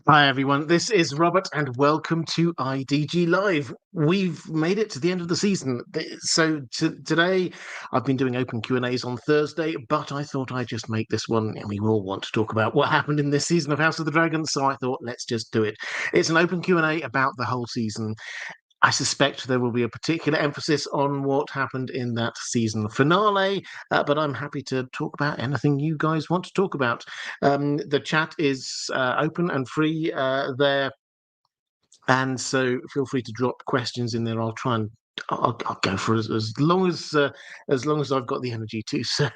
Hi everyone, this is Robert and welcome to IDG Live. We've made it to the end of the season. Today I've been doing open Q&As on Thursday, but I thought I'd just make this one, and we all want to talk about what happened in this season of House of the Dragon, so I thought let's just do it. It's an open Q&A about the whole season. I suspect there will be a particular emphasis on what happened in that season finale, but I'm happy to talk about anything you guys want to talk about. The chat is open and free there, and so feel free to drop questions in there. I'll go for as long as I've got the energy to. So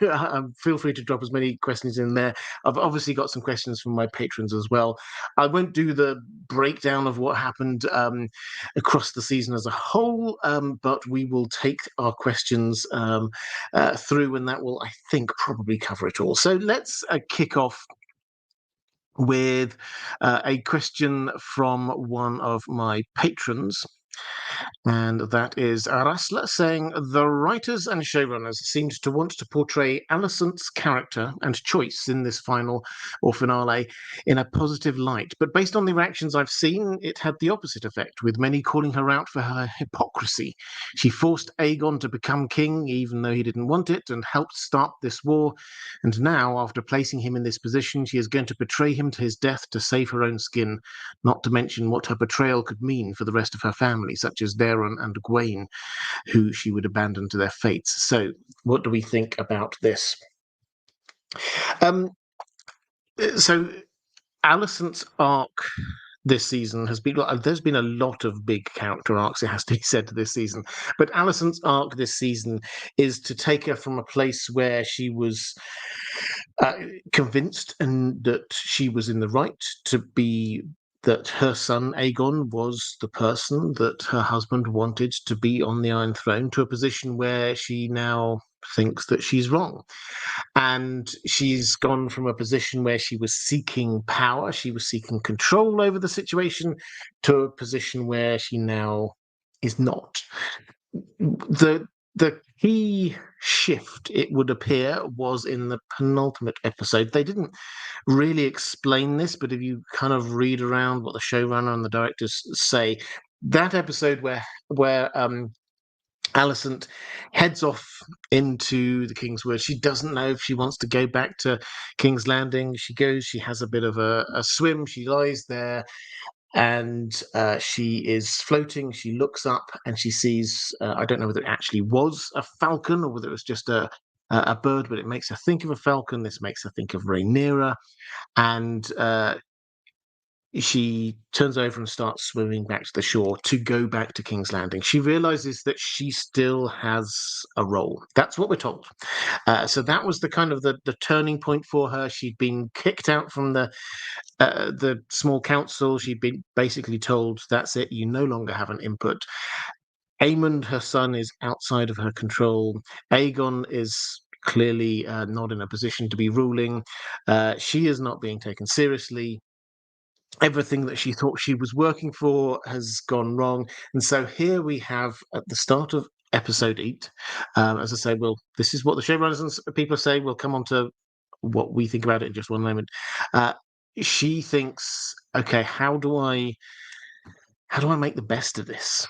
feel free to drop as many questions in there. I've obviously got some questions from my patrons as well. I won't do the breakdown of what happened across the season as a whole, but we will take our questions through, and that will, I think, probably cover it all. So let's kick off with a question from one of my patrons. And that is Arasla saying, the writers and showrunners seemed to want to portray Alicent's character and choice in this final or finale in a positive light. But based on the reactions I've seen, it had the opposite effect, with many calling her out for her hypocrisy. She forced Aegon to become king, even though he didn't want it, and helped start this war. And now, after placing him in this position, she is going to betray him to his death to save her own skin, not to mention what her betrayal could mean for the rest of her family, such as Daron and Gwaine, who she would abandon to their fates. So, what do we think about this? Um, so, Alicent's arc this season has been, there's been a lot of big character arcs, it has to be said, this season, but Alicent's arc this season is to take her from a place where she was convinced and that she was in the right to be, that her son Aegon was the person that her husband wanted to be on the Iron Throne, to a position where she now thinks that she's wrong. And she's gone from a position where she was seeking power, she was seeking control over the situation, to a position where she now is not. The key shift, it would appear, was in the penultimate episode. They didn't really explain this, but if you kind of read around what the showrunner and the directors say, that episode where Alicent heads off into the King's Wood. She doesn't know if she wants to go back to King's Landing. She goes, she has a bit of a swim, she lies there, and she is floating. She looks up and she sees, I don't know whether it actually was a falcon or whether it was just a bird, but it makes her think of a falcon. This makes her think of Rhaenyra, and she turns over and starts swimming back to the shore to go back to King's Landing. She realizes that she still has a role. That's what we're told. So that was the kind of the turning point for her. She'd been kicked out from the small council. She'd been basically told, that's it, you no longer have an input. Aemond, her son, is outside of her control. Aegon is clearly not in a position to be ruling. She is not being taken seriously. Everything that she thought she was working for has gone wrong. And so here we have, at the start of episode 8, as I say, well, this is what the showrunners and people say. We'll come on to what we think about it in just one moment. She thinks, okay, how do I make the best of this?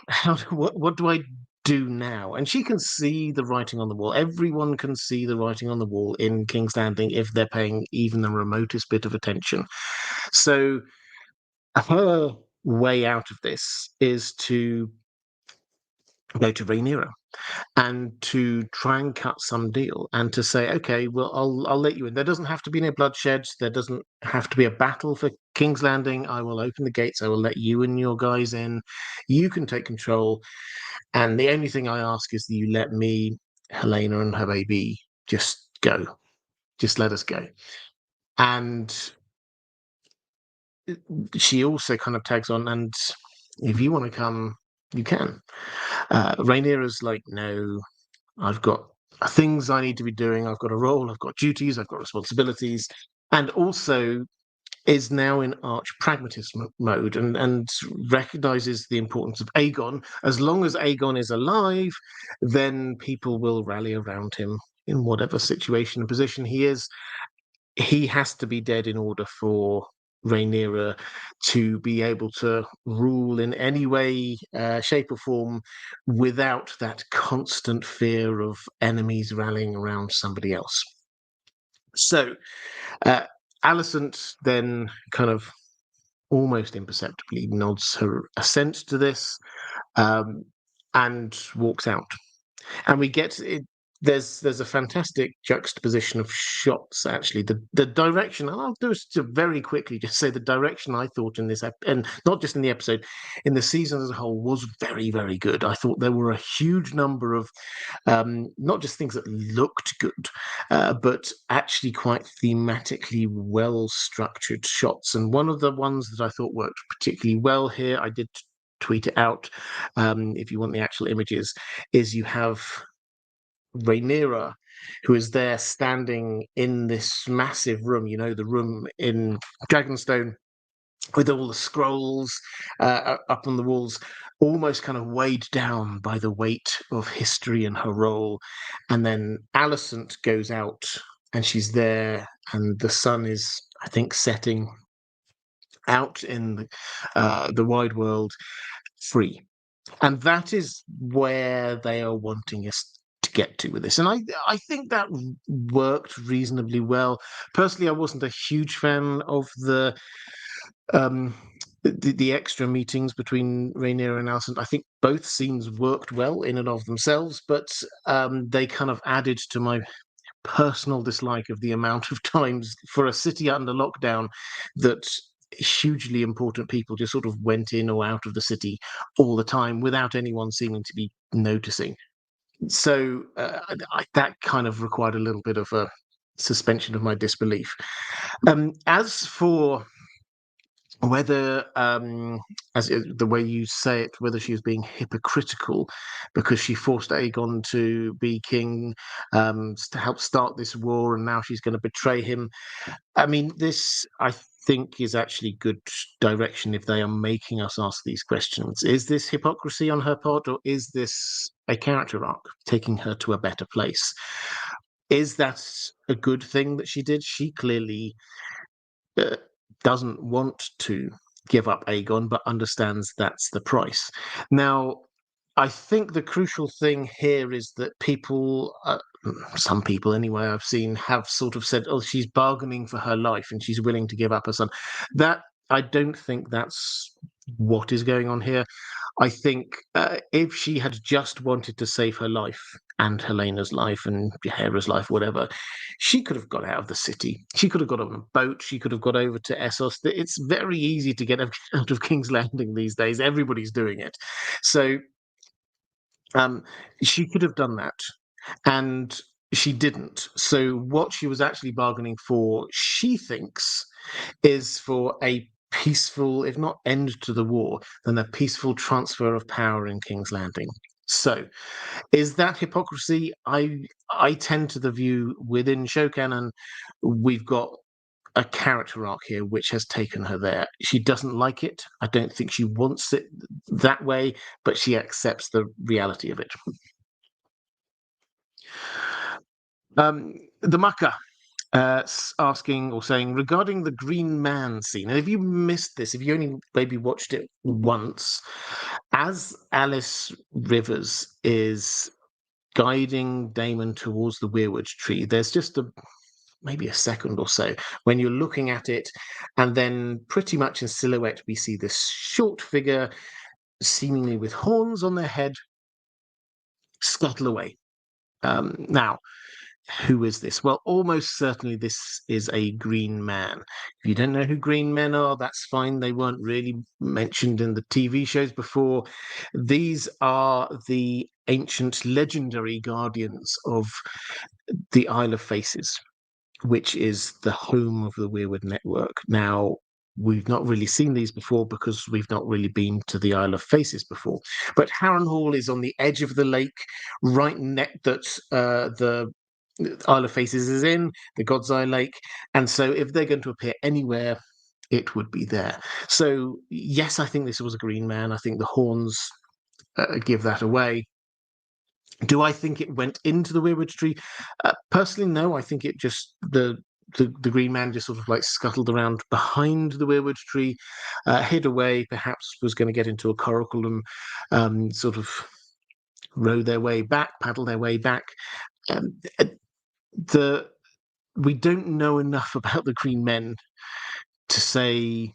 What do I do now? And she can see the writing on the wall. Everyone can see the writing on the wall in King's Landing if they're paying even the remotest bit of attention. So her way out of this is to go to Rhaenyra and to try and cut some deal, and to say, okay, well, I'll let you in. There doesn't have to be any bloodshed. There doesn't have to be a battle for King's Landing. I will open the gates. I will let you and your guys in. You can take control. And the only thing I ask is that you let me, Helena, and her baby just go. Just let us go. And she also kind of tags on, and if you want to come, you can. Rhaenyra's like, no, I've got things I need to be doing. I've got a role, I've got duties, I've got responsibilities, and also is now in arch pragmatist mode, and recognizes the importance of Aegon. As long as Aegon is alive, then people will rally around him in whatever situation and position he is. He has to be dead in order for Rhaenyra to be able to rule in any way, shape, or form without that constant fear of enemies rallying around somebody else. So, Alicent then kind of almost imperceptibly nods her assent to this, and walks out. And we get it. There's a fantastic juxtaposition of shots. Actually, the direction, and I'll do it very quickly. Just say the direction I thought in this, and not just in the episode, in the season as a whole, was very, very good. I thought there were a huge number of not just things that looked good, but actually quite thematically well structured shots. And one of the ones that I thought worked particularly well here, I did tweet it out. If you want the actual images, is you have Rhaenyra, who is there standing in this massive room, the room in Dragonstone with all the scrolls up on the walls, almost kind of weighed down by the weight of history and her role. And then Alicent goes out and she's there, and the sun is, I think, setting out in the wide world, free. And that is where they are wanting us to get to with this. And I think that worked reasonably well. Personally, I wasn't a huge fan of um, the extra meetings between Rhaenyra and Alicent. I think both scenes worked well in and of themselves, but they kind of added to my personal dislike of the amount of times for a city under lockdown that hugely important people just sort of went in or out of the city all the time without anyone seeming to be noticing. So that kind of required a little bit of a suspension of my disbelief. As for whether, the way you say it, whether she was being hypocritical because she forced Aegon to be king, to help start this war, and now she's going to betray him. I mean, this, I think, is actually good direction if they are making us ask these questions. Is this hypocrisy on her part, or is this a character arc taking her to a better place? Is that a good thing that she did? She clearly doesn't want to give up Aegon, but understands that's the price. Now, I think the crucial thing here is that people, some people anyway, I've seen have sort of said, "Oh, she's bargaining for her life and she's willing to give up her son." That I don't think that's what is going on here. I think if she had just wanted to save her life and Helena's life and Hera's life, whatever, she could have got out of the city. She could have got on a boat. She could have got over to Essos. It's very easy to get out of King's Landing these days. Everybody's doing it. So she could have done that. And she didn't. So what she was actually bargaining for, she thinks, is for a peaceful, if not end to the war, then a peaceful transfer of power in King's Landing. So, is that hypocrisy? I tend to the view within show canon, we've got a character arc here which has taken her there. She doesn't like it. I don't think she wants it that way, but she accepts the reality of it. The Mucker asking or saying regarding the Green Man scene, and if you missed this, if you only maybe watched it once, as Alice Rivers is guiding Damon towards the Weirwood tree, there's just maybe a second or so when you're looking at it, and then pretty much in silhouette we see this short figure, seemingly with horns on their head, scuttle away. Now, who is this? Well, almost certainly this is a green man. If you don't know who green men are, that's fine. They weren't really mentioned in the TV shows before. These are the ancient legendary guardians of the Isle of Faces, which is the home of the Weirwood network. Now, we've not really seen these before because we've not really been to the Isle of Faces before. But Harrenhal is on the edge of the lake, right next that the Isle of Faces is in, the God's Eye Lake. And so if they're going to appear anywhere, it would be there. So, yes, I think this was a green man. I think the horns give that away. Do I think it went into the Weirwood tree? Personally, no. I think it just the Green Man just sort of like scuttled around behind the weirwood tree, hid away, perhaps was going to get into a coracle and sort of row their way back, paddle their way back. Um, we don't know enough about the Green Men to say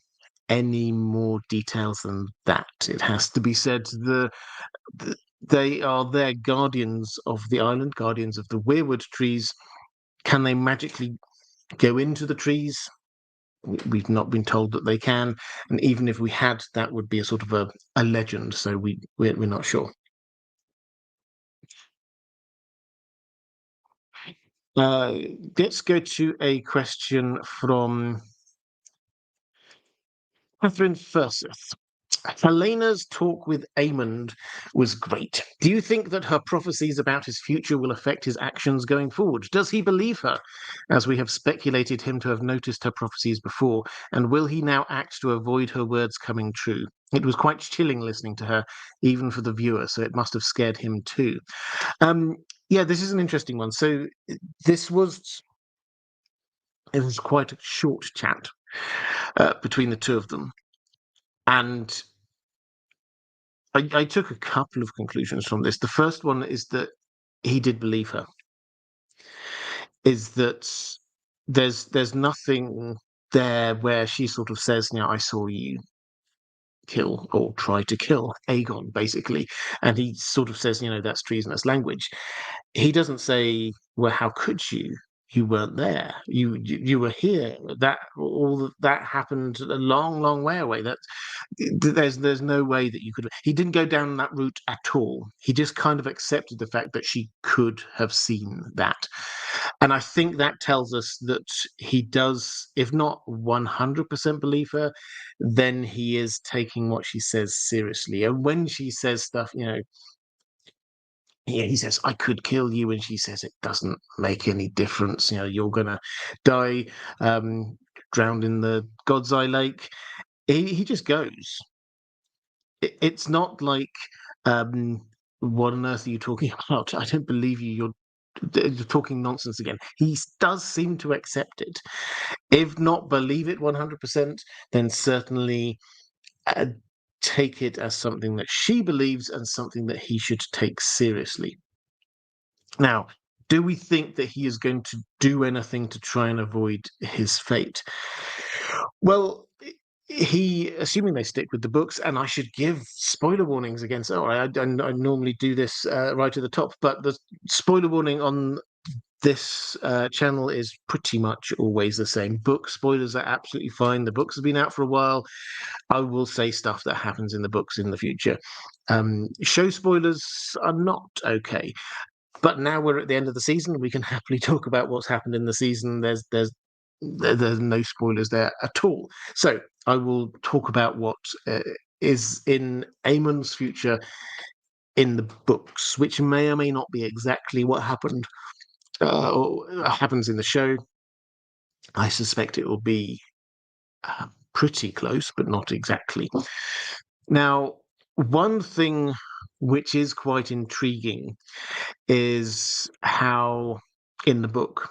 any more details than that. It has to be said they are their guardians of the island, guardians of the weirwood trees. Can they magically go into the trees? We've not been told that they can, and even if we had, that would be a sort of a legend. So we're not sure. Let's go to a question from Catherine Furseth. Helena's talk with Aemond was great. Do you think that her prophecies about his future will affect his actions going forward? Does he believe her, as we have speculated him to have noticed her prophecies before? And will he now act to avoid her words coming true? It was quite chilling listening to her, even for the viewer, so it must have scared him too. Yeah, this is an interesting one. So it was quite a short chat between the two of them. And I took a couple of conclusions from this. The first one is that he did believe her. Is that there's nothing there where she sort of says, I saw you kill or try to kill Aegon, basically. And he sort of says, that's treasonous language. He doesn't say, well, how could you? You weren't there. You were here. That happened a long, long way away. There's no way that you could. He didn't go down that route at all. He just kind of accepted the fact that she could have seen that, and I think that tells us that he does, if not 100% believe her, then he is taking what she says seriously. And when she says stuff, he says, I could kill you. And she says, it doesn't make any difference. You're going to die drowned in the God's Eye Lake. He just goes. It's not like, what on earth are you talking about? I don't believe you. You're talking nonsense again. He does seem to accept it. If not believe it 100%, then certainly uh, take it as something that she believes and something that he should take seriously. Now, do we think that he is going to do anything to try and avoid his fate? Well, assuming they stick with the books, and I should give spoiler warnings against. I normally do this right at the top, but the spoiler warning on this channel is pretty much always the same. Book spoilers are absolutely fine. The books have been out for a while. I will say stuff that happens in the books in the future. Show spoilers are not okay. But now we're at the end of the season. We can happily talk about what's happened in the season. There's no spoilers there at all. So I will talk about what is in Aemon's future in the books, which may or may not be exactly what happened or happens in the show. I suspect it will be pretty close, but not exactly. Now, one thing which is quite intriguing is how, in the book,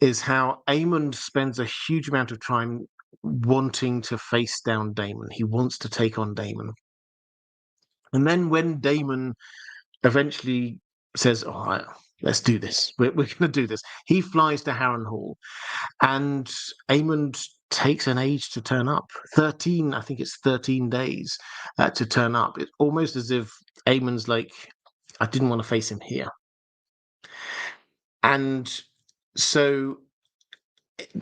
is how Aemond spends a huge amount of time wanting to face down Daemon. He wants to take on Daemon. And then when Daemon eventually says, all right, let's do this. We're going to do this. He flies to Harrenhal, and Aemond takes an age to turn up. 13, I think it's 13 days to turn up. It's almost as if Aemond's like, I didn't want to face him here. And so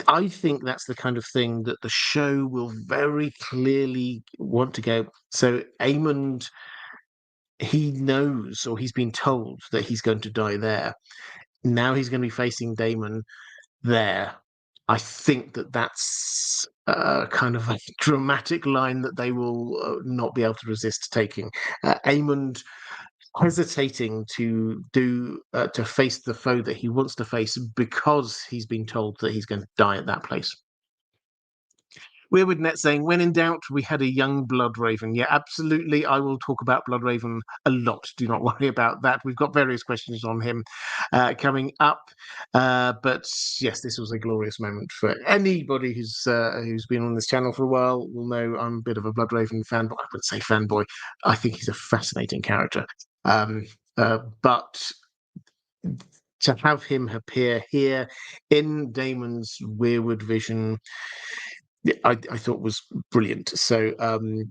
I think that's the kind of thing that the show will very clearly want to go. So Aemond, he knows, or he's been told that he's going to die there. Now he's going to be facing Daemon there. I think that's kind of a dramatic line that they will not be able to resist taking. Aemond hesitating to face the foe that he wants to face because he's been told that he's going to die at that place. Weirwood Net saying, when in doubt, we had a young Bloodraven. Yeah, absolutely. I will talk about Bloodraven a lot. Do not worry about that. We've got various questions on him coming up. But yes, this was a glorious moment for anybody who's been on this channel for a while. Will know I'm a bit of a Bloodraven fan, but I would say fanboy. I think he's a fascinating character. But to have him appear here in Damon's Weirwood vision, I thought was brilliant. So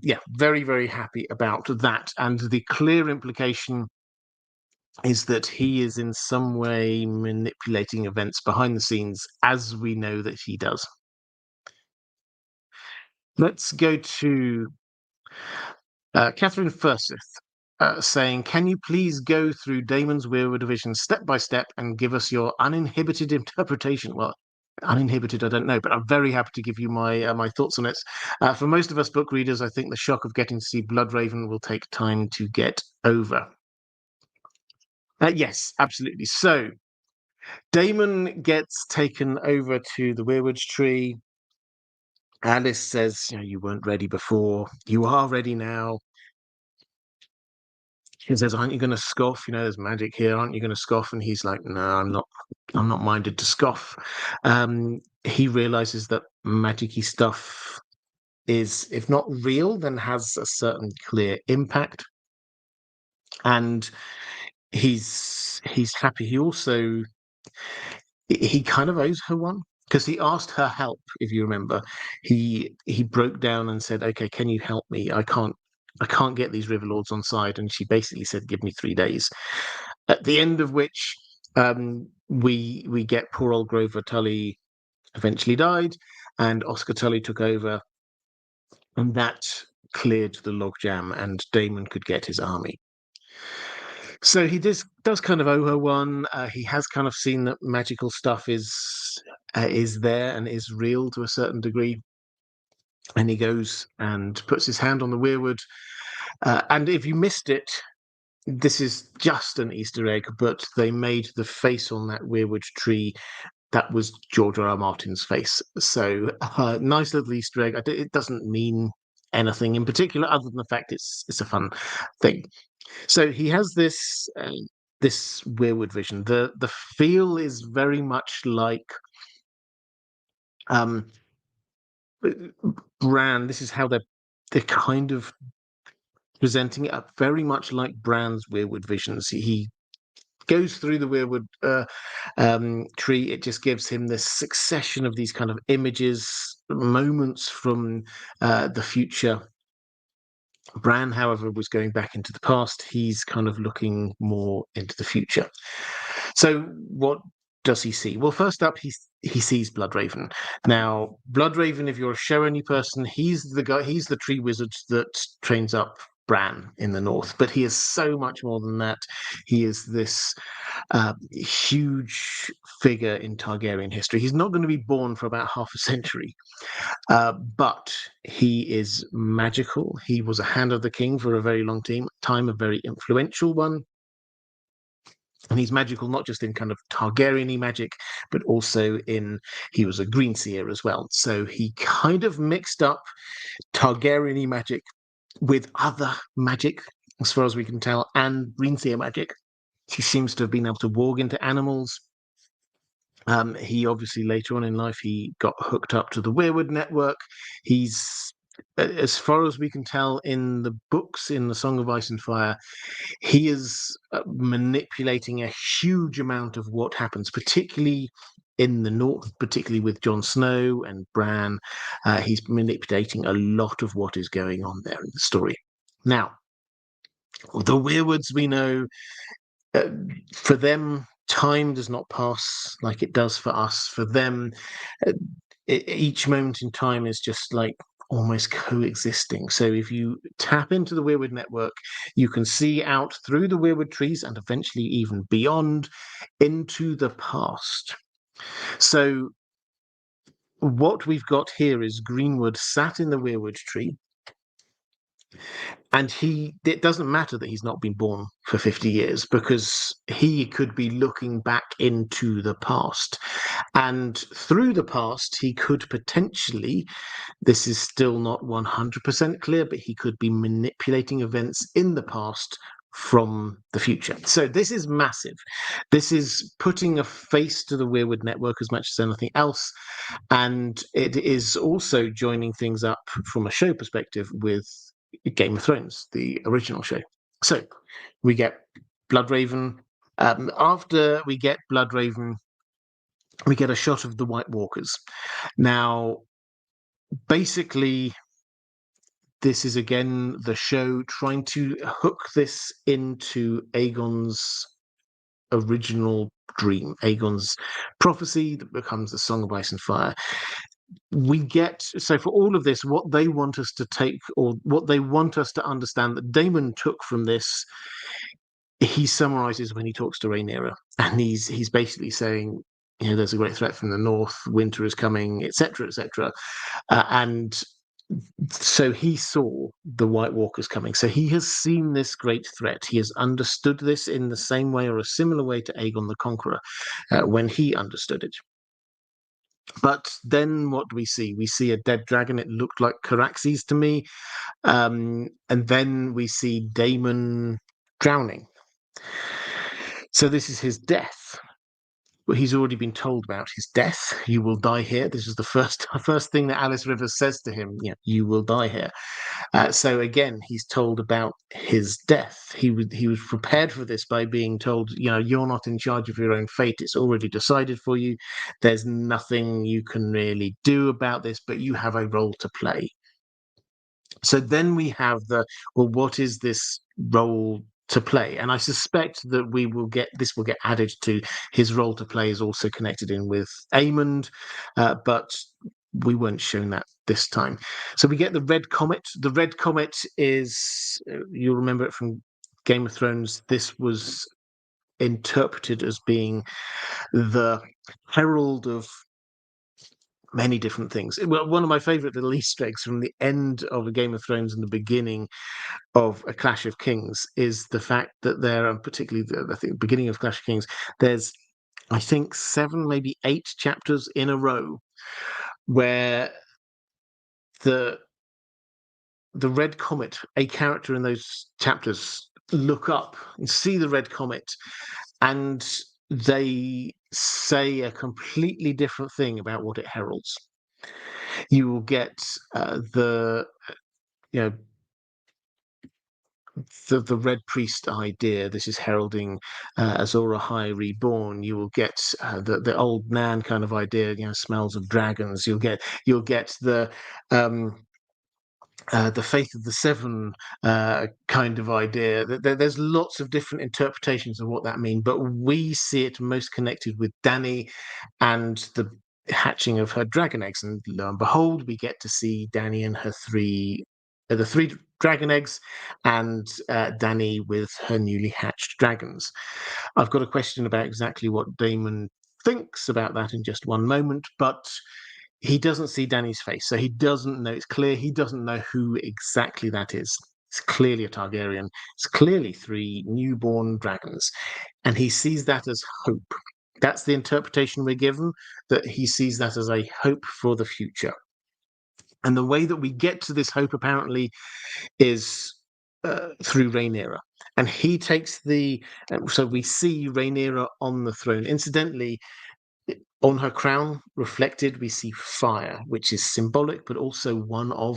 yeah, very, very happy about that. And the clear implication is that he is in some way manipulating events behind the scenes, as we know that he does. Let's go to Catherine Furseth. Saying, can you please go through Damon's Weirwood division step by step and give us your uninhibited interpretation? Well, uninhibited, I don't know, but I'm very happy to give you my thoughts on it. For most of us book readers, I think the shock of getting to see Bloodraven will take time to get over. Yes, absolutely. So Damon gets taken over to the Weirwood tree. Alice says, you weren't ready before. You are ready now. He says, aren't you going to scoff? There's magic here. Aren't you going to scoff? And he's like, no, I'm not minded to scoff. He realizes that magic-y stuff is, if not real, then has a certain clear impact. And he's happy. He kind of owes her one, because he asked her help, if you remember. He broke down and said, okay, can you help me? I can't get these River Lords on side. And she basically said, give me 3 days. At the end of which we get poor old Grover Tully eventually died, and Oscar Tully took over, and that cleared the logjam, and Damon could get his army. So he does kind of owe her one. He has kind of seen that magical stuff is there and is real to a certain degree. And he goes and puts his hand on the Weirwood. And if you missed it, this is just an Easter egg, but they made the face on that Weirwood tree. That was George R. R. Martin's face. So nice little Easter egg. It doesn't mean anything in particular, other than the fact it's a fun thing. So he has this Weirwood vision. The feel is very much like Bran. This is how they're kind of presenting it up, very much like Bran's Weirwood visions. He goes through the Weirwood tree. It just gives him this succession of these kind of images, moments from the future. Bran, however, was going back into the past. He's kind of looking more into the future. So what does he see? Well, first up, he sees Bloodraven. Now, Bloodraven, if you're a show only person, he's the tree wizard that trains up Bran in the north. But he is so much more than that. He is this huge figure in Targaryen history. He's not going to be born for about half a century. But he is magical. He was a hand of the king for a very long time, a very influential one. And he's magical not just in kind of Targaryen-y magic, but also he was a Greenseer as well. So he kind of mixed up Targaryen-y magic with other magic, as far as we can tell, and Greenseer magic. He seems to have been able to walk into animals. He obviously later on in life, he got hooked up to the Weirwood network. He's, as far as we can tell in the books, in the Song of Ice and Fire, he is manipulating a huge amount of what happens, particularly in the north, particularly with Jon Snow and Bran. He's manipulating a lot of what is going on there in the story. Now, the Weirwoods, we know, for them, time does not pass like it does for us. For them, each moment in time is just like almost coexisting. So if you tap into the Weirwood network, you can see out through the Weirwood trees and eventually even beyond into the past. So what we've got here is Greenwood sat in the Weirwood tree. And it doesn't matter that he's not been born for 50 years, because he could be looking back into the past. And through the past, he could potentially, this is still not 100% clear, but he could be manipulating events in the past from the future. So this is massive. This is putting a face to the Weirwood network as much as anything else. And it is also joining things up from a show perspective with Game of Thrones, the original show. So we get Bloodraven. After we get Bloodraven, we get a shot of the White Walkers. Now, basically, this is again the show trying to hook this into Aegon's original dream, Aegon's prophecy that becomes the Song of Ice and Fire. So for all of this, what they want us to take, or what they want us to understand that Daemon took from this, he summarizes when he talks to Rhaenyra, and he's basically saying, there's a great threat from the north, winter is coming, etc., etc. And so he saw the White Walkers coming. So he has seen this great threat. He has understood this in the same way or a similar way to Aegon the Conqueror when he understood it. But then what do we see? We see a dead dragon. It looked like Caraxes to me. And then we see Daemon drowning. So this is his death. Well, he's already been told about his death. You will die here. This is the first thing that Alice Rivers says to him. You will die here. So again, he's told about his death. He was prepared for this by being told, you're not in charge of your own fate. It's already decided for you. There's nothing you can really do about this, but you have a role to play. So then we have what is this role to play? And I suspect that will get added to his role to play is also connected in with Aemond, but we weren't shown that this time. So we get the Red Comet. The Red Comet is, you'll remember it from Game of Thrones, this was interpreted as being the herald of many different things. Well, one of my favorite little Easter eggs from the end of a Game of Thrones and the beginning of A Clash of Kings is the fact that there, and particularly the beginning of Clash of Kings, there's, I think, 7, maybe 8 chapters in a row where the Red Comet, a character in those chapters, look up and see the Red Comet, and they say a completely different thing about what it heralds. You will get the Red Priest idea. This is heralding Azor Ahai reborn. You will get the old Nan kind of idea. Smells of dragons. You'll get the Faith of the Seven kind of idea. There's lots of different interpretations of what that means, but we see it most connected with Dany and the hatching of her dragon eggs. And lo and behold, we get to see Dany and her the 3 dragon eggs, and Dany with her newly hatched dragons. I've got a question about exactly what Daemon thinks about that in just one moment, but he doesn't see Dany's face, so he doesn't know. It's clear he doesn't know who exactly that is. It's clearly a Targaryen. It's clearly 3 newborn dragons, and he sees that as hope. That's the interpretation we're given, that he sees that as a hope for the future. And the way that we get to this hope, apparently, is through Rhaenyra. And he takes so we see Rhaenyra on the throne. Incidentally, on her crown, reflected, we see fire, which is symbolic, but also one of,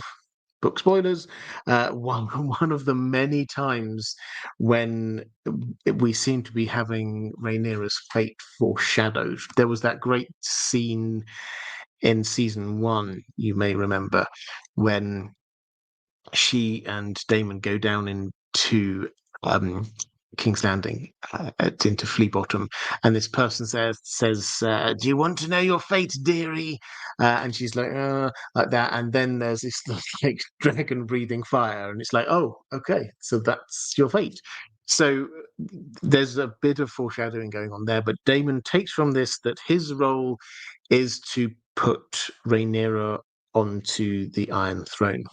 book spoilers, one of the many times when we seem to be having Rhaenyra's fate foreshadowed. There was that great scene in season 1, you may remember, when she and Daemon go down into King's Landing, into Flea Bottom, and this person says, "Do you want to know your fate, dearie?" And she's like that, and then there's this like dragon breathing fire, and it's like, oh, okay, so that's your fate. So there's a bit of foreshadowing going on there, but Daemon takes from this that his role is to put Rhaenyra onto the Iron Throne.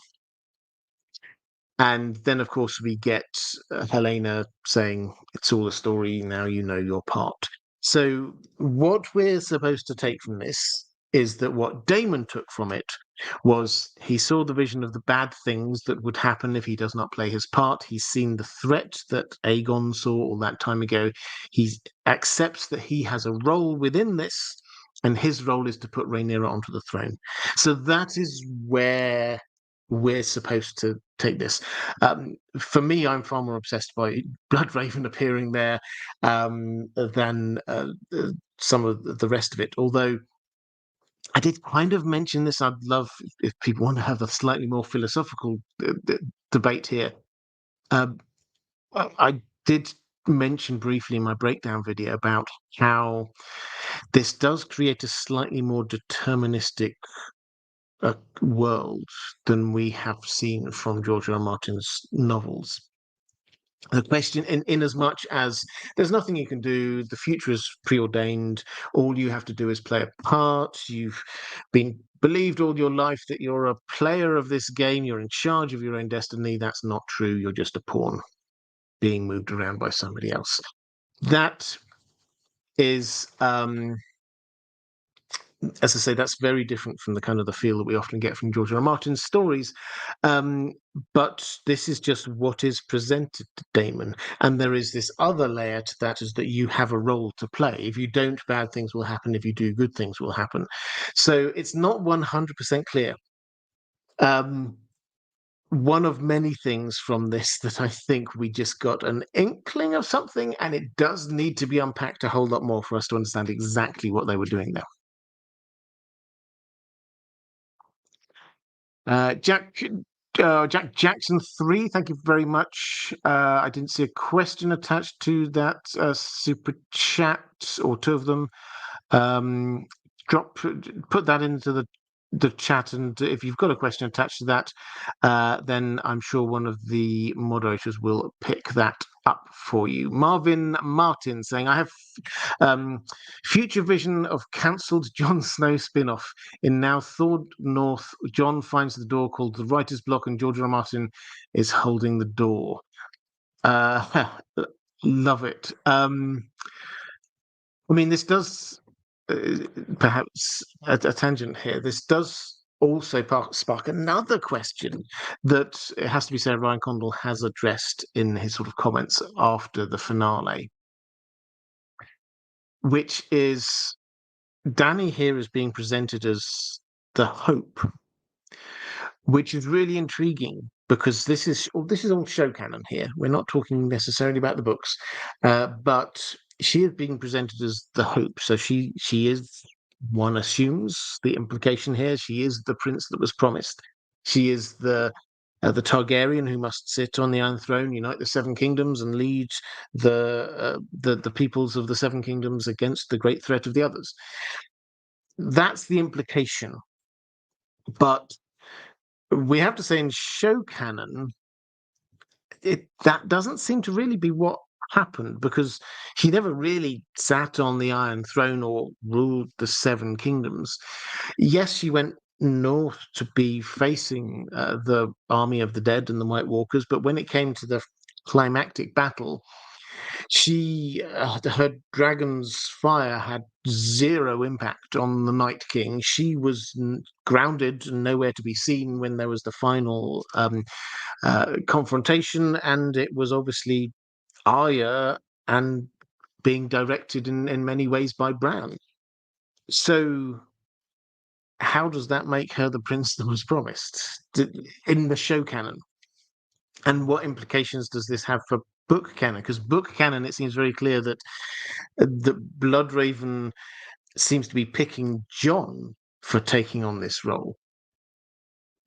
And then, of course, we get Helena saying, "It's all a story, now you know your part." So, what we're supposed to take from this is that what Damon took from it was he saw the vision of the bad things that would happen if he does not play his part. He's seen the threat that Aegon saw all that time ago. He accepts that he has a role within this, and his role is to put Rhaenyra onto the throne. So, that is where we're supposed to take this. For me, I'm far more obsessed by Bloodraven appearing there than some of the rest of it. Although I did kind of mention this, I'd love if people want to have a slightly more philosophical debate here. I did mention briefly in my breakdown video about how this does create a slightly more deterministic world than we have seen from George R. R. Martin's novels. The question, in as much as there's nothing you can do, the future is preordained, all you have to do is play a part. You've been believed all your life that you're a player of this game, you're in charge of your own destiny. That's not true. You're just a pawn being moved around by somebody else. That is as I say, that's very different from the kind of the feel that we often get from George R. R. Martin's stories. But this is just what is presented to Damon. And there is this other layer to that, is that you have a role to play. If you don't, bad things will happen. If you do, good things will happen. So it's not 100% clear. One of many things from this that I think we just got an inkling of something, and it does need to be unpacked a whole lot more for us to understand exactly what they were doing there. Jack Jackson 3, thank you very much. I didn't see a question attached to that super chat, or two of them. Put that into the chat, and if you've got a question attached to that, then I'm sure one of the moderators will pick that up for you. Marvin Martin saying, I have future vision of cancelled Jon Snow spin-off. In now thawed north, Jon finds the door called the Writer's Block, and George R. R. Martin is holding the door. Love it. I mean, this does perhaps a tangent here. This does also spark another question that, it has to be said, Ryan Condal has addressed in his sort of comments after the finale, which is Dany here is being presented as the hope, which is really intriguing, because this is all show canon here. We're not talking necessarily about the books, but she is being presented as the hope. So she is, one assumes the implication here, she is the prince that was promised. She is the Targaryen who must sit on the Iron Throne, unite the Seven Kingdoms, and lead the peoples of the Seven Kingdoms against the great threat of the others. That's the implication. But we have to say, in show canon, that doesn't seem to really be what happened, because she never really sat on the Iron Throne or ruled the Seven Kingdoms. Yes, she went north to be facing the army of the dead and the White Walkers, but when it came to the climactic battle, she her dragon's fire had zero impact on the Night King. She was grounded and nowhere to be seen when there was the final confrontation, and it was obviously Arya and being directed in many ways by Bran. So how does that make her the prince that was promised in the show canon? And what implications does this have for book canon? Because book canon, it seems very clear that the Bloodraven seems to be picking Jon for taking on this role.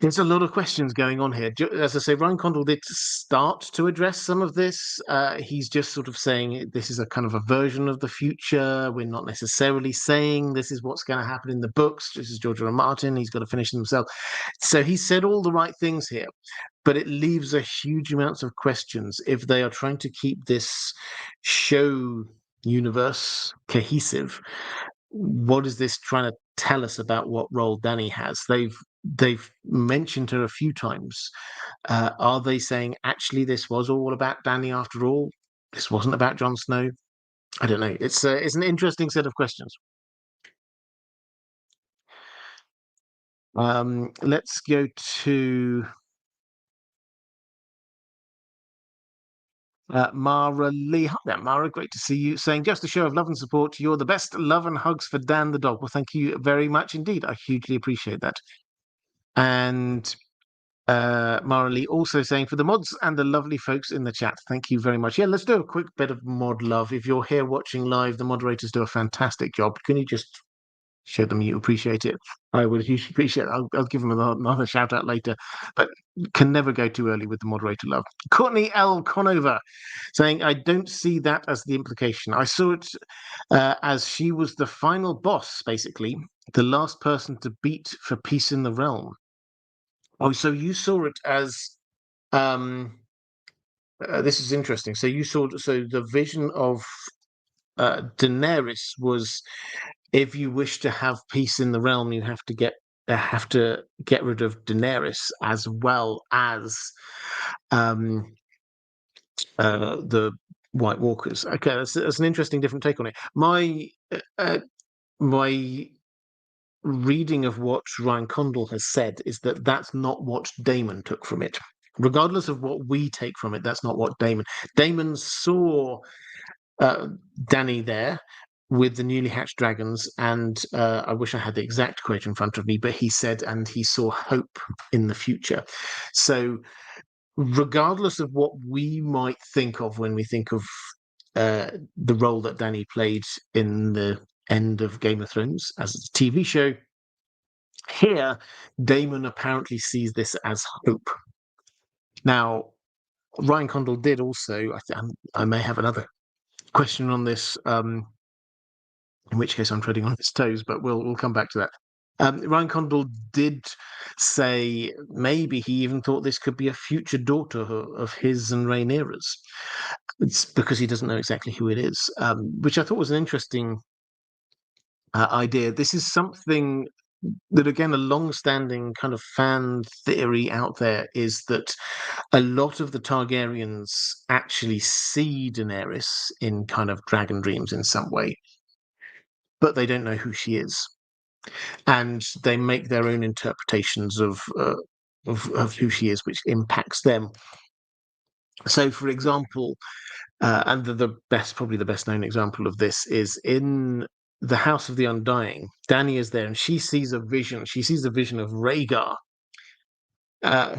There's a lot of questions going on here. As I say, Ryan Condal did start to address some of this. He's just sort of saying this is a kind of a version of the future. We're not necessarily saying this is what's going to happen in the books. This is George R. R. Martin. He's got to finish them himself. So he said all the right things here, but it leaves a huge amount of questions if they are trying to keep this show universe cohesive. What is this trying to tell us about what role Dany has? They've they've mentioned her a few times. Are they saying actually this was all about Dany after all? This wasn't about Jon Snow? I don't know. It's an interesting set of questions. Let's go to Maura Lee. Hi there, Maura. Great to see you. Saying just a show of love and support. You're the best. Love and hugs for Dan the dog. Well, thank you very much indeed. I hugely appreciate that. And Maura Lee also saying for the mods and the lovely folks in the chat. Thank you very much. Yeah, let's do a quick bit of mod love. If you're here watching live, the moderators do a fantastic job. Can you just show them you appreciate it? I would hugely appreciate it. I'll give them another shout out later, but can never go too early with the moderator love. Courtney L. Conover saying, I don't see that as the implication. I saw it as she was the final boss, basically, the last person to beat for peace in the realm. Oh, so you saw it as this is interesting. So you saw the vision of Daenerys was, if you wish to have peace in the realm, you have to get rid of Daenerys as well as the White Walkers. Okay, that's an interesting different take on it. My reading of what Ryan Condal has said is that that's not what Daemon took from it. Regardless of what we take from it, that's not what Daemon saw Dany there with the newly hatched dragons, and I wish I had the exact quote in front of me, but he said, and he saw hope in the future. So regardless of what we might think of when we think of the role that Dany played in the end of Game of Thrones as a TV show, here Daemon apparently sees this as hope. Now, Ryan Condal did also, I may have another question on this, in which case I'm treading on his toes, but we'll come back to that. Ryan Condal did say maybe he even thought this could be a future daughter of his and Rhaenyra's. It's because he doesn't know exactly who it is, which I thought was an interesting idea. This is something that, again, a long-standing kind of fan theory out there is that a lot of the Targaryens actually see Daenerys in kind of dragon dreams in some way, but they don't know who she is, and they make their own interpretations of who she is, which impacts them. So, for example, and probably the best known example of this is in the House of the Undying. Dany is there, and she sees a vision. She sees a vision of Rhaegar,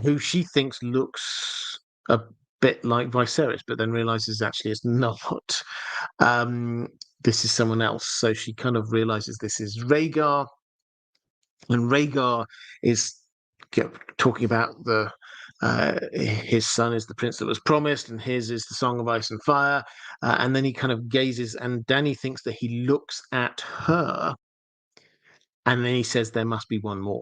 who she thinks looks a bit like Viserys, but then realizes actually it's not. This is someone else. So she kind of realizes this is Rhaegar, and Rhaegar is talking about his son is the prince that was promised, and his is the Song of Ice and Fire. And then he kind of gazes, and Dany thinks that he looks at her, and then he says, there must be one more.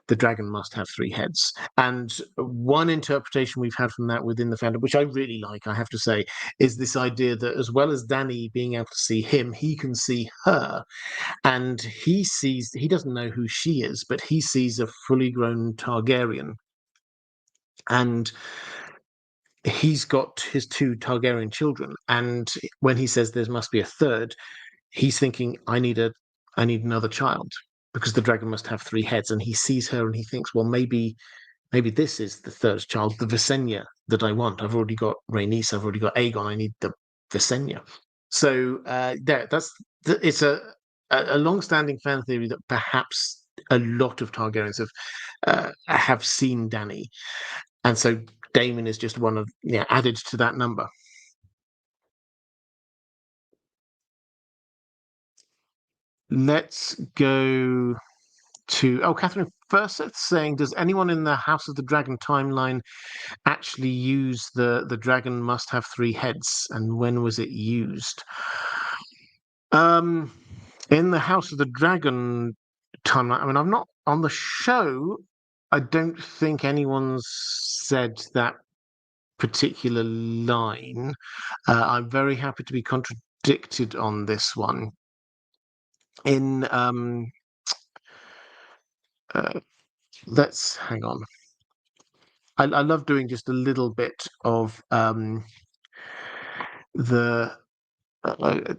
The dragon must have three heads. And one interpretation we've had from that within the fandom, which I really like, I have to say, is this idea that as well as Dany being able to see him, he can see her. And he doesn't know who she is, but he sees a fully grown Targaryen. And he's got his two Targaryen children. And when he says there must be a third, he's thinking, I need another child, because the dragon must have three heads. And he sees her and he thinks, well, maybe this is the third child, the Visenya that I want. I've already got Rhaenys, I've already got Aegon, I need the Visenya. So it's a long-standing fan theory that perhaps a lot of Targaryens have seen Dany, and so Daemon is just one of added to that number. Let's go to Catherine Furseth saying, does anyone in the House of the Dragon timeline actually use the dragon must have three heads, and when was it used? In the House of the Dragon timeline, I mean, I'm not on the show. I don't think anyone's said that particular line. I'm very happy to be contradicted on this one. In let's hang on. I love doing just a little bit of the a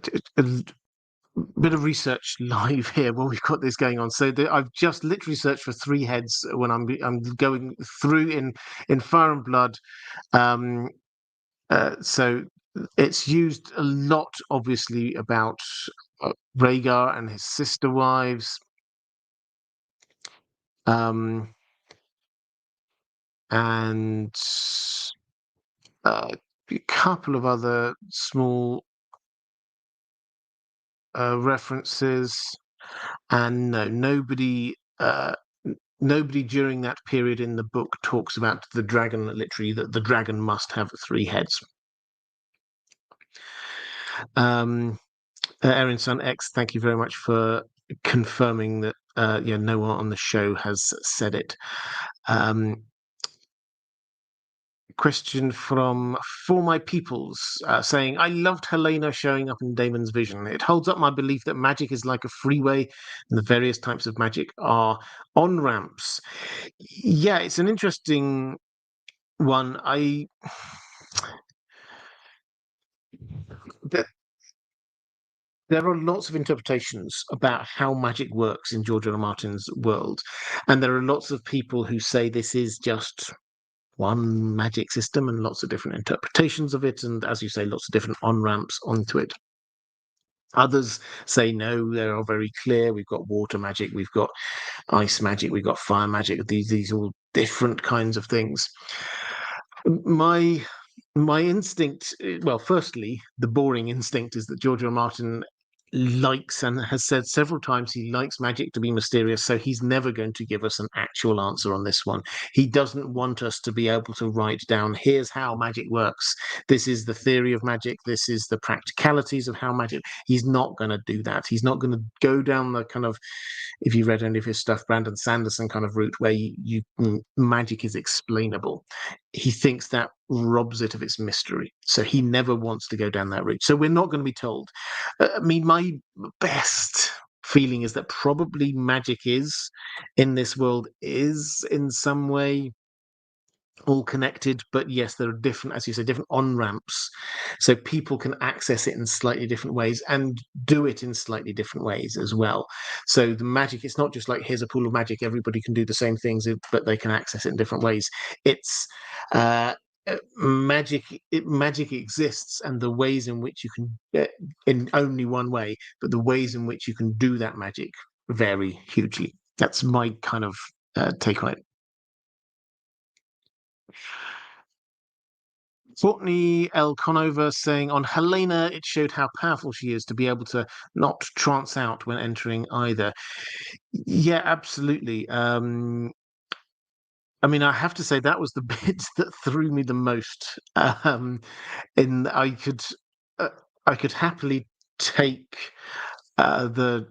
bit of research live here while we've got this going on. So I've just literally searched for three heads when I'm going through in Fire and Blood. Um, so it's used a lot, obviously, about Rhaegar and his sister wives. And a couple of other small references, and no, nobody during that period in the book talks about the dragon, literally that the dragon must have three heads. Erin Son X, thank you very much for confirming that no one on the show has said it. Question from For My Peoples saying, I loved Helena showing up in Damon's vision. It holds up my belief that magic is like a freeway and the various types of magic are on-ramps. Yeah, it's an interesting one. There are lots of interpretations about how magic works in George R. R. Martin's world, and there are lots of people who say this is just one magic system and lots of different interpretations of it, and as you say, lots of different on-ramps onto it. Others say no, they're all very clear. We've got water magic, we've got ice magic, we've got fire magic. These all different kinds of things. My instinct, well, firstly, the boring instinct is that George R. R. Martin likes and has said several times he likes magic to be mysterious, so he's never going to give us an actual answer on this one. He doesn't want us to be able to write down, here's how magic works. This is the theory of magic. This is the practicalities of how magic. He's not going to do that. He's not going to go down the kind of, if you read any of his stuff, Brandon Sanderson kind of route where magic is explainable. He thinks that robs it of its mystery. So he never wants to go down that route. So we're not going to be told. I mean, my best feeling is that probably magic is in this world is in some way all connected, but yes, there are different, as you say, different on ramps, so people can access it in slightly different ways and do it in slightly different ways as well. So the magic, it's not just like here's a pool of magic, everybody can do the same things, but they can access it in different ways. It's magic exists, and the ways in which you can, in only one way, but the ways in which you can do that magic vary hugely. That's my kind of take on it. Courtney L. Conover saying on Helena, it showed how powerful she is to be able to not trance out when entering either. Yeah, absolutely. I mean, I have to say that was the bit that threw me the most. In I could happily take the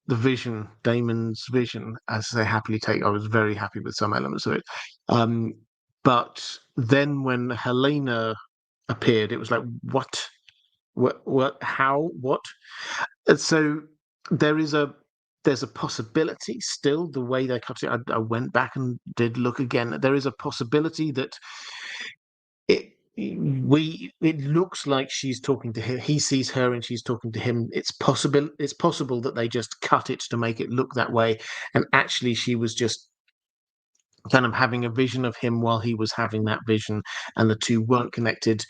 vision, Damon's vision, as I happily take. I was very happy with some elements of it. But then when Helena appeared, it was like, what, how, what? And so there is there's a possibility still, the way they cut it. I went back and did look again. There is a possibility that it looks like she's talking to him. He sees her and she's talking to him. It's possible that they just cut it to make it look that way, and actually she was just kind of having a vision of him while he was having that vision, and the two weren't connected.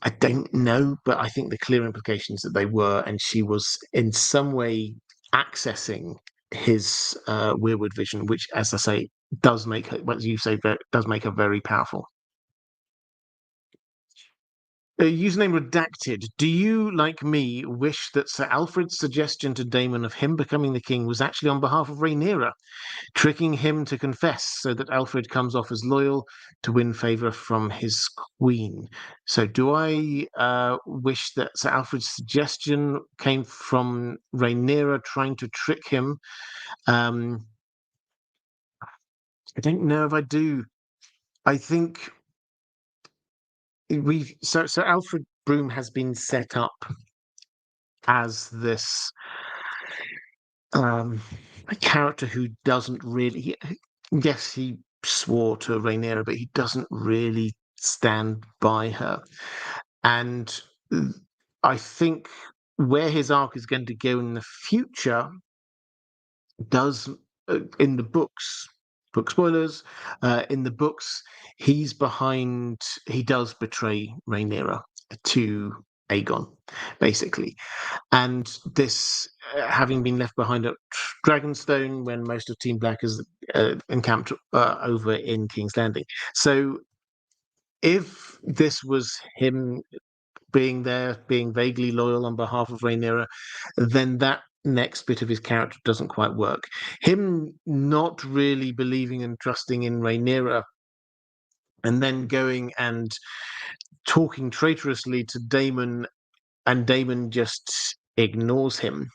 I don't know, but I think the clear implications that they were, and she was in some way accessing his weirwood vision, which, as I say, does make her, as you say, does make her very powerful. Username redacted. Do you, like me, wish that Sir Alfred's suggestion to Damon of him becoming the king was actually on behalf of Rhaenyra, tricking him to confess so that Alfred comes off as loyal to win favour from his queen? So do I wish that Sir Alfred's suggestion came from Rhaenyra trying to trick him? I don't know if I do. I think so Alfred Broom has been set up as this a character who doesn't really. Yes, he swore to Rhaenyra, but he doesn't really stand by her. And I think where his arc is going to go in the future does in the books. Book spoilers. In the books, he's behind. He does betray Rhaenyra to Aegon, basically. And this, having been left behind at Dragonstone when most of Team Black is encamped over in King's Landing. So if this was him being there, being vaguely loyal on behalf of Rhaenyra, then that next bit of his character doesn't quite work. Him not really believing and trusting in Rhaenyra, and then going and talking traitorously to Daemon, and Daemon just ignores him,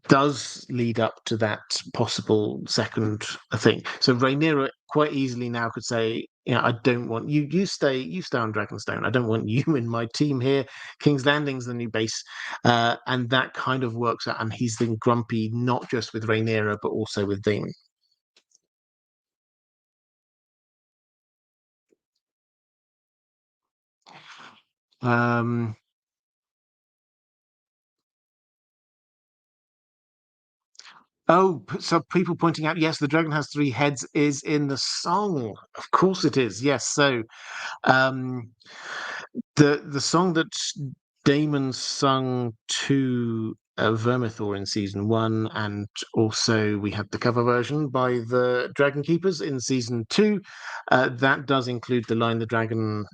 does lead up to that possible second thing. So Rhaenyra quite easily now could say, I don't want you. You stay on Dragonstone. I don't want you in my team here. King's Landing's the new base, and that kind of works out. And he's then grumpy, not just with Rhaenyra, but also with Daemon. Um, so people pointing out, yes, the dragon has three heads is in the song. Of course it is. Yes. So um, the song that Damon sung to Vermithor in season one, and also we had the cover version by the Dragon Keepers in season two. That does include the line, "The dragon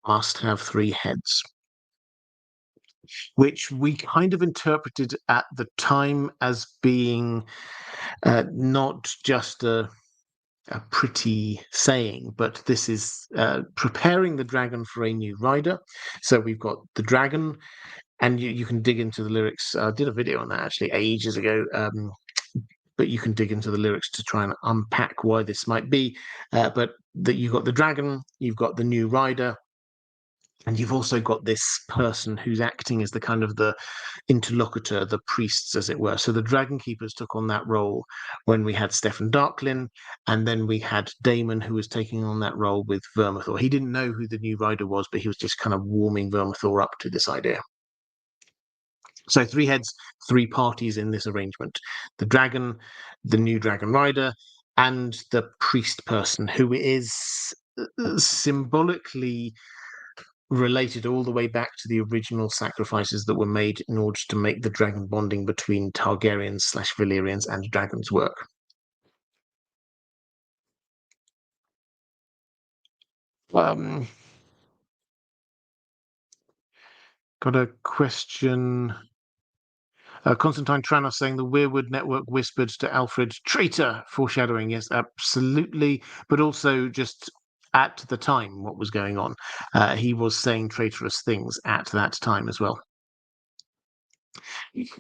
must have three heads," which we kind of interpreted at the time as being not just a pretty saying, but this is preparing the dragon for a new rider. So we've got the dragon, and you can dig into the lyrics. I did a video on that actually ages ago, but you can dig into the lyrics to try and unpack why this might be. But that you've got the dragon, you've got the new rider, and you've also got this person who's acting as the kind of the interlocutor, the priests, as it were. So the Dragon Keepers took on that role when we had Stefan Darklin, and then we had Daemon, who was taking on that role with Vermithor. He didn't know who the new rider was, but he was just kind of warming Vermithor up to this idea. So three heads, three parties in this arrangement: the dragon, the new dragon rider, and the priest person, who is symbolically related all the way back to the original sacrifices that were made in order to make the dragon bonding between Targaryens / Valyrians and dragons work. Um, got a question. Constantine Tranos saying the Weirwood Network whispered to Alfred, "Traitor," foreshadowing. Yes, absolutely. But also just at the time, what was going on. He was saying traitorous things at that time as well.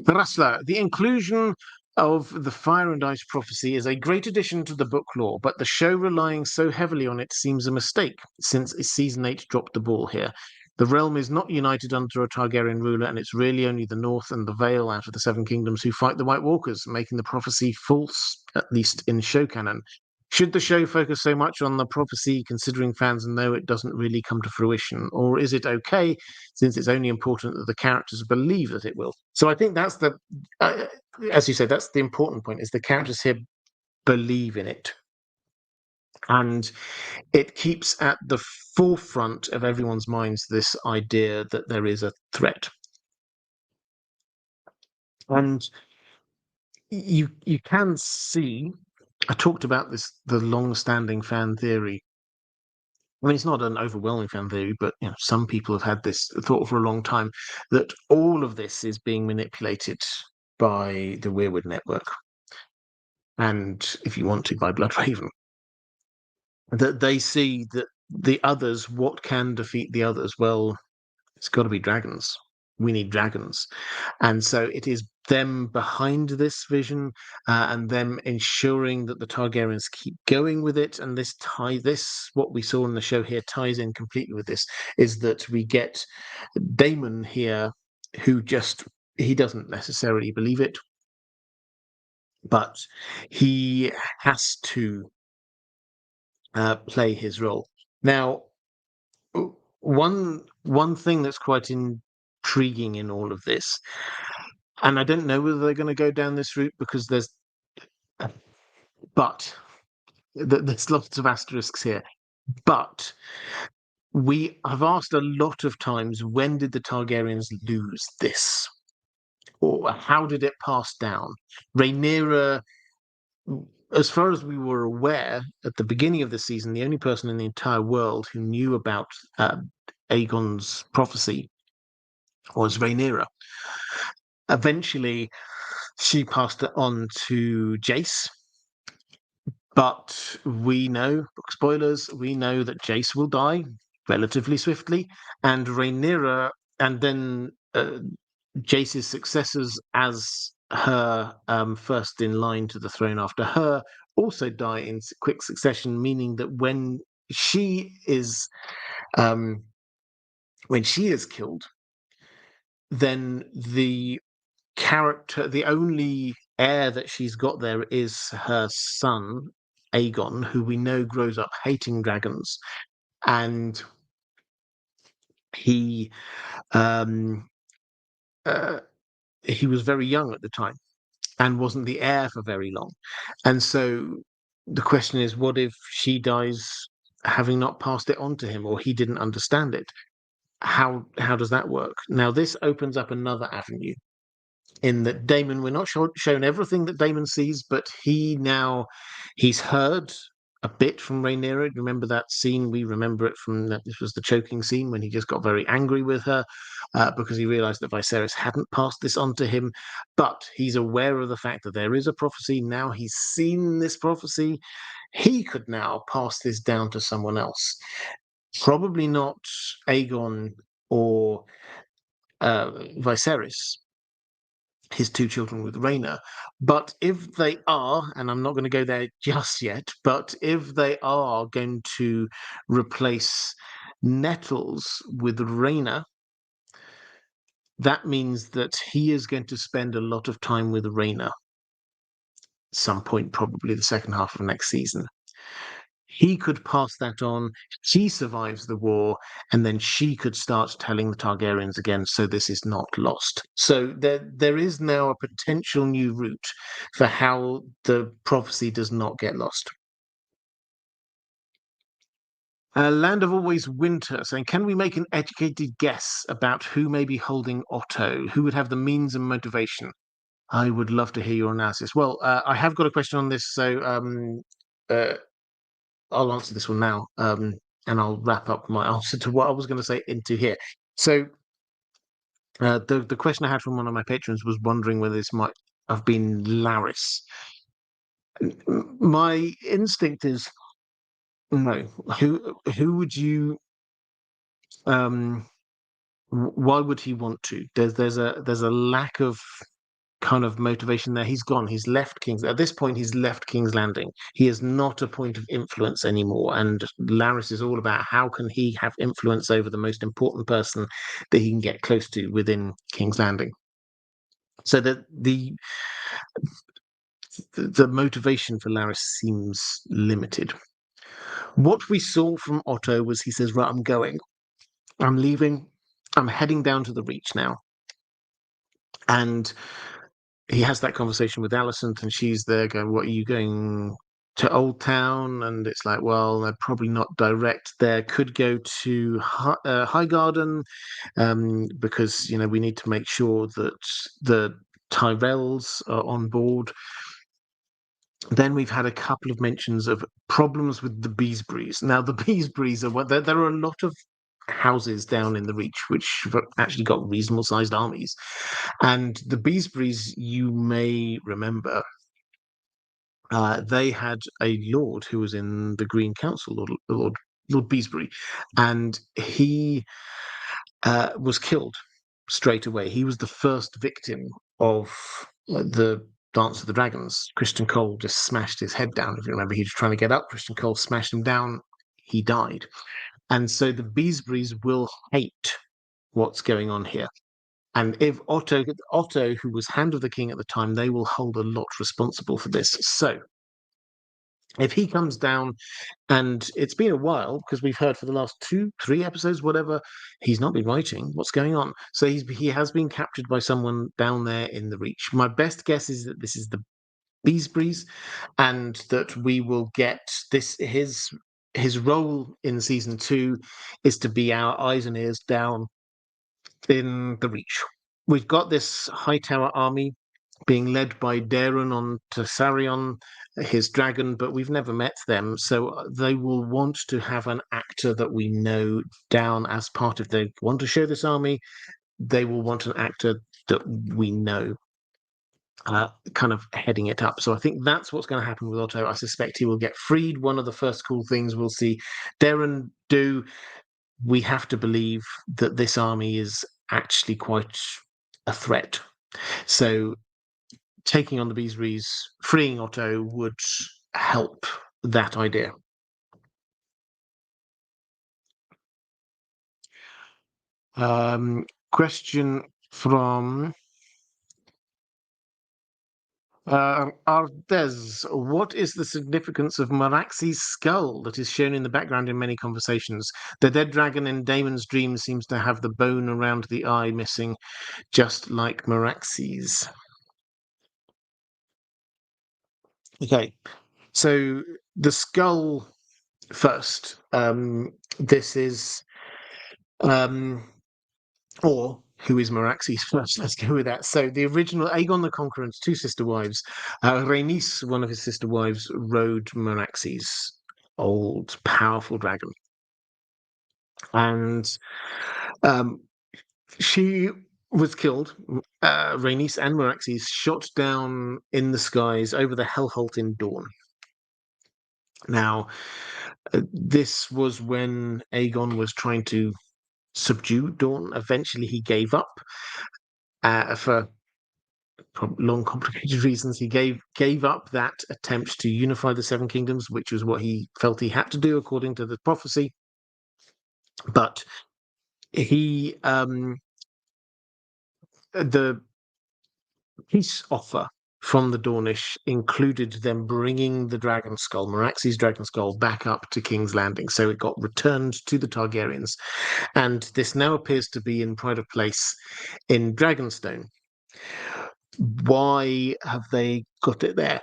Rustler, the inclusion of the Fire and Ice prophecy is a great addition to the book lore, but the show relying so heavily on it seems a mistake, since season 8 dropped the ball here. The realm is not united under a Targaryen ruler, and it's really only the North and the Vale out of the Seven Kingdoms who fight the White Walkers, making the prophecy false, at least in show canon. Should the show focus so much on the prophecy, considering fans know it doesn't really come to fruition? Or is it okay, since it's only important that the characters believe that it will? So I think that's uh, as you said, that's the important point, is the characters here believe in it. And it keeps at the forefront of everyone's minds this idea that there is a threat. And you can see, I talked about this, the long-standing fan theory. I mean, it's not an overwhelming fan theory, but some people have had this thought for a long time, that all of this is being manipulated by the Weirwood Network, and if you want to, by Bloodraven. That they see that the others, what can defeat the others? Well, it's got to be dragons. We need dragons. And so it is them behind this vision, and them ensuring that the Targaryens keep going with it. And what we saw in the show here ties in completely with this, is that we get Daemon here, who he doesn't necessarily believe it. but he has to play his role. Now, one thing that's quite intriguing in all of this, and I don't know whether they're going to go down this route because but there's lots of asterisks here. But we have asked a lot of times, when did the Targaryens lose this? Or how did it pass down? Rhaenyra, as far as we were aware at the beginning of the season, the only person in the entire world who knew about Aegon's prophecy was Rhaenyra. Eventually, she passed it on to Jace, but we know, spoilers, we know that Jace will die relatively swiftly, and Rhaenyra, and then Jace's successors as her first in line to the throne after her also die in quick succession, meaning that she is um, when she is killed, then the only heir that she's got there is her son, Aegon, who we know grows up hating dragons. And he um, he was very young at the time and wasn't the heir for very long. And so the question is, what if she dies having not passed it on to him, or he didn't understand it? How does that work? Now, this opens up another avenue in that Daemon, we're not shown everything that Daemon sees, but he's heard a bit from Rhaenyra. Remember that scene? We remember it from this was the choking scene when he just got very angry with her because he realized that Viserys hadn't passed this on to him. But he's aware of the fact that there is a prophecy. Now he's seen this prophecy. He could now pass this down to someone else. Probably not Aegon or Viserys, his two children with Rhaena. But if they are, and I'm not going to go there just yet, but if they are going to replace Nettles with Rhaena, that means that he is going to spend a lot of time with Rhaena, some point, probably the second half of next season. He could pass that on. She survives the war, and then she could start telling the Targaryens again, so this is not lost. So there is now a potential new route for how the prophecy does not get lost. Land of Always Winter saying, can we make an educated guess about who may be holding Otto? Who would have the means and motivation? I would love to hear your analysis. Well, I have got a question on this, so I'll answer this one now, and I'll wrap up my answer to what I was going to say into here. So, the question I had from one of my patrons was wondering whether this might have been Laris. My instinct is no. Who would you? Why would he want to? There's a lack of kind of motivation there. He's gone. He's left King's. At this point, he's left King's Landing. He is not a point of influence anymore. And Laris is all about how can he have influence over the most important person that he can get close to within King's Landing. So that the motivation for Laris seems limited. What we saw from Otto was he says, right, I'm going. I'm leaving. I'm heading down to the Reach now. And he has that conversation with Alicent, and she's there going, what are you going to Old Town? And it's like, well, they're probably not direct there. Could go to Highgarden, because, we need to make sure that the Tyrells are on board. Then we've had a couple of mentions of problems with the Beesbury's. Now, the Beesbury's are there are a lot of houses down in the Reach which have actually got reasonable sized armies, and the Beesbury's, you may remember, they had a lord who was in the Green Council, Lord Beesbury, and he was killed straight away. He was the first victim of the Dance of the Dragons. Christian Cole just smashed his head down. If you remember, he was trying to get up. Christian Cole smashed him down. He died. And so the Beesburys will hate what's going on here. And if Otto, who was Hand of the King at the time, they will hold a lot responsible for this. So if he comes down, and it's been a while because we've heard for the last 2, 3 episodes, whatever, he's not been writing. What's going on? So he has been captured by someone down there in the Reach. My best guess is that this is the Beesbreeze, and that we will get this. His role in season 2 is to be our eyes and ears down in the Reach. We've got this Hightower army being led by Darren on Tessarion, his dragon, but we've never met them. So they will want to have an actor that we know down as part of. They want to show this army. They will want an actor that we know kind of heading it up. So I think that's what's going to happen with Otto. I suspect he will get freed. One of the first cool things we'll see Darren do. We have to believe that this army is actually quite a threat. So taking on the Beesbreeze, freeing Otto would help that idea. Question from Ardez. What is the significance of Meraxi's skull that is shown in the background in many conversations? The dead dragon in Damon's dream seems to have the bone around the eye missing, just like Meraxi's. Okay, so the skull first. This is, or who is Meraxes first? Let's go with that. So the original Aegon the Conqueror's 2 sister wives, Rhaenys, one of his sister wives, rode Meraxes, old powerful dragon, and she was killed. Rhaenys and Meraxes shot down in the skies over the Hellholt in Dawn. Now, this was when Aegon was trying to subdue Dawn. Eventually, he gave up for long, complicated reasons. He gave up that attempt to unify the Seven Kingdoms, which was what he felt he had to do according to the prophecy. But he, the peace offer from the Dornish included them bringing the dragon skull, Meraxes' dragon skull, back up to King's Landing. So it got returned to the Targaryens. And this now appears to be in pride of place in Dragonstone. Why have they got it there?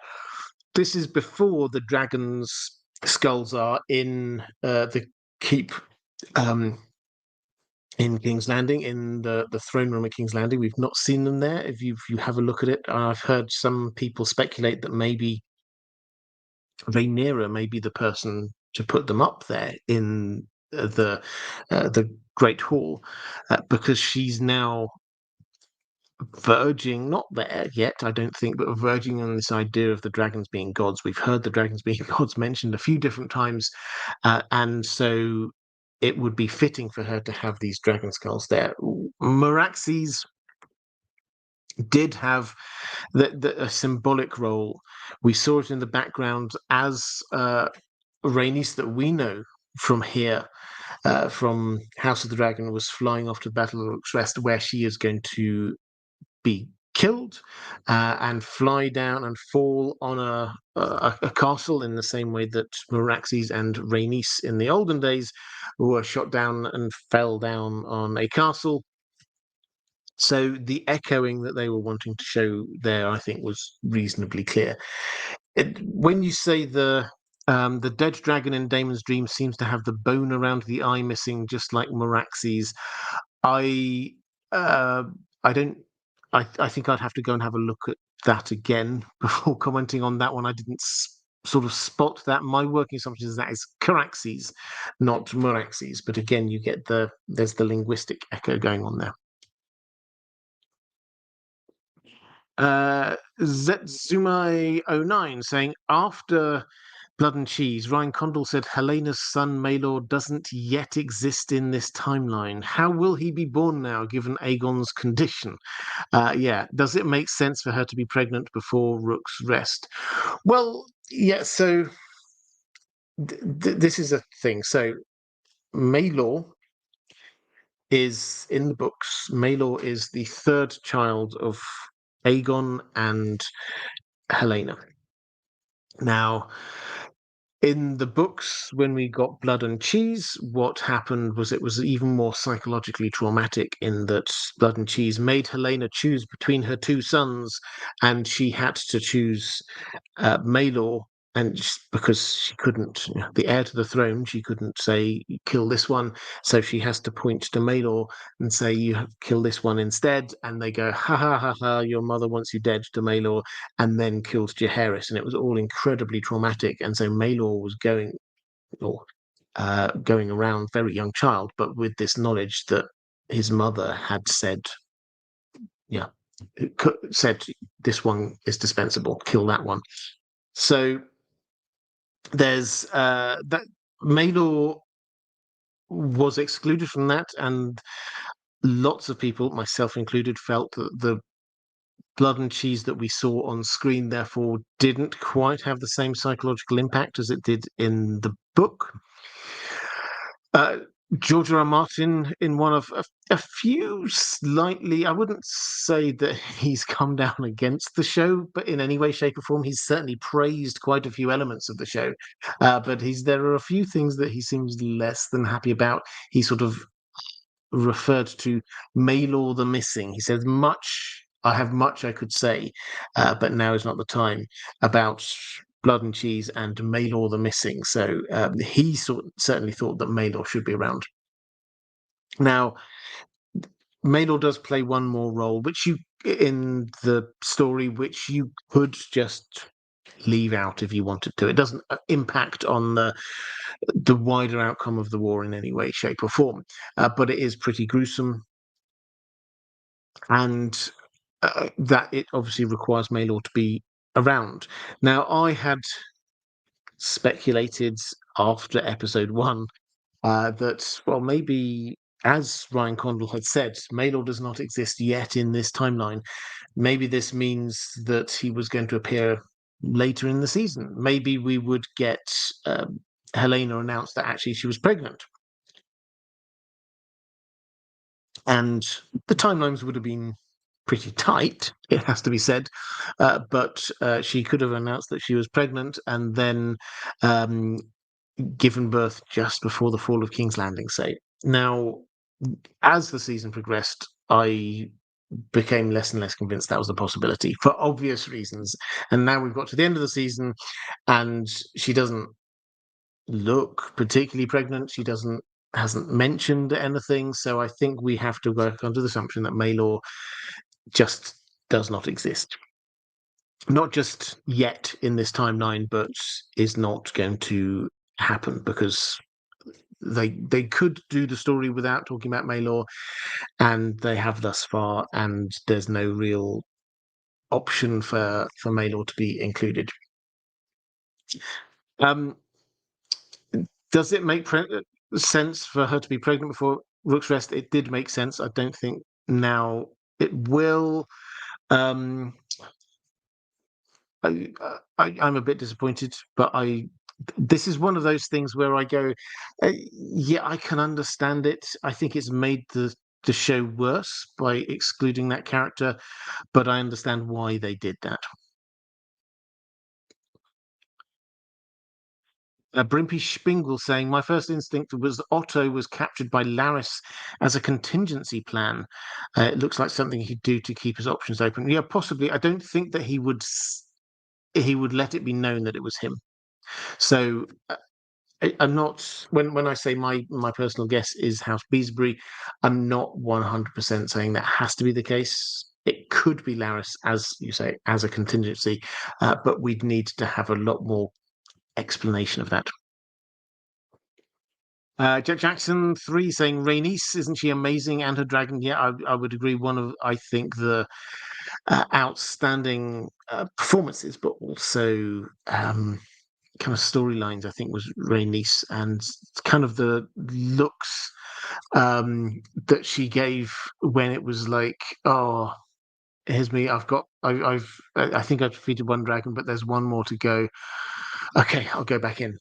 This is before the dragon's skulls are in the keep in King's Landing, in the throne room at King's Landing. We've not seen them there. If you have a look at it, I've heard some people speculate that maybe Rhaenyra may be the person to put them up there in the Great Hall, because she's now verging, not there yet, I don't think, but verging on this idea of the dragons being gods. We've heard the dragons being gods mentioned a few different times, and so it would be fitting for her to have these dragon skulls there. Meraxes did have a symbolic role. We saw it in the background as Rhaenys that we know from here, from House of the Dragon, was flying off to the Battle of Rook's Rest, where she is going to be killed and fly down and fall on a castle, in the same way that Meraxes and Rhaenys in the olden days were shot down and fell down on a castle. So the echoing that they were wanting to show there, I think, was reasonably clear. When you say the dead dragon in Damon's dream seems to have the bone around the eye missing, just like Meraxes, I don't. I think I'd have to go and have a look at that again before commenting on that one. I didn't sort of spot that. My working assumption is that is Caraxes, not Meraxes. But again, you get there's the linguistic echo going on there. Zetsumai09 saying, after Blood and Cheese, Ryan Condal said Helena's son Maelor doesn't yet exist in this timeline. How will he be born now, given Aegon's condition? Yeah, does it make sense for her to be pregnant before Rook's Rest? Well, yeah, so this is a thing. So Maelor is in the books. Maelor is the third child of Aegon and Helena. Now, in the books, when we got Blood and Cheese, what happened was it was even more psychologically traumatic in that Blood and Cheese made Helena choose between her two sons, and she had to choose Maelor, and because she couldn't, the heir to the throne, she couldn't say kill this one, so she has to point to Maelor and say you have to kill this one instead, and they go ha ha ha ha, your mother wants you dead to Maelor, and then kills Charis, and it was all incredibly traumatic, and so Maelor was going around, very young child, but with this knowledge that his mother had said, yeah, said this one is dispensable, kill that one. So there's that Maelor was excluded from that, and lots of people, myself included, felt that the Blood and Cheese that we saw on screen therefore didn't quite have the same psychological impact as it did in the book. George R. R. Martin, in one of a few slightly, I wouldn't say that he's come down against the show, but in any way, shape, or form, he's certainly praised quite a few elements of the show. But there are a few things that he seems less than happy about. He sort of referred to Maelor the Missing. He says, I have much I could say, but now is not the time about Blood and Cheese and Maelor the Missing. So he certainly thought that Maelor should be around. Now, Maelor does play one more role, in the story, which you could just leave out if you wanted to. It doesn't impact on the wider outcome of the war in any way, shape, or form. But it is pretty gruesome, and that it obviously requires Maelor to be around. Now, I had speculated after episode 1 that, well, maybe, as Ryan Condal had said, Maelor does not exist yet in this timeline. Maybe this means that he was going to appear later in the season. Maybe we would get Helena announced that actually she was pregnant. And the timelines would have been pretty tight, it has to be said. But she could have announced that she was pregnant and then given birth just before the fall of King's Landing, say. Now, as the season progressed, I became less and less convinced that was a possibility for obvious reasons. And now we've got to the end of the season and she doesn't look particularly pregnant. She hasn't mentioned anything. So I think we have to work under the assumption that Maelor just does not exist. Not just yet in this timeline, but is not going to happen because they could do the story without talking about Maelor, and they have thus far, and there's no real option for Maelor to be included. Does it make sense for her to be pregnant before Rook's Rest? It did make sense. I don't think now it will. I'm a bit disappointed, but this is one of those things where I go, yeah, I can understand it. I think it's made the show worse by excluding that character, but I understand why they did that. Brimpy Spingle saying, my first instinct was Otto was captured by Laris as a contingency plan. It looks like something he'd do to keep his options open. Yeah, possibly. I don't think that he would let it be known that it was him. So I'm not, when I say my personal guess is House Beesbury, I'm not 100% saying that has to be the case. It could be Laris, as you say, as a contingency, but we'd need to have a lot more explanation of that. Jack Jackson 3 saying Rhaenys, isn't she amazing? And her dragon, yeah, I would agree. One of, I think, the outstanding performances, but also kind of storylines, I think, was Rhaenys, and kind of the looks that she gave when it was like, oh, here's me, I think I've defeated one dragon, but there's one more to go. Okay, I'll go back in.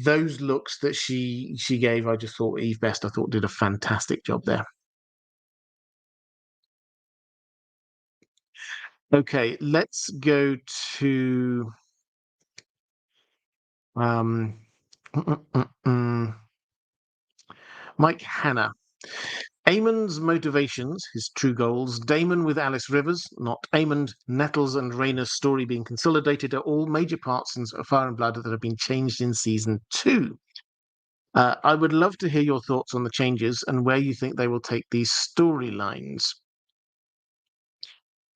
Those looks that she gave, I just thought Eve Best, I thought, did a fantastic job there. Okay, let's go to um, Mike Hanna. Aemon's motivations, his true goals, Damon with Alice Rivers, not Aemond, Nettles and Rhaena's story being consolidated are all major parts in Fire and Blood that have been changed in season 2. I would love to hear your thoughts on the changes and where you think they will take these storylines.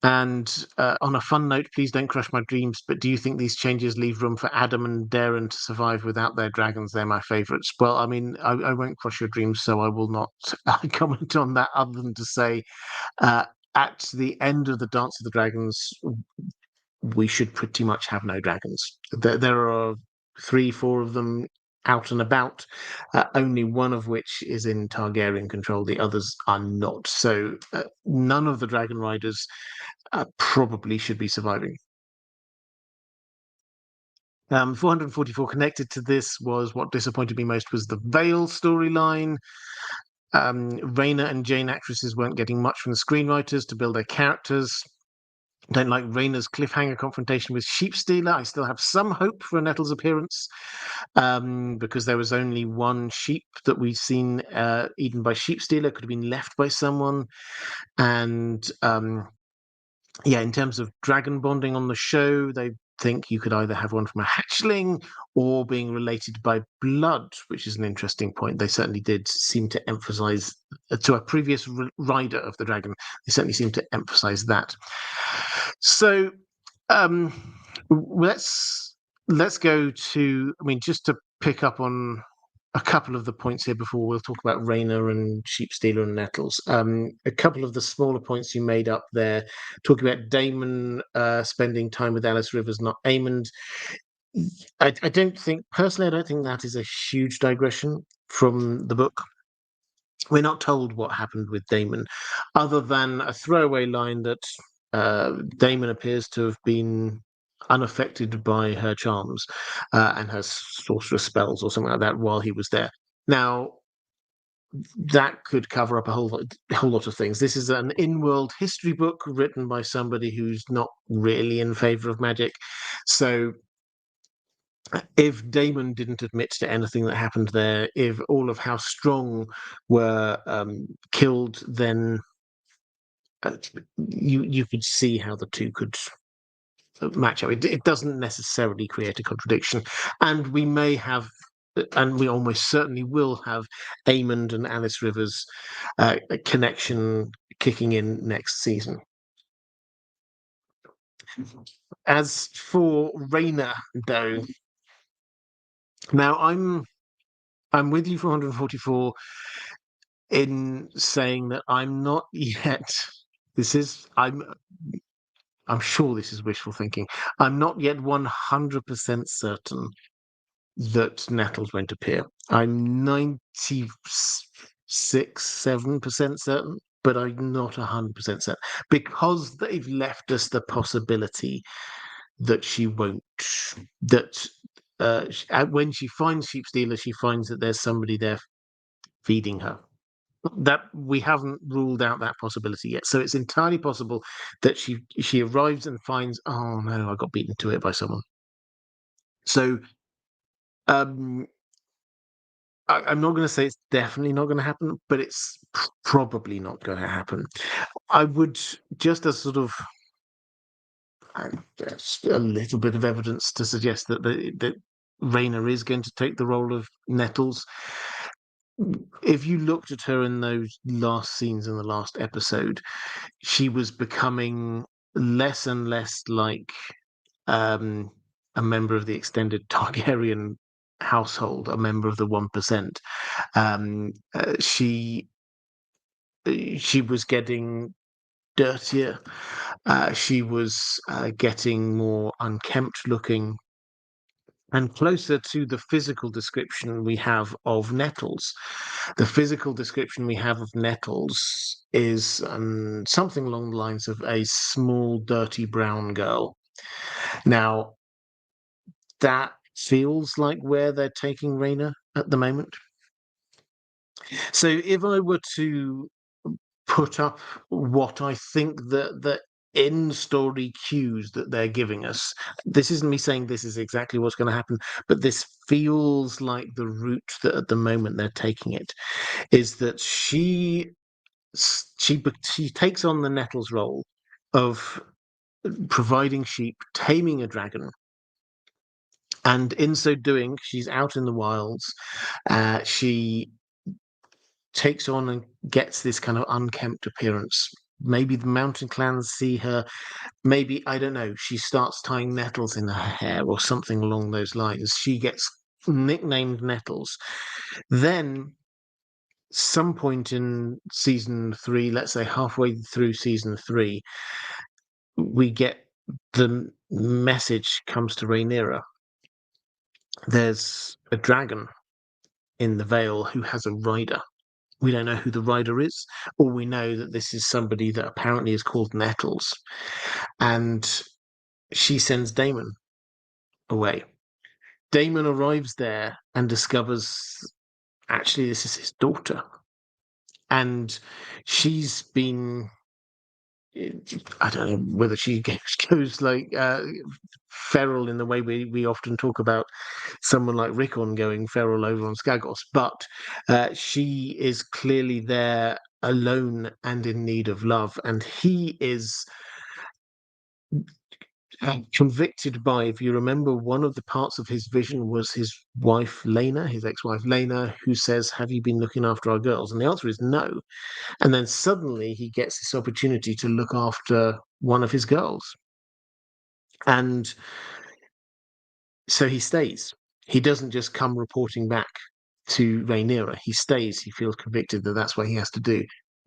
And on a fun note, please don't crush my dreams, but do you think these changes leave room for Adam and Darren to survive without their dragons? They're my favourites. Well, I mean, I won't crush your dreams, so I will not comment on that other than to say uh, at the end of the Dance of the Dragons, we should pretty much have no dragons. There are 3, 4 of them out and about, only one of which is in Targaryen control. The others are not. So none of the dragon riders probably should be surviving. 444 connected to this was what disappointed me most was the Vale storyline. Rhaena and Jane actresses weren't getting much from the screenwriters to build their characters. Don't like Rhaena's cliffhanger confrontation with Sheepstealer. I still have some hope for a Nettles appearance because there was only one sheep that we've seen eaten by Sheepstealer. Could have been left by someone. And yeah, in terms of dragon bonding on the show, they think you could either have one from a hatchling or being related by blood, which is an interesting point. They certainly did seem to emphasize to a previous rider of the dragon. They certainly seem to emphasize that. So um, let's go to. I mean, just to pick up on a couple of the points here before we'll talk about Rhaena and Sheepstealer and Nettles. A couple of the smaller points you made up there, talking about Damon spending time with Alice Rivers, not Aemond. I don't think, personally, I don't think that is a huge digression from the book. We're not told what happened with Damon, other than a throwaway line that Damon appears to have been unaffected by her charms and her sorceress spells or something like that while he was there. Now, that could cover up a whole lot of things. This is an in-world history book written by somebody who's not really in favor of magic. So if Damon didn't admit to anything that happened there, if all of House Strong were killed, then you could see how the two could match up. It doesn't necessarily create a contradiction, and we may have, and we almost certainly will have, Aemond and Alice Rivers connection kicking in next season. As for Rhaena, though, now I'm with you for 144 in saying that I'm not yet. This is I'm sure this is wishful thinking. I'm not yet 100% certain that Nettles won't appear. I'm 96, 7% certain, but I'm not 100% certain because they've left us the possibility that she won't. That when she finds Sheepstealer, she finds that there's somebody there feeding her. That we haven't ruled out that possibility yet. So it's entirely possible that she arrives and finds, oh no, I got beaten to it by someone. So I'm not going to say it's definitely not going to happen, but it's probably not going to happen. I would just as sort of just a little bit of evidence to suggest that that Rhaena is going to take the role of Nettles. If you looked at her in those last scenes in the last episode, she was becoming less and less like a member of the extended Targaryen household, a member of the 1%. She was getting dirtier. She was getting more unkempt looking and closer to the physical description we have of Nettles. The physical description we have of Nettles is something along the lines of a small, dirty brown girl. Now, that feels like where they're taking Rhaena at the moment. So if I were to put up what I think that in-story cues that they're giving us. This isn't me saying this is exactly what's going to happen, but this feels like the route that at the moment they're taking it is that she takes on the Nettles role of providing sheep, taming a dragon, and in so doing, she's out in the wilds. She takes on and gets this kind of unkempt appearance. Maybe the mountain clans see her. Maybe, I don't know, she starts tying nettles in her hair or something along those lines. She gets nicknamed Nettles. Then, some point in season 3, let's say halfway through season 3, we get the message comes to Rhaenyra. There's a dragon in the Vale who has a rider. We don't know who the rider is, or we know that this is somebody that apparently is called Nettles. And she sends Daemon away. Daemon arrives there and discovers actually this is his daughter. And she's been, I don't know whether she goes like feral in the way we often talk about someone like Rickon going feral over on Skagos, but she is clearly there alone and in need of love. And he is convicted by, if you remember, one of the parts of his vision was his wife, Lena, his ex-wife, Lena, who says, have you been looking after our girls? And the answer is no. And then suddenly he gets this opportunity to look after one of his girls. And so he stays. He doesn't just come reporting back to Rhaenyra. He stays. He feels convicted that that's what he has to do.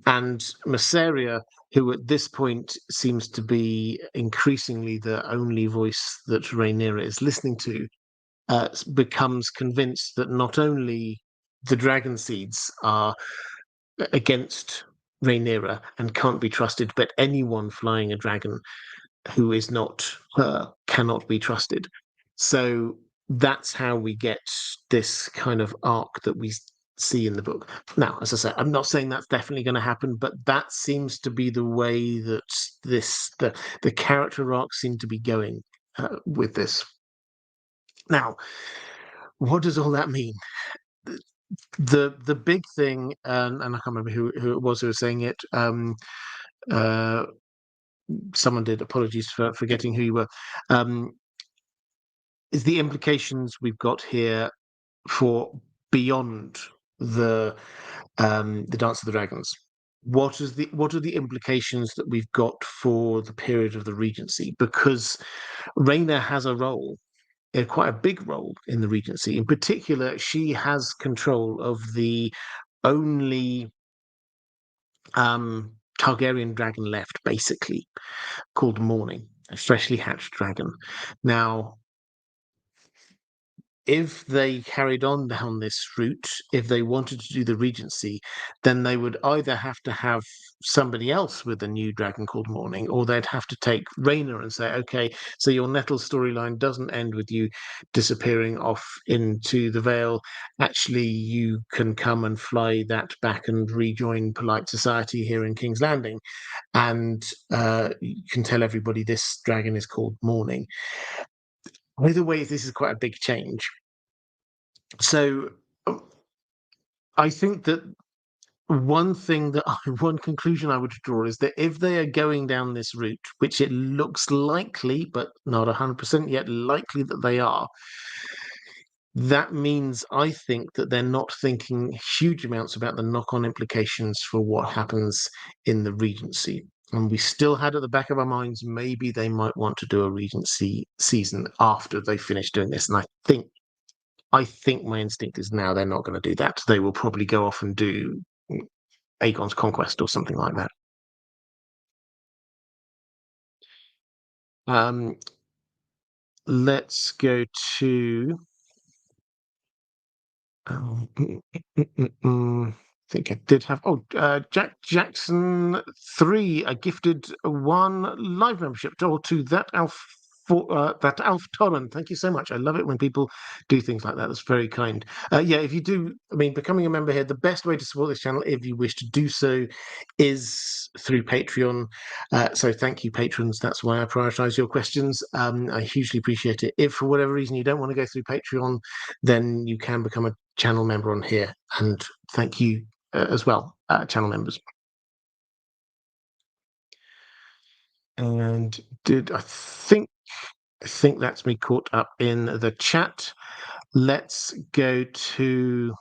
And Messalina, who at this point seems to be increasingly the only voice that Rhaenyra is listening to, becomes convinced that not only the dragon seeds are against Rhaenyra and can't be trusted, but anyone flying a dragon who is not her cannot be trusted. So that's how we get this kind of arc that we see in the book. Now, as I said, I'm not saying that's definitely going to happen, but that seems to be the way that the character arcs seem to be going with this. Now, what does all that mean? The big thing, and I can't remember who it was who was saying it. Someone did. Apologies for forgetting who you were. Is the implications we've got here for beyond the Dance of the Dragons? What are the implications that we've got for the period of the Regency? Because Rhaena has a role, quite a big role in the Regency. In particular, she has control of the only Targaryen dragon left, basically, called Morning, a freshly hatched dragon. Now, if they carried on down this route, if they wanted to do the Regency, then they would either have to have somebody else with a new dragon called Morning, or they'd have to take Rhaena and say, okay, so your Nettle storyline doesn't end with you disappearing off into the Vale. Actually, you can come and fly that back and rejoin polite society here in King's Landing. And you can tell everybody this dragon is called Morning. Either way, this is quite a big change. So I think that one conclusion I would draw is that if they are going down this route, which it looks likely, but not 100% yet likely that they are, that means I think that they're not thinking huge amounts about the knock-on implications for what happens in the Regency. And we still had at the back of our minds, maybe they might want to do a Regency season after they finish doing this. And I think my instinct is now they're not going to do that. They will probably go off and do Aegon's Conquest or something like that. Let's go to. I think I did have. Jack Jackson 3. I gifted 1 live membership to that. that Alf Torren. Thank you so much. I love it when people do things like that. That's very kind. Yeah, if you do, I mean, becoming a member here, the best way to support this channel, if you wish to do so, is through Patreon. So thank you, patrons. That's why I prioritise your questions. I hugely appreciate it. If for whatever reason you don't want to go through Patreon, then you can become a channel member on here. And thank you as well, channel members. And I think that's me caught up in the chat. Let's go to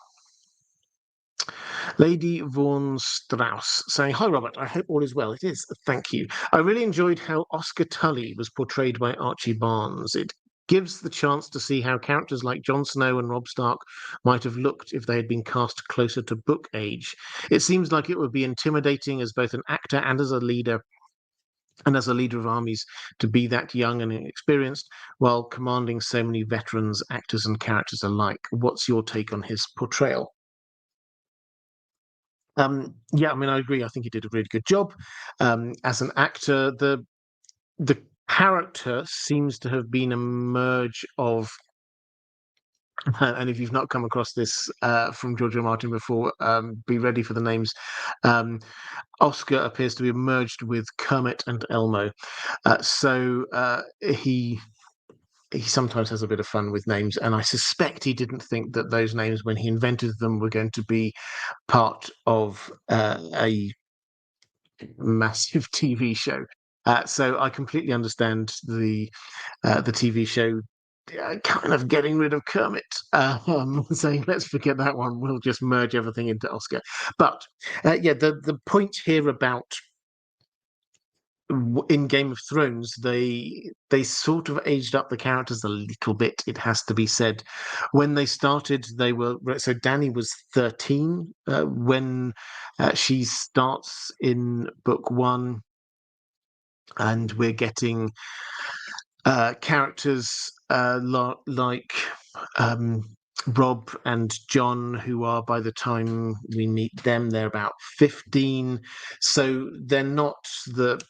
Lady Vaughan Strauss saying, "Hi, Robert. I hope all is well." It is. Thank you. I really enjoyed how Oscar Tully was portrayed by Archie Barnes. It gives the chance to see how characters like Jon Snow and Robb Stark might have looked if they had been cast closer to book age. It seems like it would be intimidating as both an actor and as a leader of armies to be that young and inexperienced while commanding so many veterans, actors, and characters alike. What's your take on his portrayal? Yeah, I mean, I agree. I think he did a really good job as an actor. The character seems to have been a merge of, and if you've not come across this from George R. R. Martin before, be ready for the names. Oscar appears to be merged with Kermit and Elmo. So he sometimes has a bit of fun with names, and I suspect he didn't think that those names, when he invented them, were going to be part of a massive TV show. So I completely understand the TV show kind of getting rid of Kermit, saying let's forget that one. We'll just merge everything into Oscar. But yeah, the point here about in Game of Thrones, they sort of aged up the characters a little bit. It has to be said. When they started, they were so Dany was 13 when she starts in book one, and we're getting characters like Robb and John, who are, by the time we meet them, they're about 15. So they're not the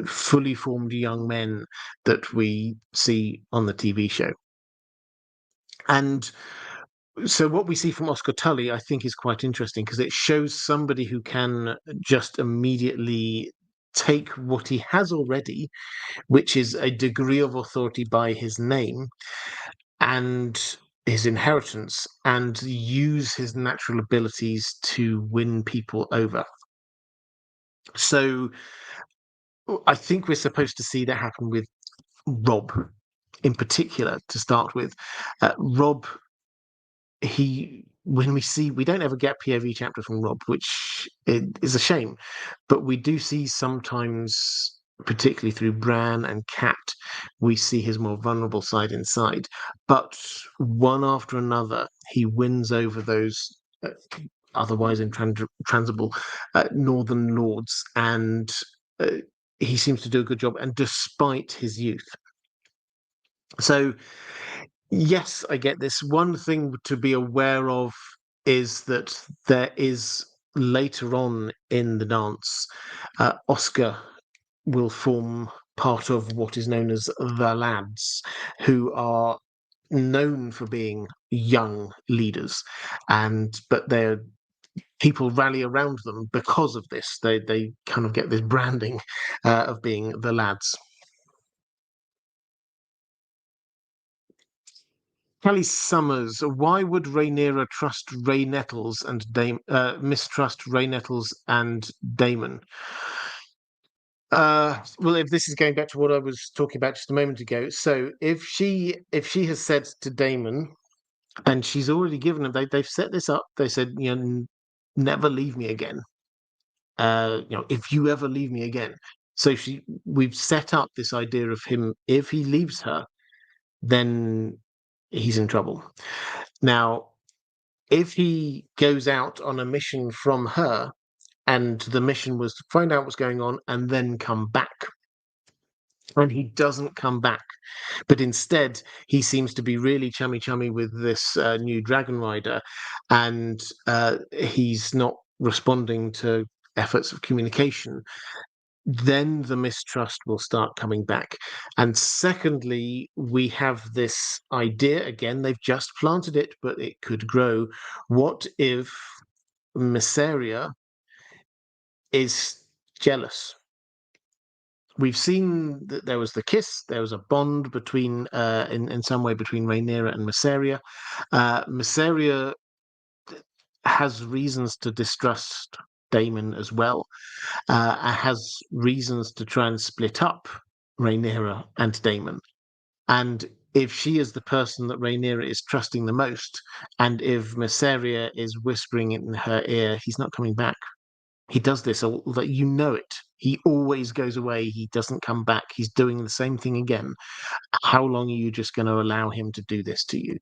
fully formed young men that we see on the TV show. And so what we see from Oscar Tully, I think, is quite interesting because it shows somebody who can just immediately take what he has already, which is a degree of authority by his name and his inheritance, and use his natural abilities to win people over. So I think we're supposed to see that happen with Robb in particular to start with. Robb, we don't ever get POV chapter from Robb, which is a shame, but we do see sometimes, particularly through Bran and Cat, we see his more vulnerable side inside. But one after another, he wins over those otherwise intransable northern lords, and he seems to do a good job, and despite his youth. So yes, I get this. One thing to be aware of is that there is, later on in the dance, Oscar will form part of what is known as the Lads, who are known for being young leaders, but they're people rally around them because of this. They kind of get this branding of being the Lads. Kelly Summers, why would Rhaenyra trust Ray Nettles and mistrust Ray Nettles and Daemon? Well, if this is going back to what I was talking about just a moment ago, so if she has said to Daemon, and she's already given him, they've set this up. They said, never leave me again. If you ever leave me again. So we've set up this idea of him. If he leaves her, then he's in trouble. Now, if he goes out on a mission from her, and the mission was to find out what's going on and then come back, and he doesn't come back, but instead he seems to be really chummy with this new dragon rider, and he's not responding to efforts of communication, then the mistrust will start coming back. And secondly, we have this idea again, they've just planted it, but it could grow. What if Messalina is jealous? We've seen that there was the kiss, there was a bond between, in some way, between Rhaenyra and Messalina. Messalina has reasons to distrust Daemon as well, has reasons to try and split up Rhaenyra and Daemon. And if she is the person that Rhaenyra is trusting the most, and if Messalina is whispering in her ear, he's not coming back. He does this, that you know it. He always goes away. He doesn't come back. He's doing the same thing again. How long are you just going to allow him to do this to you?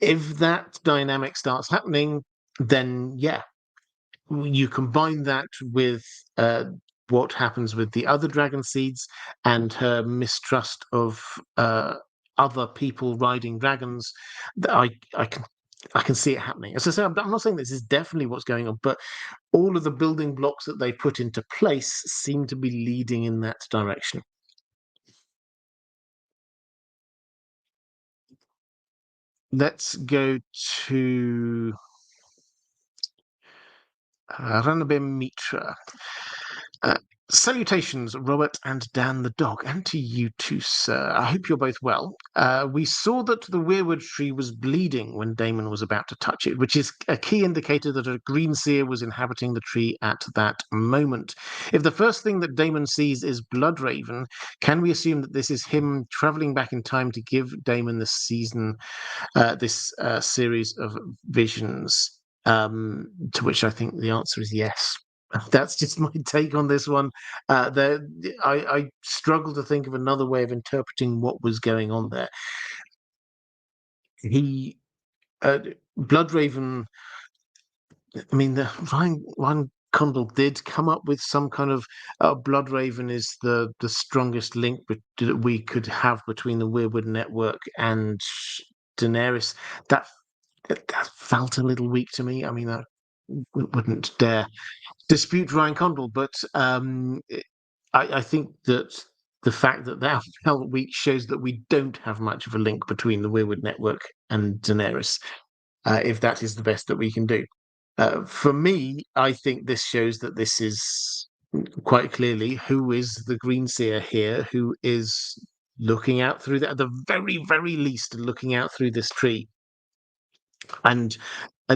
If that dynamic starts happening, then yeah, you combine that with what happens with the other dragon seeds and her mistrust of other people riding dragons. I can see it happening. As I say, I'm not saying this is definitely what's going on, but all of the building blocks that they put into place seem to be leading in that direction. Let's go to Ranabim Mitra. Salutations, Robert and Dan the dog, and to you too, sir. I hope you're both well. We saw that the weirwood tree was bleeding when Daemon was about to touch it, which is a key indicator that a green seer was inhabiting the tree at that moment. If the first thing that Daemon sees is Bloodraven, can we assume that this is him traveling back in time to give Daemon this series of visions? To which I think the answer is yes. That's just my take on this one. I struggle to think of another way of interpreting what was going on there. He, Bloodraven. I mean, the Ryan Condell did come up with some kind of Bloodraven is the strongest link that we could have between the Weirwood Network and Daenerys. That felt a little weak to me. I mean, I wouldn't dare dispute Ryan Condell, but I think that the fact that that felt weak shows that we don't have much of a link between the Weirwood Network and Daenerys, if that is the best that we can do. For me, I think this shows that this is quite clearly who is the Greenseer here, who is looking out through at the very, very least, looking out through this tree, and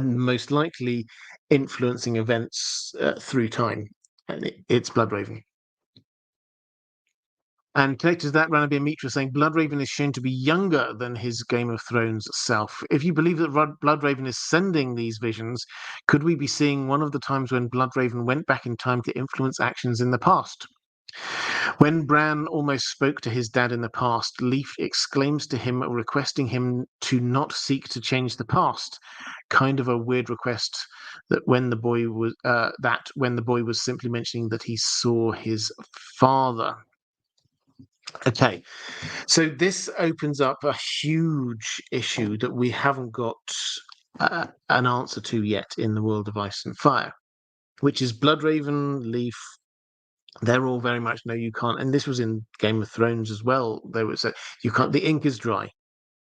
most likely influencing events through time. And it's Bloodraven. And connected to that, Ranabir Mitra saying Bloodraven is shown to be younger than his Game of Thrones self. If you believe that Bloodraven is sending these visions, could we be seeing one of the times when Bloodraven went back in time to influence actions in the past? When Bran almost spoke to his dad in the past, Leaf exclaims to him, requesting him to not seek to change the past. Kind of a weird request that when the boy was simply mentioning that he saw his father. Okay, so this opens up a huge issue that we haven't got an answer to yet in the world of Ice and Fire, which is Bloodraven, Leaf. They're all very much no, you can't. And this was in Game of Thrones as well. They would say you can't. The ink is dry.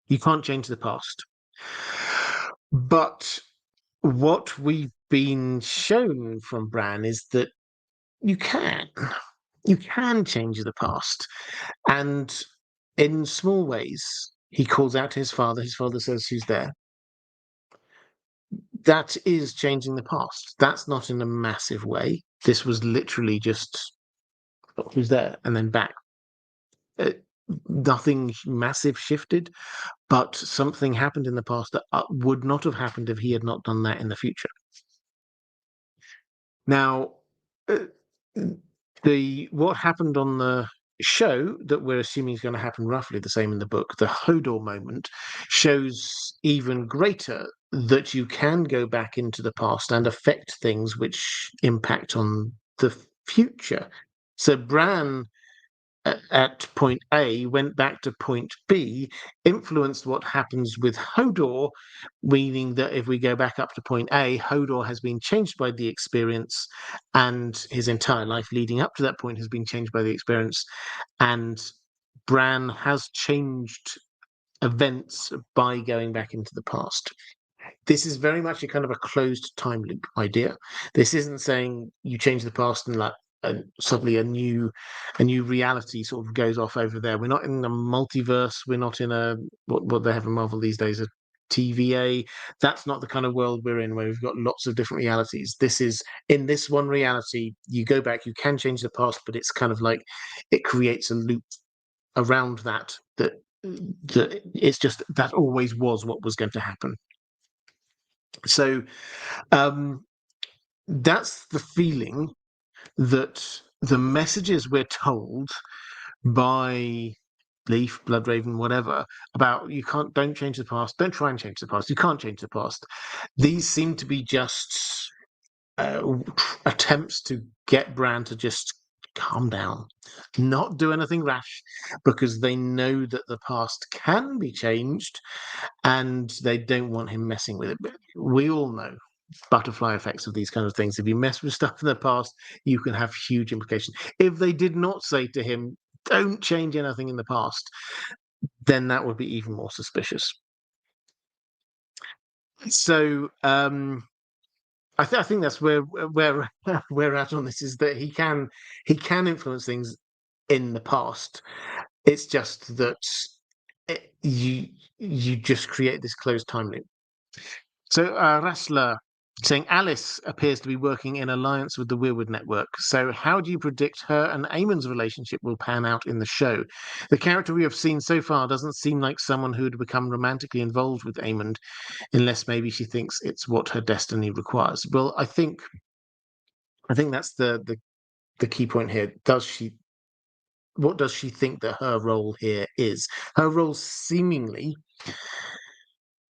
You can't change the past. But what we've been shown from Bran is that you can. You can change the past, and in small ways. He calls out to his father. His father says, "Who's there?" That is changing the past. That's not in a massive way. This was literally just who's there and then back. Nothing massive shifted, but something happened in the past that would not have happened if he had not done that in the future. Now, what happened on the show that we're assuming is going to happen roughly the same in the book, the Hodor moment, shows even greater that you can go back into the past and affect things which impact on the future. So Bran at point A, went back to point B, influenced what happens with Hodor, meaning that if we go back up to point A, Hodor has been changed by the experience, and his entire life leading up to that point has been changed by the experience, and Bran has changed events by going back into the past. This is very much a kind of a closed time loop idea. This isn't saying you change the past and like suddenly a new reality sort of goes off over there. We're not in a multiverse. We're not in a what they have in Marvel these days, a TVA. That's not the kind of world we're in where we've got lots of different realities. This is in this one reality. You go back, you can change the past, but it's kind of like it creates a loop around that it's just that always was what was going to happen. So that's the feeling that the messages we're told by Leaf, Bloodraven, whatever, about don't change the past, don't try and change the past, you can't change the past. These seem to be just attempts to get Bran to just calm down, not do anything rash, because they know that the past can be changed and they don't want him messing with it. But we all know butterfly effects of these kind of things. If you mess with stuff in the past, you can have huge implications. If they did not say to him, don't change anything in the past, then that would be even more suspicious. So I think that's where we're at on this, is that he can influence things in the past. It's just that you just create this closed time loop. So Rassler saying Alice appears to be working in alliance with the Weirwood Network. So how do you predict her and Eamon's relationship will pan out in the show? The character we have seen so far doesn't seem like someone who would become romantically involved with Eamon, unless maybe she thinks it's what her destiny requires. Well, I think that's the key point here. What does she think that her role here is? Her role seemingly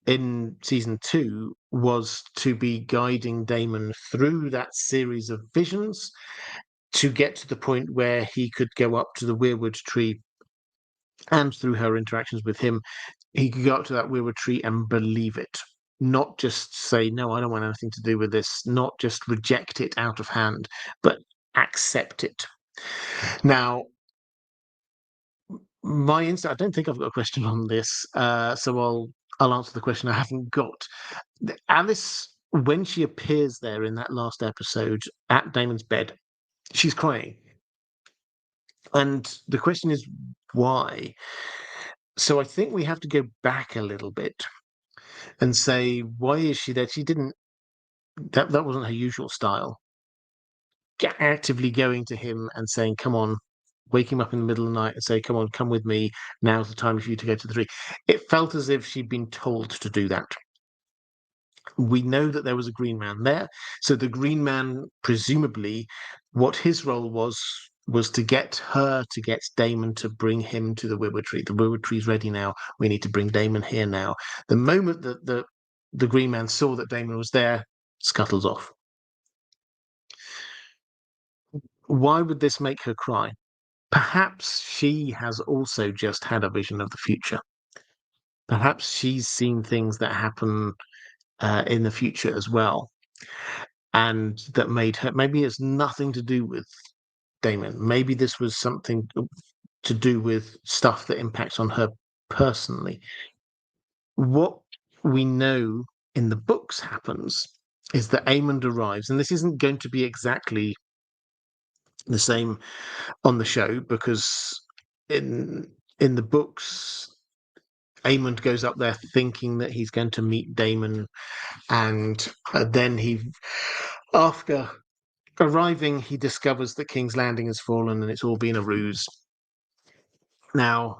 in season 2 was to be guiding Daemon through that series of visions to get to the point where he could go up to the Weirwood tree, and through her interactions with him, he could go up to that Weirwood tree and believe it. Not just say, no, I don't want anything to do with this, not just reject it out of hand, but accept it. Now, my instinct, I don't think I've got a question on this, so I'll answer the question I haven't got. Alice, when she appears there in that last episode at Damon's bed, she's crying. And the question is, why? So I think we have to go back a little bit and say, why is she there? She didn't, that wasn't her usual style. Actively going to him and saying, come on, wake him up in the middle of the night and say, come on, come with me. Now's the time for you to go to the tree. It felt as if she'd been told to do that. We know that there was a green man there. So the green man, presumably, what his role was to get Daemon to bring him to the Weirwood tree. The Weirwood tree's ready now. We need to bring Daemon here now. The moment that the green man saw that Daemon was there, scuttles off. Why would this make her cry? Perhaps she has also just had a vision of the future. Perhaps she's seen things that happen in the future as well, and that made her. Maybe it's nothing to do with Daemon. Maybe this was something to do with stuff that impacts on her personally. What we know in the books happens is that Aemond arrives, and this isn't going to be exactly the same on the show, because in the books, Aemond goes up there thinking that he's going to meet Daemon, and then after arriving, he discovers that King's Landing has fallen and it's all been a ruse. Now,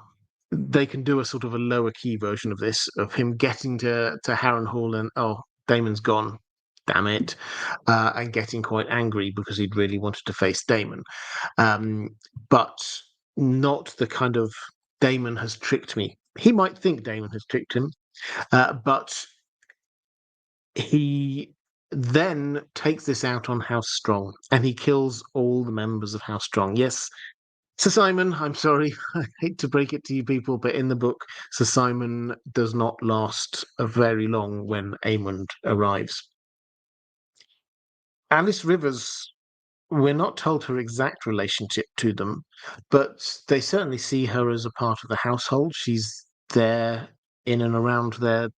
they can do a sort of a lower key version of this, of him getting to Harrenhal and, oh, Daemon's gone, damn it, and getting quite angry because he'd really wanted to face Daemon. But not the kind of Daemon has tricked me. He might think Daemon has tricked him, but he then takes this out on House Strong, and he kills all the members of House Strong. Yes, Sir Simon, I'm sorry, I hate to break it to you people, but in the book, Sir Simon does not last a very long when Aemond arrives. Alice Rivers, we're not told her exact relationship to them, but they certainly see her as a part of the household. She's there in and around their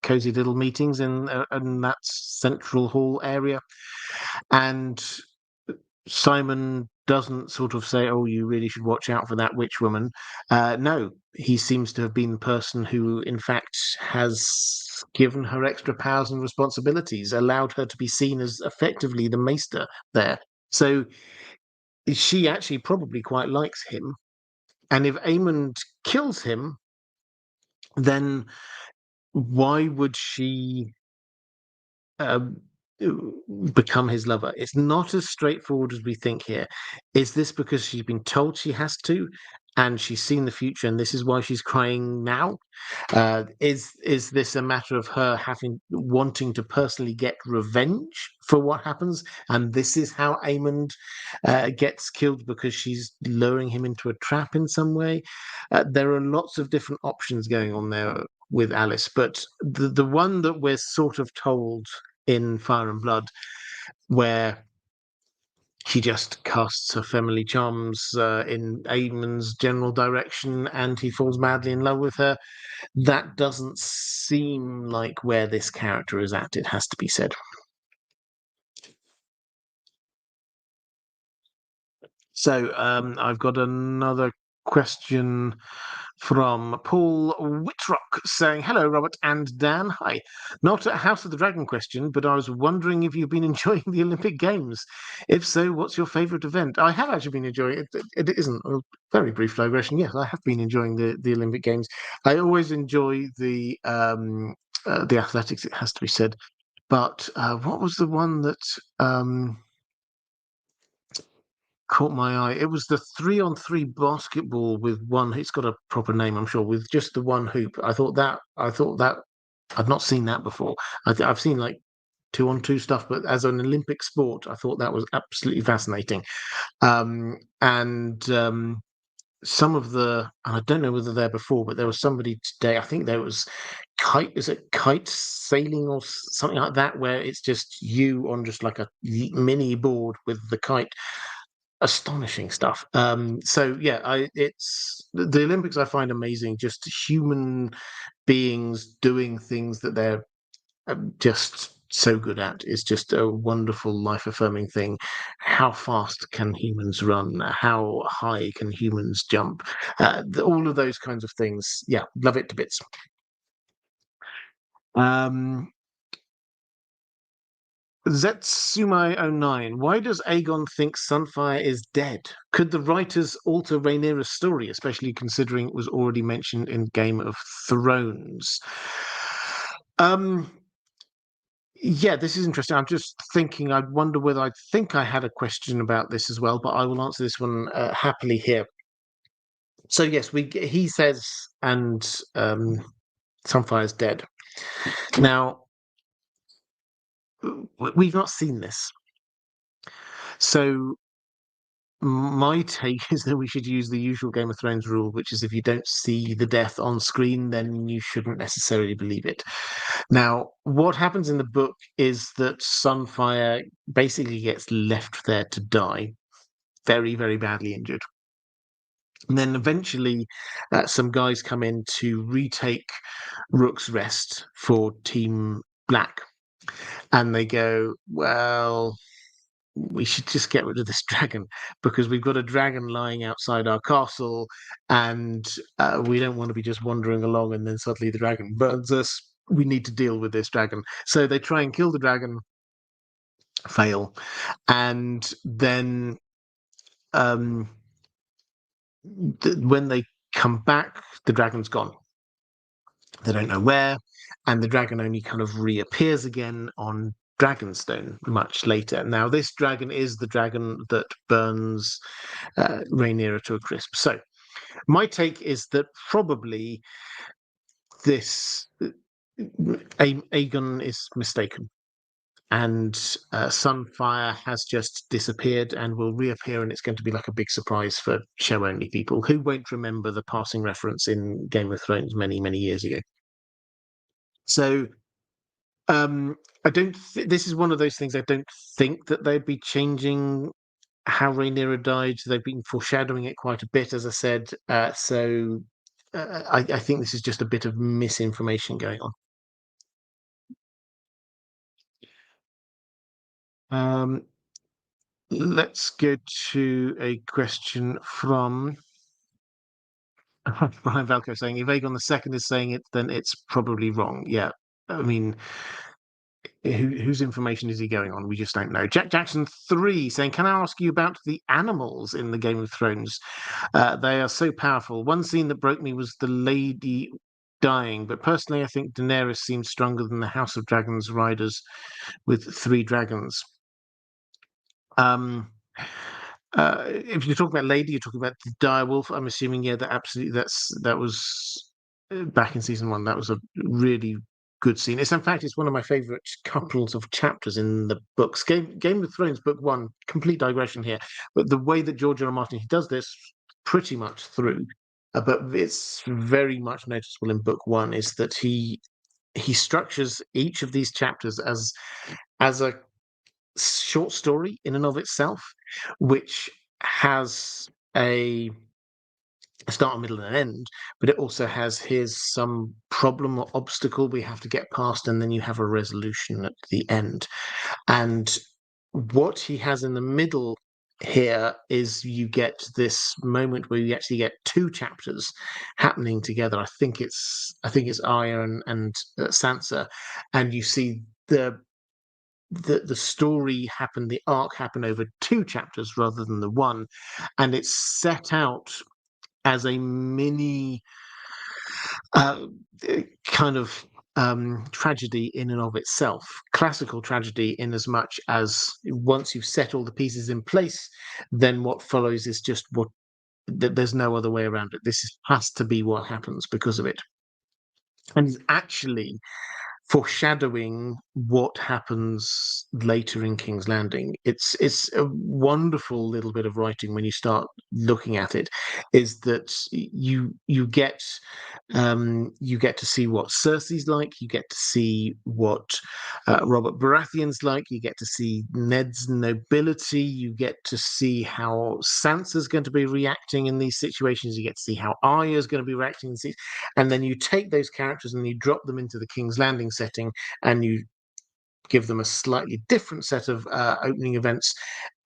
cozy little meetings in that central hall area. And Simon doesn't sort of say, "Oh, you really should watch out for that witch woman." No, he seems to have been the person who, in fact, has given her extra powers and responsibilities, allowed her to be seen as effectively the maester there. So she actually probably quite likes him. And if Aemond kills him, then why would she um, become his lover? It's not as straightforward as we think here. Is this because she's been told she has to, and she's seen the future, and this is why she's crying now? Is this a matter of her wanting to personally get revenge for what happens, and this is how Aemond gets killed because she's luring him into a trap in some way? There are lots of different options going on there with Alice, but the one that we're sort of told in Fire and Blood, where she just casts her family charms in Aemond's general direction, and he falls madly in love with her. That doesn't seem like where this character is at, it has to be said. So I've got another question from Paul Whitrock saying, "Hello, Robert and Dan. Hi. Not a House of the Dragon question, but I was wondering if you've been enjoying the Olympic Games. If so, what's your favourite event?" I have actually been enjoying it. It isn't a very brief digression. Yes, I have been enjoying the Olympic Games. I always enjoy the athletics, it has to be said. But what was the one that caught my eye? It was the 3-on-3 basketball with one. It's got a proper name, I'm sure, with just the one hoop. I thought that I've not seen that before. I've seen like 2-on-2 stuff, but as an Olympic sport, I thought that was absolutely fascinating. And some of and I don't know whether they're before, but there was somebody today. I think there was kite sailing or something like that, where it's just you on just like a mini board with the kite. Astonishing stuff. So yeah, it's the Olympics I find amazing. Just human beings doing things that they're just so good at. Is just a wonderful, life affirming thing. How fast can humans run? How high can humans jump? All of those kinds of things. Yeah, love it to bits. Um, Zetsumai09, why does Aegon think Sunfire is dead? Could the writers alter Rhaenyra's story, especially considering it was already mentioned in Game of Thrones? Um, yeah, this is interesting. I'm just thinking, I wonder whether I think I had a question about this as well, but I will answer this one happily here. So yes, he says, and Sunfire's dead. Now, we've not seen this. So my take is that we should use the usual Game of Thrones rule, which is if you don't see the death on screen, then you shouldn't necessarily believe it. Now, what happens in the book is that Sunfire basically gets left there to die, very, very badly injured. And then eventually, some guys come in to retake Rook's Rest for Team Black. And they go, well, we should just get rid of this dragon because we've got a dragon lying outside our castle and we don't want to be just wandering along and then suddenly the dragon burns us. We need to deal with this dragon. So they try and kill the dragon, fail. And then when they come back, the dragon's gone. They don't know where. And the dragon only kind of reappears again on Dragonstone much later. Now, this dragon is the dragon that burns Rhaenyra to a crisp. So, my take is that probably this Aegon is mistaken. and Sunfire has just disappeared and will reappear, and it's going to be like a big surprise for show-only people who won't remember the passing reference in Game of Thrones many, many years ago. So I don't. This is one of those things. I don't think that they'd be changing how Rhaenyra died. They've been foreshadowing it quite a bit, as I said. I think this is just a bit of misinformation going on. Let's go to a question from Brian Valco saying, if Aegon the second is saying it, then it's probably wrong. Yeah. I mean, whose information is he going on? We just don't know. Jack Jackson 3 saying, can I ask you about the animals in the Game of Thrones? They are so powerful. One scene that broke me was the lady dying, but personally, I think Daenerys seems stronger than the House of Dragons riders with 3 dragons. If you talk about Lady, you're talking about the direwolf. I'm assuming, yeah, that was back in season 1. That was a really good scene. It's one of my favorite couples of chapters in the books. Game of Thrones book 1, complete digression here, but the way that George R. R. Martin, he does this pretty much through, but it's very much noticeable in book 1, is that he structures each of these chapters as a short story in and of itself, which has a start, a middle, and an end, but it also has here's some problem or obstacle we have to get past, and then you have a resolution at the end. And what he has in the middle here is you get this moment where you actually get 2 chapters happening together. I think it's Arya and Sansa, and you see the story happened, the arc happened over 2 chapters rather than the 1, and it's set out as a mini uh, kind of tragedy in and of itself, classical tragedy, in as much as once you've set all the pieces in place, then what follows is just what there's no other way around it. Has to be what happens because of it, and it's actually foreshadowing what happens later in King's Landing. It's a wonderful little bit of writing when you start looking at it. Is that you get to see what Cersei's like, you get to see what Robert Baratheon's like, you get to see Ned's nobility, you get to see how Sansa's going to be reacting in these situations, you get to see how Arya's going to be reacting in these, and then you take those characters and you drop them into the King's Landing setting, and you give them a slightly different set of opening events,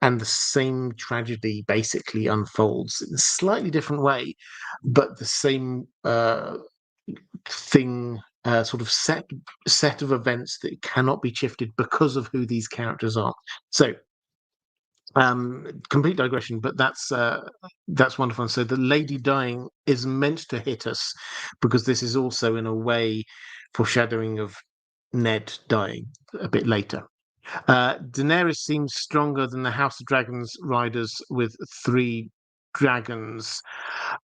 and the same tragedy basically unfolds in a slightly different way, but the same thing, sort of set of events that cannot be shifted because of who these characters are. So complete digression, but that's wonderful. And so the lady dying is meant to hit us because this is also in a way foreshadowing of Ned dying a bit later. Daenerys seems stronger than the House of Dragons riders with 3 dragons.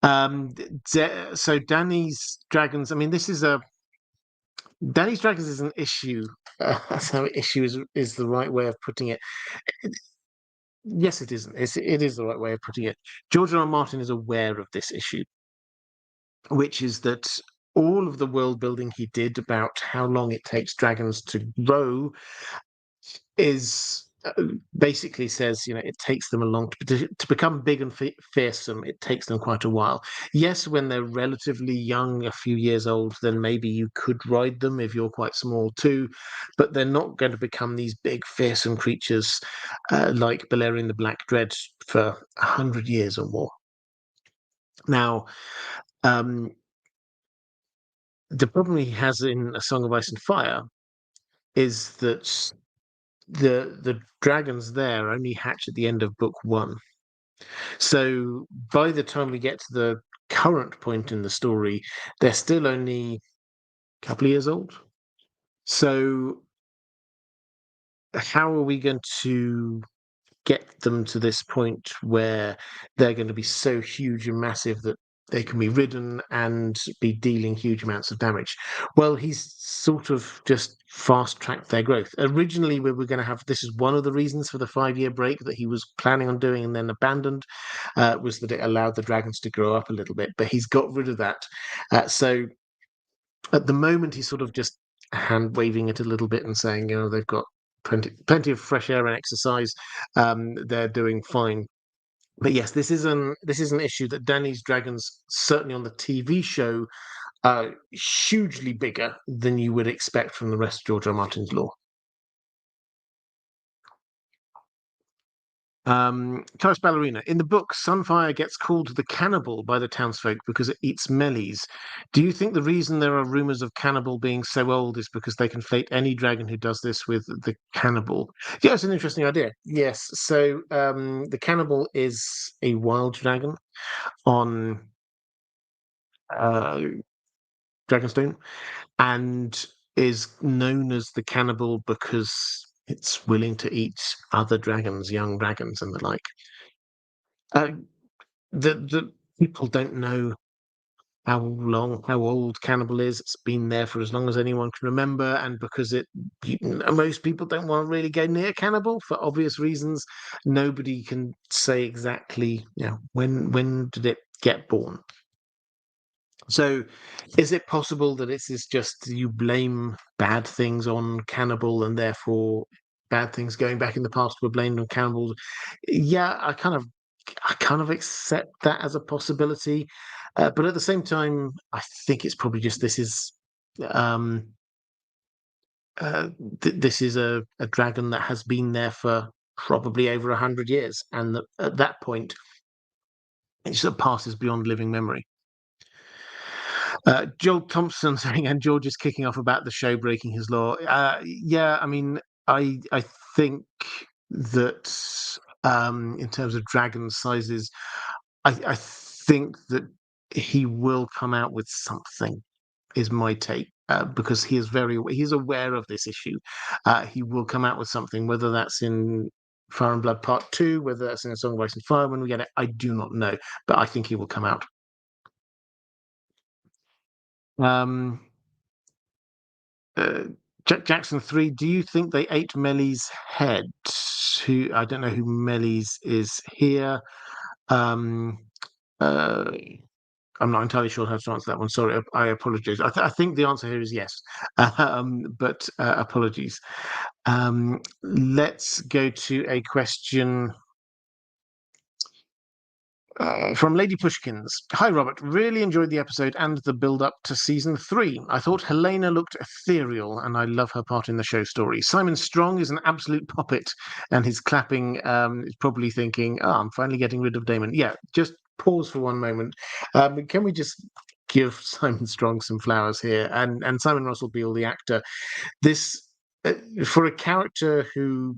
So Dany's dragons, I mean, Dany's dragons is an issue. So issue is the right way of putting it. Yes, it isn't. It is the right way of putting it. George R. R. Martin is aware of this issue, which is that all of the world building he did about how long it takes dragons to grow is basically says, it takes them a long to become big and fearsome. It takes them quite a while. Yes, when they're relatively young, a few years old, then maybe you could ride them if you're quite small too, but they're not going to become these big fearsome creatures like Balerion the Black Dread for 100 years or more. Now, the problem he has in A Song of Ice and Fire is that the dragons there only hatch at the end of book 1. So by the time we get to the current point in the story, they're still only a couple of years old. So how are we going to get them to this point where they're going to be so huge and massive that they can be ridden and be dealing huge amounts of damage. Well, he's sort of just fast-tracked their growth. Originally, we were going to have, this is one of the reasons for the 5-year break that he was planning on doing and then abandoned, was that it allowed the dragons to grow up a little bit. But he's got rid of that. So at the moment, he's sort of just hand waving it a little bit and saying, they've got plenty of fresh air and exercise. They're doing fine. But yes, this is an issue that Danny's dragons, certainly on the TV show, are hugely bigger than you would expect from the rest of George R. Martin's lore. Charis Ballerina. In the book, Sunfire gets called the cannibal by the townsfolk because it eats mellies. Do you think the reason there are rumours of cannibal being so old is because they conflate any dragon who does this with the cannibal? Yeah, it's an interesting idea. Yes. So the cannibal is a wild dragon on uh, Dragonstone and is known as the cannibal because it's willing to eat other dragons, young dragons, and the like. Uh, the people don't know how old cannibal is. It's been there for as long as anyone can remember, and because most people don't want to really go near cannibal for obvious reasons. Nobody can say exactly, when did it get born. So, is it possible that this is just you blame bad things on cannibal, and therefore bad things going back in the past were blamed on cannibals? Yeah, I kind of accept that as a possibility, but at the same time, I think it's probably just um, this is a dragon that has been there for probably over 100 years, and that at that point, it sort of passes beyond living memory. Joel Thompson saying, and George is kicking off about the show breaking his law. Yeah, I mean, I think that in terms of dragon sizes, I think that he will come out with something. Is my take. Because he's aware of this issue. He will come out with something, whether that's in Fire and Blood Part 2, whether that's in A Song of Ice and Fire when we get it, I do not know. But I think he will come out. Um, uh, Jackson 3, do you think they ate Melly's head? Who I don't know who Melly's is here. Um, uh, I'm not entirely sure how to answer that one. Sorry, I apologize. I think the answer here is yes, but apologies. Let's go to a question from Lady Pushkins. Hi, Robert. Really enjoyed the episode and the build up to season 3. I thought Helena looked ethereal, and I love her part in the show story. Simon Strong is an absolute puppet, and his clapping is probably thinking, "Oh, I'm finally getting rid of Damon." Yeah, just pause for one moment. Can we just give Simon Strong some flowers here? And Simon Russell Beale, the actor, this for a character who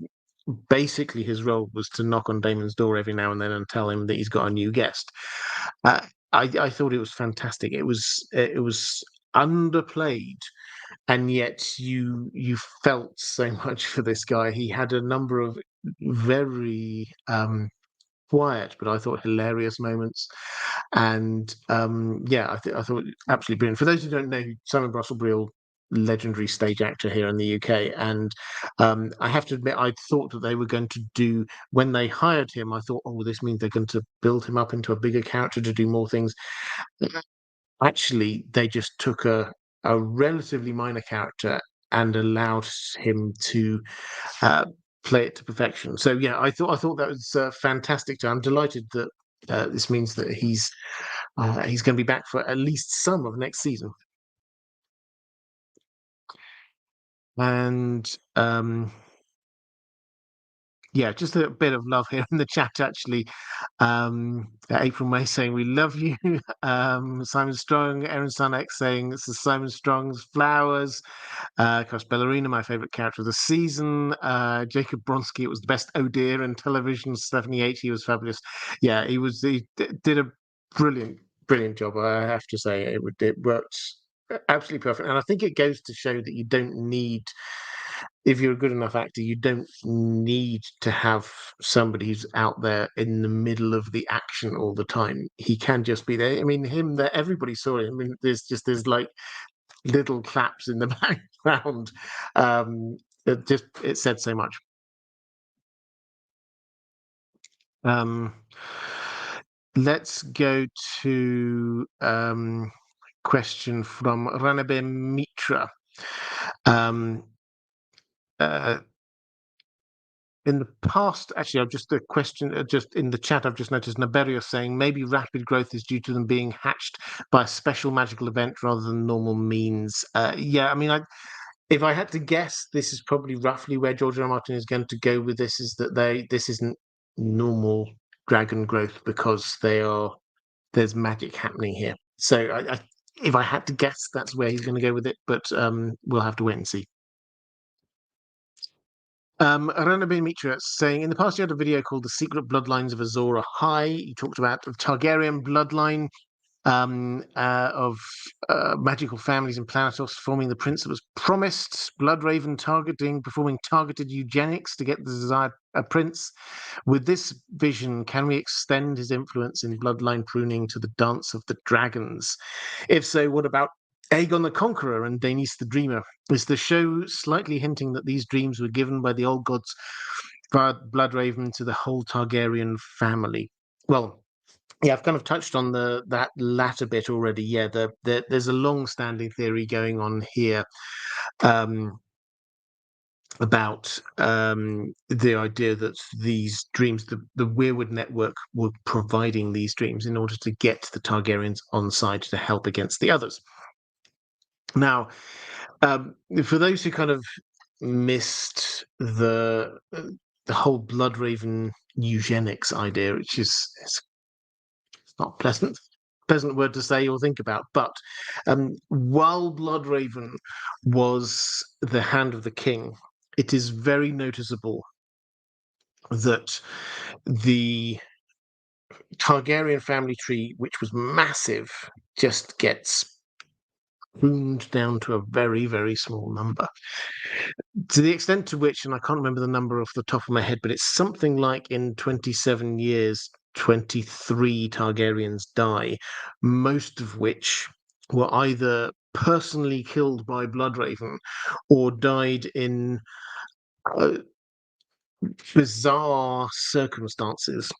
basically his role was to knock on Damon's door every now and then and tell him that he's got a new guest. Uh, I thought it was fantastic. It was underplayed, and yet you felt so much for this guy. He had a number of very quiet, but I thought hilarious moments. And yeah, I thought absolutely brilliant. For those who don't know, Simon Russell Beale, legendary stage actor here in the UK, and I have to admit, I thought that they were going to do when they hired him. I thought, oh, this means they're going to build him up into a bigger character to do more things. Actually, they just took a relatively minor character and allowed him to uh, play it to perfection. So yeah, I thought that was fantastic. I'm delighted that this means that he's going to be back for at least some of next season. And yeah, just a bit of love here in the chat, actually. April May saying, we love you. Simon Strong, Erin Sunek saying, this is Simon Strong's flowers. Cost Ballerina, my favourite character of the season. Jacob Bronski, it was the best oh dear in television. 78, he was fabulous. Yeah, he did a brilliant job, I have to say. It worked absolutely perfect. And I think it goes to show that you don't need if you're a good enough actor, you don't need to have somebody who's out there in the middle of the action all the time. He can just be there. I mean, him there, everybody saw him. I mean, there's like little claps in the background. It said so much. Let's go to question from Ranabir Mitra. In the past, actually, I've just a question, just in the chat, I've just noticed Naberio saying maybe rapid growth is due to them being hatched by a special magical event rather than normal means. Yeah, I mean, if I had to guess, this is probably roughly where George R. R. Martin is going to go with this, is that this isn't normal dragon growth because there's magic happening here. So if I had to guess, that's where he's going to go with it, but we'll have to wait and see. Ranabir Mitra saying, in the past you had a video called The Secret Bloodlines of Azor Ahai. You talked about the Targaryen bloodline of magical families in Planetos forming the prince that was promised, Bloodraven performing targeted eugenics to get the desired prince. With this vision, can we extend his influence in bloodline pruning to the Dance of the Dragons? If so, what about Aegon the Conqueror and Daenerys the Dreamer? Is the show slightly hinting that these dreams were given by the old gods via Bloodraven to the whole Targaryen family? Well, yeah, I've kind of touched on that latter bit already. Yeah, there's a long-standing theory going on here about the idea that these dreams, the Weirwood Network, were providing these dreams in order to get the Targaryens on side to help against the others. Now, for those who kind of missed the whole Bloodraven eugenics idea, which is it's not pleasant word to say or think about, but while Bloodraven was the hand of the king, it is very noticeable that the Targaryen family tree, which was massive, just gets pruned down to a very, very small number. To the extent to which, and I can't remember the number off the top of my head, but it's something like in 27 years, 23 Targaryens die, most of which were either personally killed by Bloodraven or died in bizarre circumstances.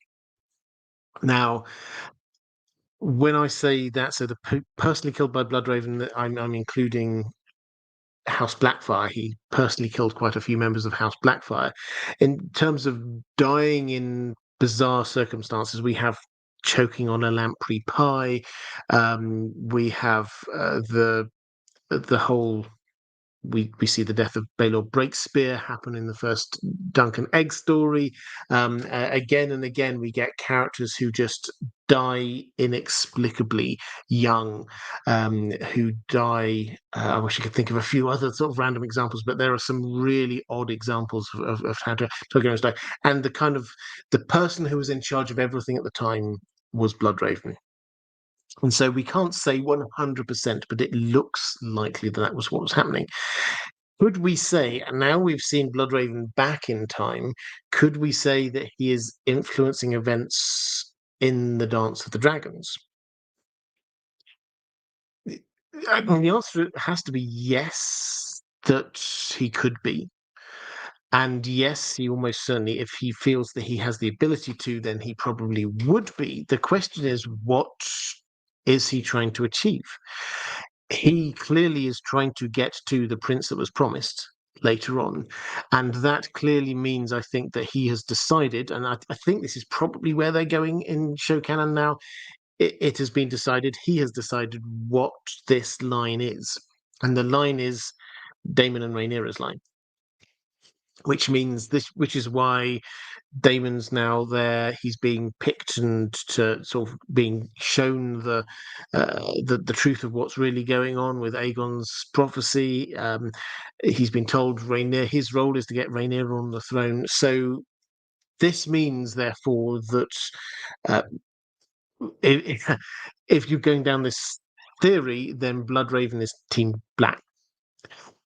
Now, when I say that, so the personally killed by Bloodraven, I'm including House Blackfire. He personally killed quite a few members of House Blackfire. In terms of dying in bizarre circumstances, we have choking on a lamprey pie. We have the whole. We see the death of Baelor Breakspear happen in the first Duncan Egg story. Again and again, we get characters who just die inexplicably young, who die. I wish I could think of a few other sort of random examples, but there are some really odd examples of how Targaryens die. And the person who was in charge of everything at the time was Bloodraven. And so we can't say 100%, but it looks likely that was what was happening. Could we say, now we've seen Bloodraven back in time, could we say that he is influencing events in the Dance of the Dragons? I mean, the answer has to be yes, that he could be. And yes, he almost certainly, if he feels that he has the ability to, then he probably would be. The question is, what is he trying to achieve? He clearly is trying to get to the prince that was promised later on. And that clearly means, I think, that he has decided, and I think this is probably where they're going in show canon now. It has been decided, he has decided what this line is. And the line is Daemon and Rhaenyra's line. Which is why Daemon's now there. He's being picked and to sort of being shown the truth of what's really going on with Aegon's prophecy. He's been told his role is to get Rhaenyra on the throne. So this means, therefore, that if you're going down this theory, then Bloodraven is Team Black.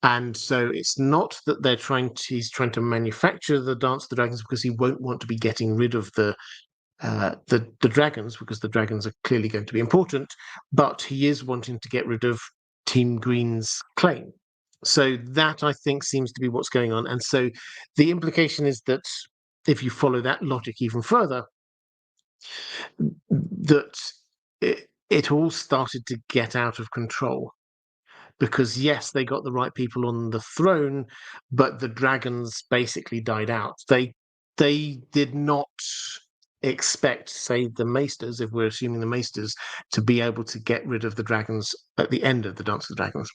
And so it's not that he's trying to manufacture the Dance of the Dragons because he won't want to be getting rid of the dragons, because the dragons are clearly going to be important, but he is wanting to get rid of Team Green's claim. So that, I think, seems to be what's going on. And so the implication is that if you follow that logic even further, that it all started to get out of control. Because yes, they got the right people on the throne, but the dragons basically died out. They did not expect, say, the Maesters, if we're assuming the Maesters, to be able to get rid of the dragons at the end of the Dance of the Dragons.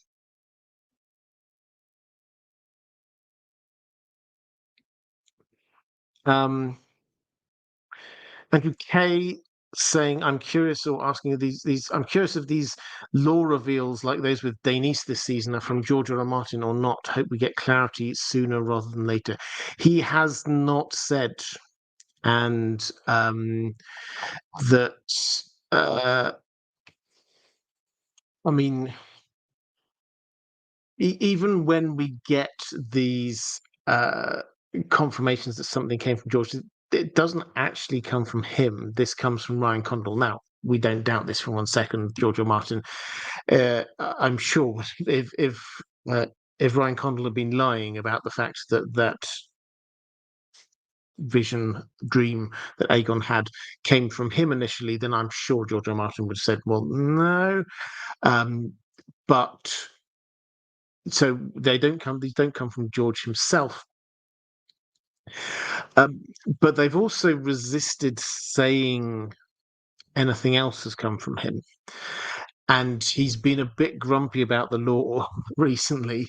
Thank you, Kay, saying, I'm curious, or asking these I'm curious if these lore reveals like those with Daenerys this season are from George R. R. Martin or not. Hope we get clarity sooner rather than later. He has not said, and that I mean, even when we get these confirmations that something came from George, it doesn't actually come from him. This comes from Ryan Condal. Now, we don't doubt this for 1 second. George or Martin, I'm sure if Ryan Condal had been lying about the fact that vision dream that Aegon had came from him initially, then I'm sure George R. R. Martin would have said, well, no. But so these don't come from George himself. But they've also resisted saying anything else has come from him. And he's been a bit grumpy about the law recently.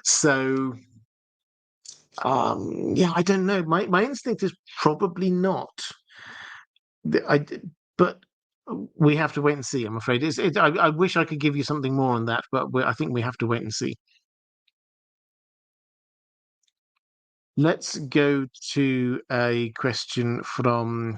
So yeah, I don't know. My instinct is probably not. But we have to wait and see, I'm afraid. I wish I could give you something more on that, but I think we have to wait and see. Let's go to a question from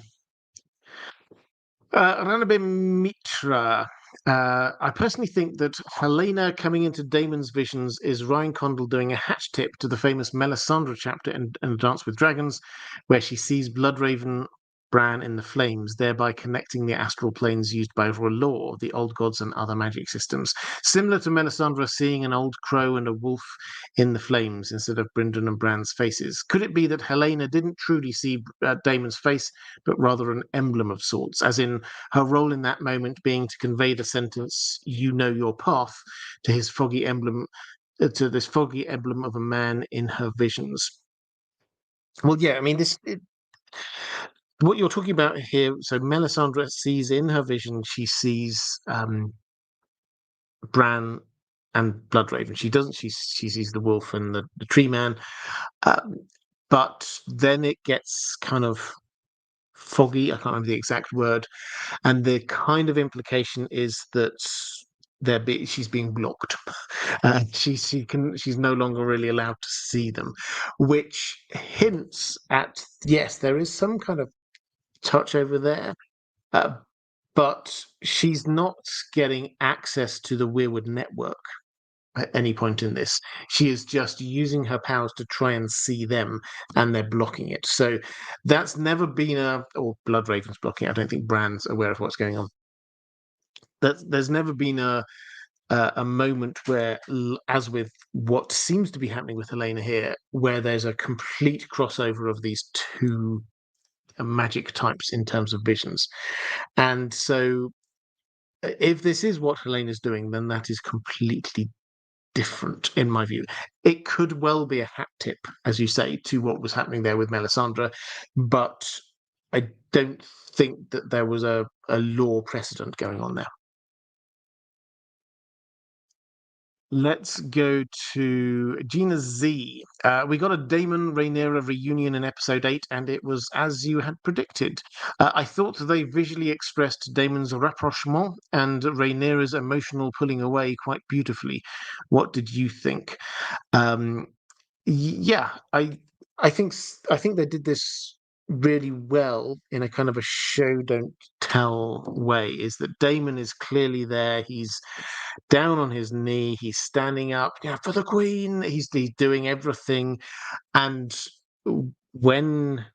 Ranabe Mitra. I personally think that Helena coming into Damon's visions is Ryan Condal doing a hatch tip to the famous Melisandre chapter in Dance with Dragons, where she sees Bloodraven Bran in the flames, thereby connecting the astral planes used by R'hllor, the old gods and other magic systems. Similar to Melisandre seeing an old crow and a wolf in the flames instead of Brynden and Bran's faces. Could it be that Helena didn't truly see Damon's face, but rather an emblem of sorts, as in her role in that moment being to convey the sentence, you know your path, to his foggy emblem, to this foggy emblem of a man in her visions? Well, yeah, I mean, what you're talking about here, so Melisandre sees in her vision, she sees Bran and Bloodraven. She doesn't, she sees the wolf and the tree man. But then it gets kind of foggy. I can't remember the exact word. And the kind of implication is that she's being blocked. She's no longer really allowed to see them, which hints at, yes, there is some kind of touch over there, but she's not getting access to the Weirwood network at any point in this. She is just using her powers to try and see them, and they're blocking it. So that's never been or Bloodraven's blocking it. I don't think Bran's aware of what's going on. There's never been a moment where, as with what seems to be happening with Helena here, where there's a complete crossover of these two magic types in terms of visions. And so if this is what Helena's doing, then that is completely different in my view. It could well be a hat tip, as you say, to what was happening there with Melisandre, but I don't think that there was a law precedent going on there. Let's go to Gina Z. We got a Daemon Rhaenyra reunion in episode 8, and it was as you had predicted. I thought they visually expressed Daemon's rapprochement and Rhaenyra's emotional pulling away quite beautifully. What did you think? Yeah, I think they did this really well in a kind of a show don't tell way is that Damon is clearly there. He's down on his knee. He's standing up, yeah, for the Queen. He's doing everything. And when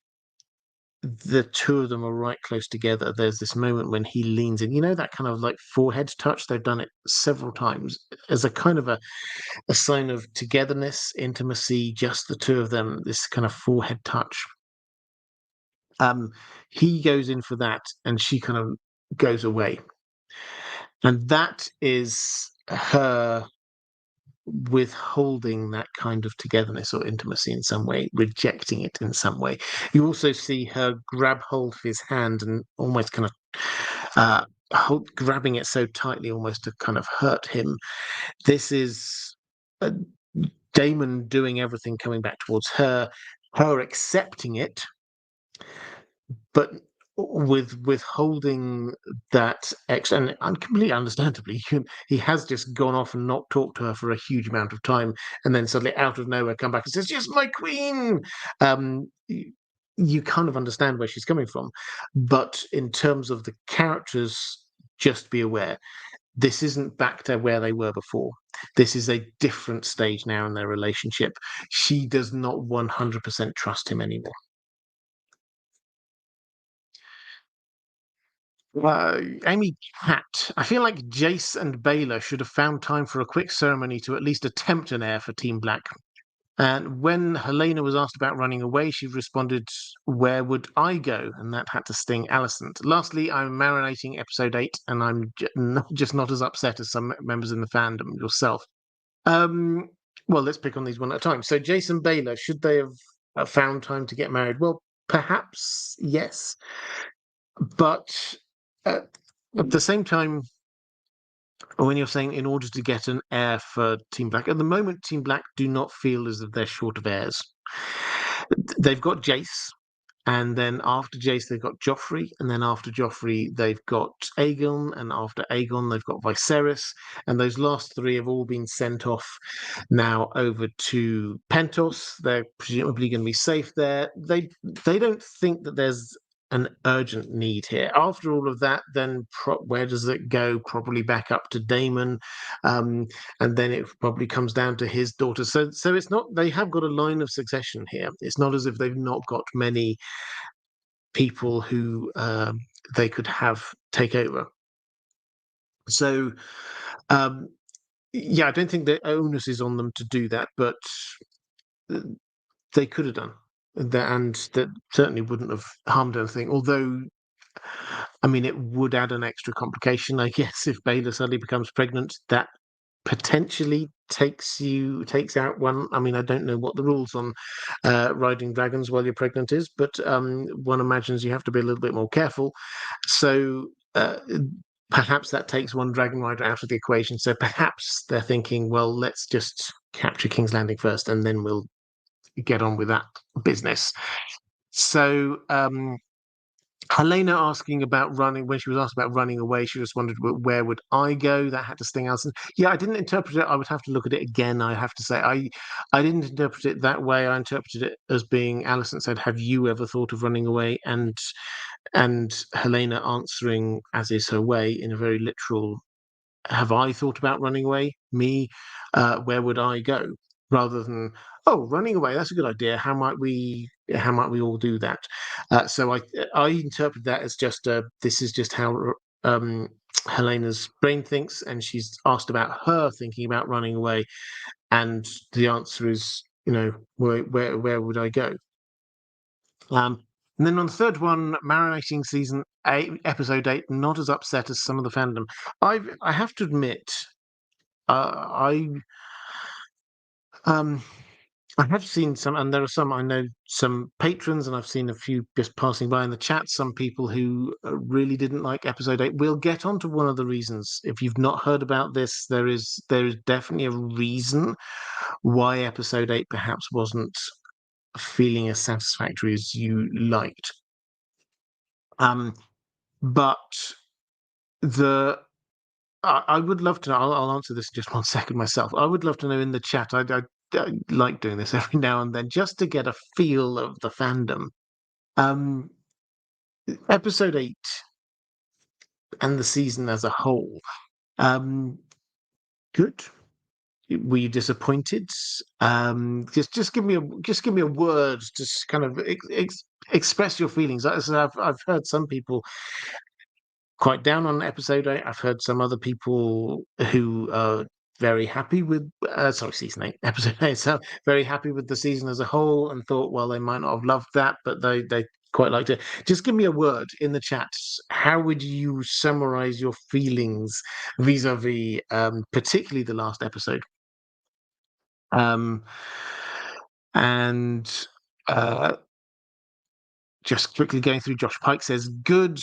the two of them are right close together, there's this moment when he leans in. You know that kind of like forehead touch? They've done it several times as a kind of a sign of togetherness, intimacy, just the two of them, this kind of forehead touch. Um, he goes in for that, and she kind of goes away. And that is her withholding that kind of togetherness or intimacy in some way, rejecting it in some way. You also see her grab hold of his hand and almost kind of grabbing it so tightly, almost to kind of hurt him. This is Damon doing everything, coming back towards her, her accepting it, but with withholding that extra, and completely understandably, he has just gone off and not talked to her for a huge amount of time, and then suddenly out of nowhere come back and says, "Yes, my queen." You kind of understand where she's coming from, but in terms of the characters, just be aware this isn't back to where they were before. This is a different stage now in their relationship. She does not 100% trust him anymore. Amy Cat. I feel like Jace and Baylor should have found time for a quick ceremony to at least attempt an heir for Team Black. And when Helena was asked about running away, she responded, "Where would I go?" And that had to sting Alicent. Lastly, I'm marinating episode 8, and I'm just not as upset as some members in the fandom, yourself. Um, well, let's pick on these one at a time. So, Jason Baylor, should they have found time to get married? Well, perhaps yes, but at the same time, when you're saying in order to get an heir for Team Black, at the moment, Team Black do not feel as if they're short of heirs. They've got Jace, and then after Jace, they've got Joffrey, and then after Joffrey, they've got Aegon, and after Aegon, they've got Viserys, and those last three have all been sent off now over to Pentos. They're presumably going to be safe there. They don't think that there's an urgent need here. After all of that, then where does it go? Probably back up to Daemon, and then it probably comes down to his daughter. So it's not. They have got a line of succession here. It's not as if they've not got many people who they could have take over. So, yeah, I don't think the onus is on them to do that, but they could have done that, and that certainly wouldn't have harmed anything. Although, I mean, it would add an extra complication, I guess, if Baylor suddenly becomes pregnant. That potentially takes out one. I mean, I don't know what the rules on riding dragons while you're pregnant is, but one imagines you have to be a little bit more careful. So perhaps that takes one dragon rider out of the equation. So perhaps they're thinking, well, let's just capture King's Landing first, and then we'll get on with that business. So Helena asking about running, when she was asked about running away, she just wondered, where would I go? That had to sting Alison. Yeah, I didn't interpret it. I would have to look at it again. I have to say, I didn't interpret it that way. I interpreted it as being Alison said, "Have you ever thought of running away?" And Helena answering, as is her way, in a very literal, "Have I thought about running away? Me? Where would I go?" Rather than, "Oh, running away, that's a good idea. How might we all do that?" So I interpret that as just this is just how Helena's brain thinks, and she's asked about her thinking about running away, and the answer is, where would I go? And then on the third one, marinating season 8, episode 8, not as upset as some of the fandom. I have to admit, I um I have seen some, and there are some, I know some patrons, and I've seen a few just passing by in the chat. Some people who really didn't like episode 8. We'll get onto one of the reasons. If you've not heard about this, there is definitely a reason why episode 8 perhaps wasn't feeling as satisfactory as you liked. But the I would love to know. I'll answer this in just 1 second myself. I would love to know in the chat. I like doing this every now and then just to get a feel of the fandom. Um, episode 8 and the season as a whole. Good. Were you disappointed? Just give me a word. Just kind of express your feelings. As I've heard some people quite down on episode 8. I've heard some other people who are very happy with season 8, episode 8. So very happy with the season as a whole, and thought, well, they might not have loved that, but they quite liked it. Just give me a word in the chat. How would you summarize your feelings vis-a-vis, particularly the last episode? Um, and just quickly going through, Josh Pike says good.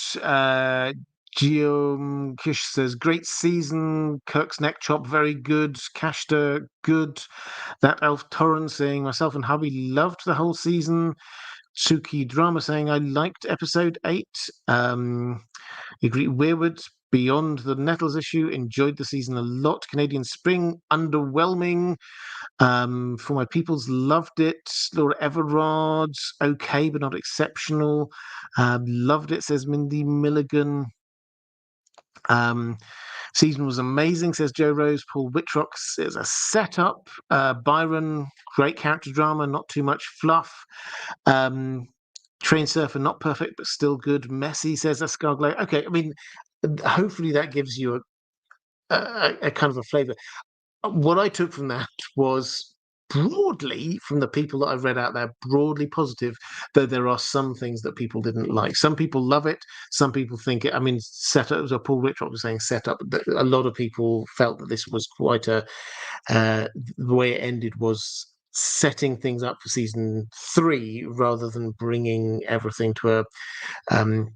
Guillaume Kish says great season. Kirk's neck chop very good. Kashta good. That Elf Torrent saying myself and hubby loved the whole season. Suki Drama saying I liked episode 8. Agree. Weirwood beyond the Nettles issue, enjoyed the season a lot. Canadian Spring underwhelming. For my peoples, loved it. Laura Everard, okay, but not exceptional. Loved it, says Mindy Milligan. Season was amazing, says Joe Rose. Paul Whitrock says a setup. Byron, great character drama, not too much fluff. Train Surfer, not perfect, but still good. Messy, says Escarglae. Okay, I mean, hopefully that gives you a kind of a flavour. What I took from that was broadly, from the people that I've read out there, broadly positive, though there are some things that people didn't like. Some people love it, some people think it. I mean, setup, so Paul Whitrock was saying setup. A lot of people felt that this was quite the way it ended was setting things up for season 3 rather than bringing everything to um,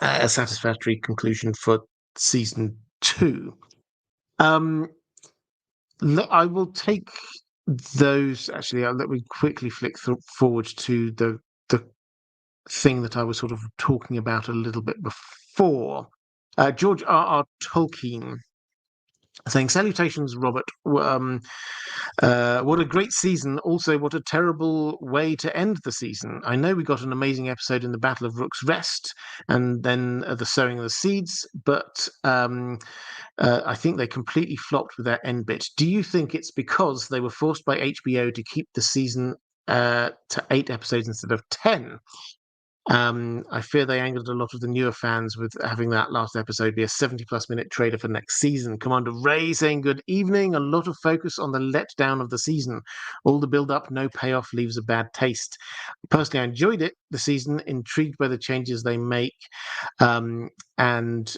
a satisfactory conclusion for season 2. I will take those. Actually, let me quickly flick forward to the thing that I was sort of talking about a little bit before. George R. Tolkien saying, "Salutations, Robert. What a great season. Also, what a terrible way to end the season. I know we got an amazing episode in the Battle of Rook's Rest and then the Sowing of the Seeds, but I think they completely flopped with their end bit. Do you think it's because they were forced by HBO to keep the season to 8 episodes instead of 10? I fear they angered a lot of the newer fans with having that last episode be a 70-plus minute trailer for next season. Commander Ray saying good evening. A lot of focus on the letdown of the season. All the build-up, no payoff leaves a bad taste. Personally, I enjoyed it, the season, intrigued by the changes they make, and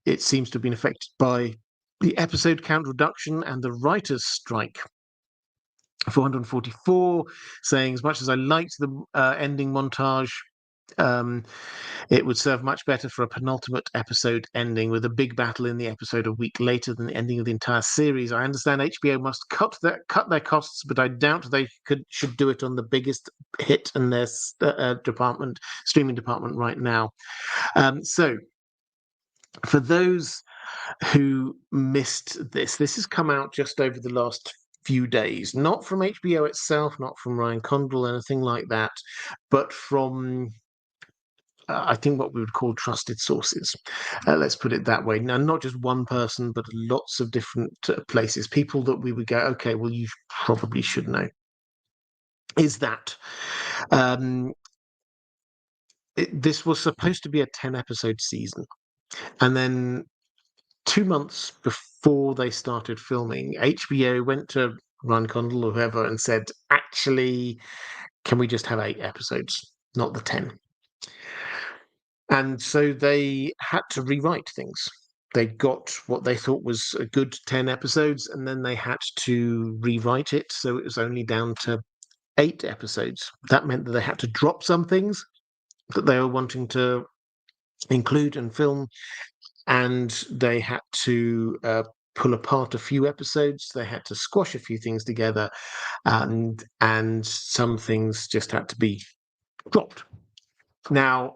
it seems to have been affected by the episode count reduction and the writers' strike. 444 saying, as much as I liked the ending montage, it would serve much better for a penultimate episode ending with a big battle in the episode a week later than the ending of the entire series. I understand HBO must cut their costs, but I doubt they should do it on the biggest hit in their streaming department right now. So for those who missed this has come out just over the last few days, not from HBO itself, not from Ryan Condal, anything like that, but from I think what we would call trusted sources. Let's put it that way. Now, not just one person, but lots of different places, people that we would go, okay, well, you probably should know. Is that this was supposed to be a 10-episode season. And then 2 months before they started filming, HBO went to Ryan Condal or whoever and said, actually, can we just have 8 episodes, not the 10? And so they had to rewrite things. They got what they thought was a good 10 episodes, and then they had to rewrite it. So it was only down to 8 episodes. That meant that they had to drop some things that they were wanting to include and film, and they had to pull apart a few episodes. They had to squash a few things together, and some things just had to be dropped. Now,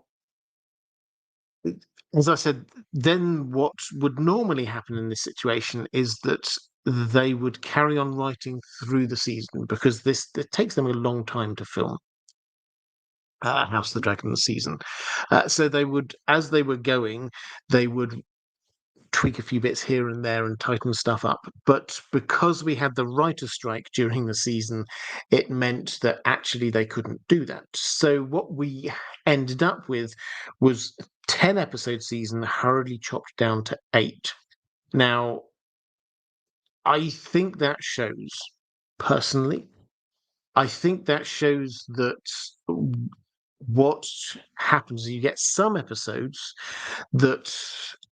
as I said, then what would normally happen in this situation is that they would carry on writing through the season, because it takes them a long time to film. House of the Dragon season. So they would, as they were going, they would tweak a few bits here and there and tighten stuff up. But because we had the writer's strike during the season, it meant that actually they couldn't do that. So what we ended up with was 10 episode season hurriedly chopped down to 8. Now, I think that shows, personally, I think that shows that what happens is you get some episodes that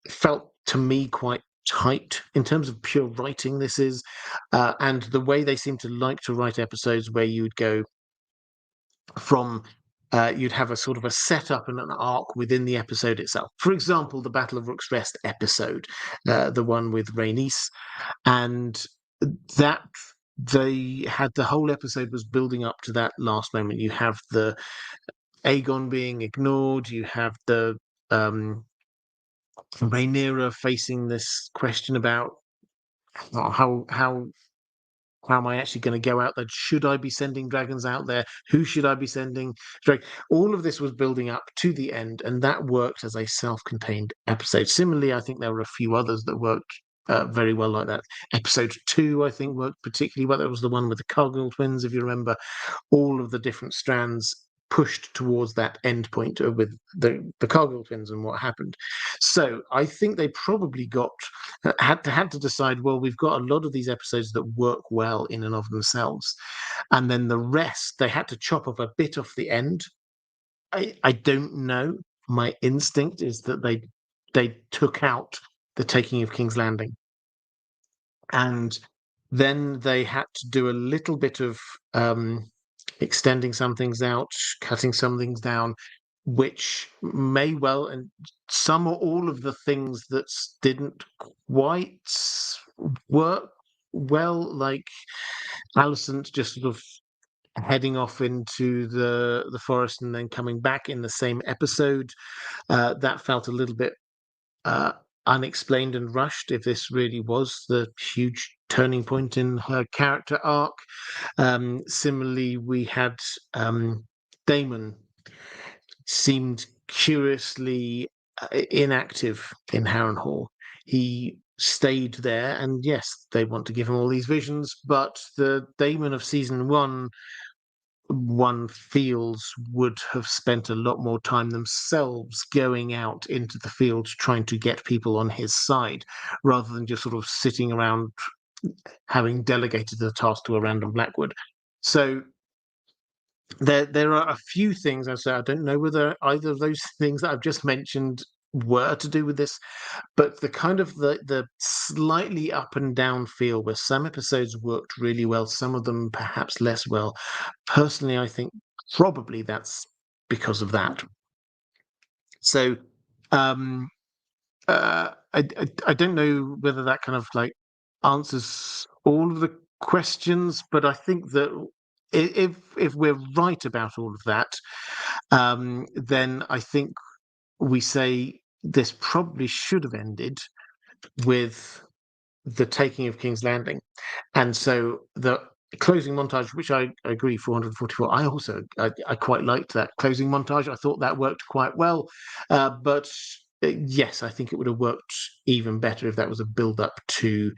felt to me quite tight in terms of pure writing. This is, and the way they seem to like to write episodes where you'd go from. You'd have a sort of a setup and an arc within the episode itself. For example, the Battle of Rook's Rest episode, the one with Rhaenys, and that they had the whole episode was building up to that last moment. You have the Aegon being ignored. You have the Rhaenyra facing this question about how am I actually going to go out there? Should I be sending dragons out there? Who should I be sending? All of this was building up to the end, and that worked as a self-contained episode. Similarly, I think there were a few others that worked very well like that. Episode 2, I think, worked particularly well. That was the one with the Cargill twins, if you remember. All of the different strands pushed towards that end point with the Cargill twins and what happened. So I think they probably had to decide, well, we've got a lot of these episodes that work well in and of themselves, and then the rest they had to chop off a bit off the end. I don't know. My instinct is that they took out the taking of King's Landing, and then they had to do a little bit of extending some things out, cutting some things down, which may well, and some or all of the things that didn't quite work well, like Alicent just sort of heading off into the forest and then coming back in the same episode. That felt a little bit uh, unexplained and rushed, if this really was the huge turning point in her character arc. Similarly, we had Daemon seemed curiously inactive in Harrenhal. He stayed there, and yes, they want to give him all these visions, but the Daemon of season one feels would have spent a lot more time themselves going out into the field trying to get people on his side rather than just sort of sitting around having delegated the task to a random Blackwood. So there are a few things I say. I don't know whether either of those things that I've just mentioned were to do with this, but the kind of the slightly up and down feel where some episodes worked really well, some of them perhaps less well. Personally, I think probably that's because of that. So I don't know whether that kind of like answers all of the questions, but I think that if we're right about all of that, then I think we say this probably should have ended with the taking of King's Landing, and so the closing montage, which I agree, 444. I quite liked that closing montage. I thought that worked quite well, but yes, I think it would have worked even better if that was a build up to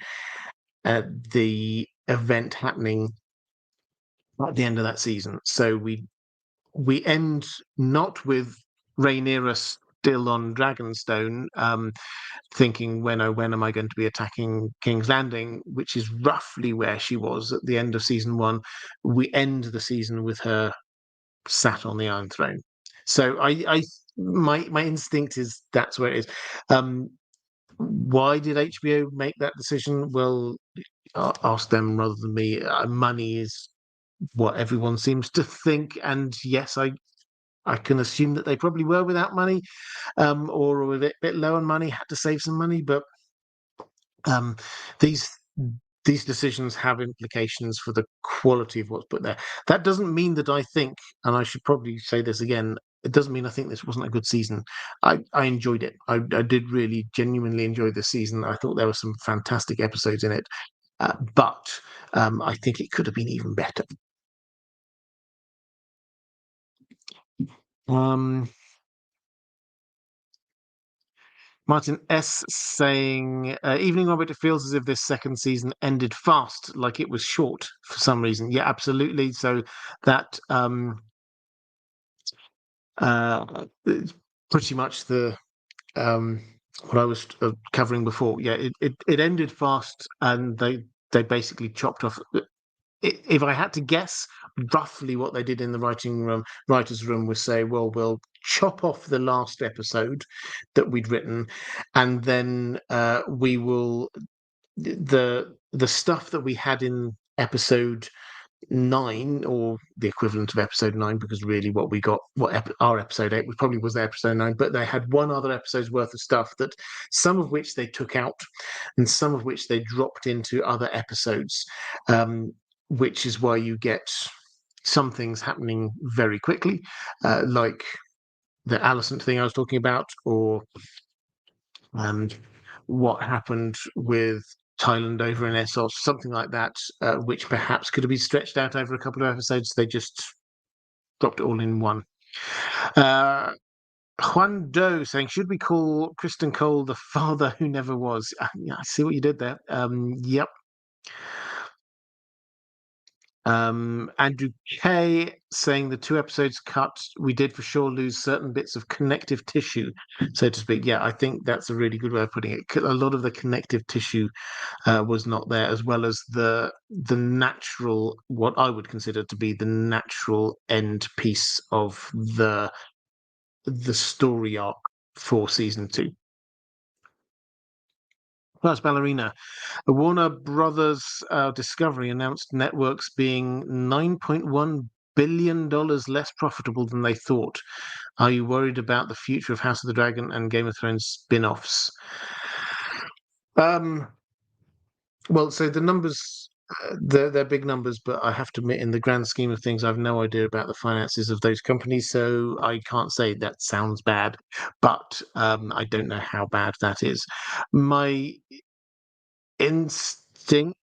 the event happening at the end of that season. So we end not with Rhaenyra still on Dragonstone, thinking, when oh when am I going to be attacking King's Landing, which is roughly where she was at the end of season 1. We end the season with her sat on the Iron Throne. So my instinct is that's where it is. Why did HBO make that decision? Well, ask them rather than me. Money is what everyone seems to think, and yes, I can assume that they probably were without money, or were a bit low on money, had to save some money. But um, these these decisions have implications for the quality of what's put there. That doesn't mean that I think, and I should probably say this again, it doesn't mean I think this wasn't a good season. I enjoyed it. I did really genuinely enjoy this season. I thought there were some fantastic episodes in it, but I think it could have been even better. Martin S saying, "Evening, Robert. It feels as if this second season ended fast, like it was short for some reason." Yeah, absolutely. So that it's pretty much the um, what I was covering before. Yeah, it ended fast, and they basically chopped off. If I had to guess, roughly what they did in the writers' room was say, well, we'll chop off the last episode that we'd written, and then we will the stuff that we had in episode 9, or the equivalent of episode 9, because really what we got, our episode 8 was probably was their episode 9, but they had one other episode's worth of stuff, that some of which they took out and some of which they dropped into other episodes, which is why you get some things happening very quickly, like the Alicent thing I was talking about, or what happened with Thailand over in Essos, something like that, which perhaps could have been stretched out over a couple of episodes. They just dropped it all in one. Juan Doe saying, "Should we call Kristen Cole the father who never was?" Yeah, I see what you did there. Yep. Andrew K saying, "The 2 episodes cut, we did for sure lose certain bits of connective tissue, so to speak." Yeah, I think that's a really good way of putting it. A lot of the connective tissue was not there, as well as the natural, what I would consider to be the natural end piece of the story arc for season 2. Plus, Ballerina, the Warner Brothers Discovery announced networks being $9.1 billion less profitable than they thought. Are you worried about the future of House of the Dragon and Game of Thrones spin-offs? Well, so the numbers, they're big numbers, but I have to admit, in the grand scheme of things, I've no idea about the finances of those companies, so I can't say that sounds bad, but I don't know how bad that is. My instinct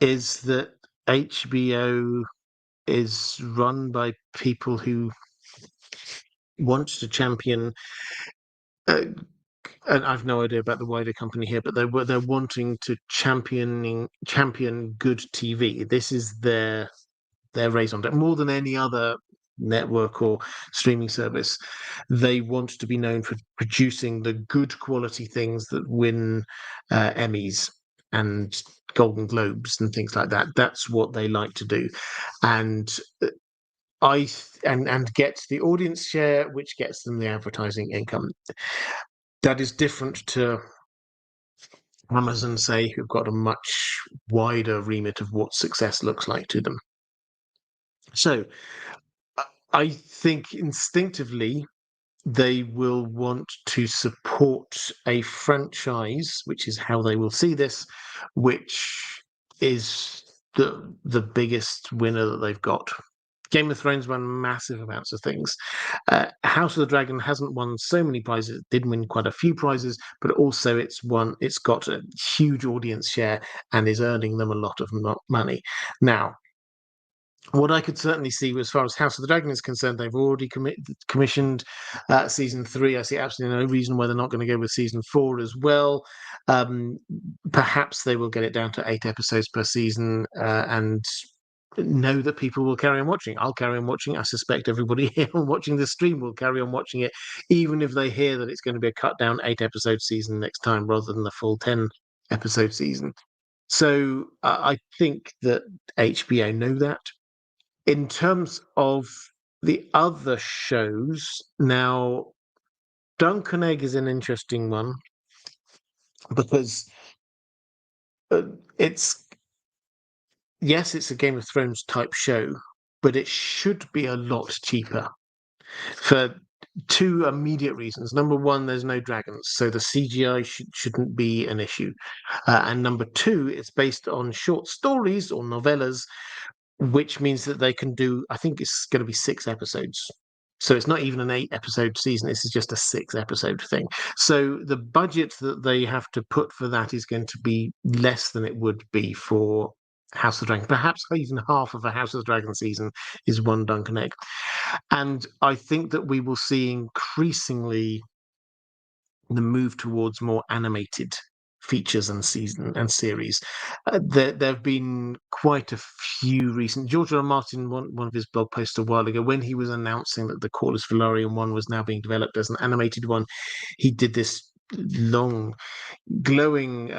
is that HBO is run by people who want to champion. And I've no idea about the wider company here, but they're wanting to champion good TV. This is their raison d'être more than any other network or streaming service. They want to be known for producing the good quality things that win Emmys and Golden Globes and things like that. That's what they like to do, and and get the audience share, which gets them the advertising income. That is different to Amazon, say, who've got a much wider remit of what success looks like to them. So I think instinctively they will want to support a franchise, which is how they will see this, which is the biggest winner that they've got. Game of Thrones won massive amounts of things. House of the Dragon hasn't won so many prizes. It did win quite a few prizes, but also it's got a huge audience share and is earning them a lot of money. Now, what I could certainly see, as far as House of the Dragon is concerned, they've already commissioned season 3. I see absolutely no reason why they're not going to go with season 4 as well. Perhaps they will get it down to 8 episodes per season, and know that people will carry on watching. I'll carry on watching. I suspect everybody here watching the stream will carry on watching it, even if they hear that it's going to be a cut down 8-episode season next time rather than the full 10-episode season. So I think that HBO know that. In terms of the other shows, now Duncan Egg is an interesting one because it's it's a Game of Thrones type show, but it should be a lot cheaper for 2 immediate reasons. Number one, there's no dragons, so the CGI shouldn't be an issue. And number 2, it's based on short stories or novellas, which means that they can do, I think it's going to be 6 episodes. So it's not even an 8-episode season. This is just a 6-episode thing. So the budget that they have to put for that is going to be less than it would be for House of the Dragon. Perhaps even half of a House of the Dragon season is one Duncan egg. And I think that we will see increasingly the move towards more animated features and season and series. There have been quite a few recent. George R. R. Martin, one of his blog posts a while ago, when he was announcing that the Corlys Velaryon one was now being developed as an animated one, he did this long, glowing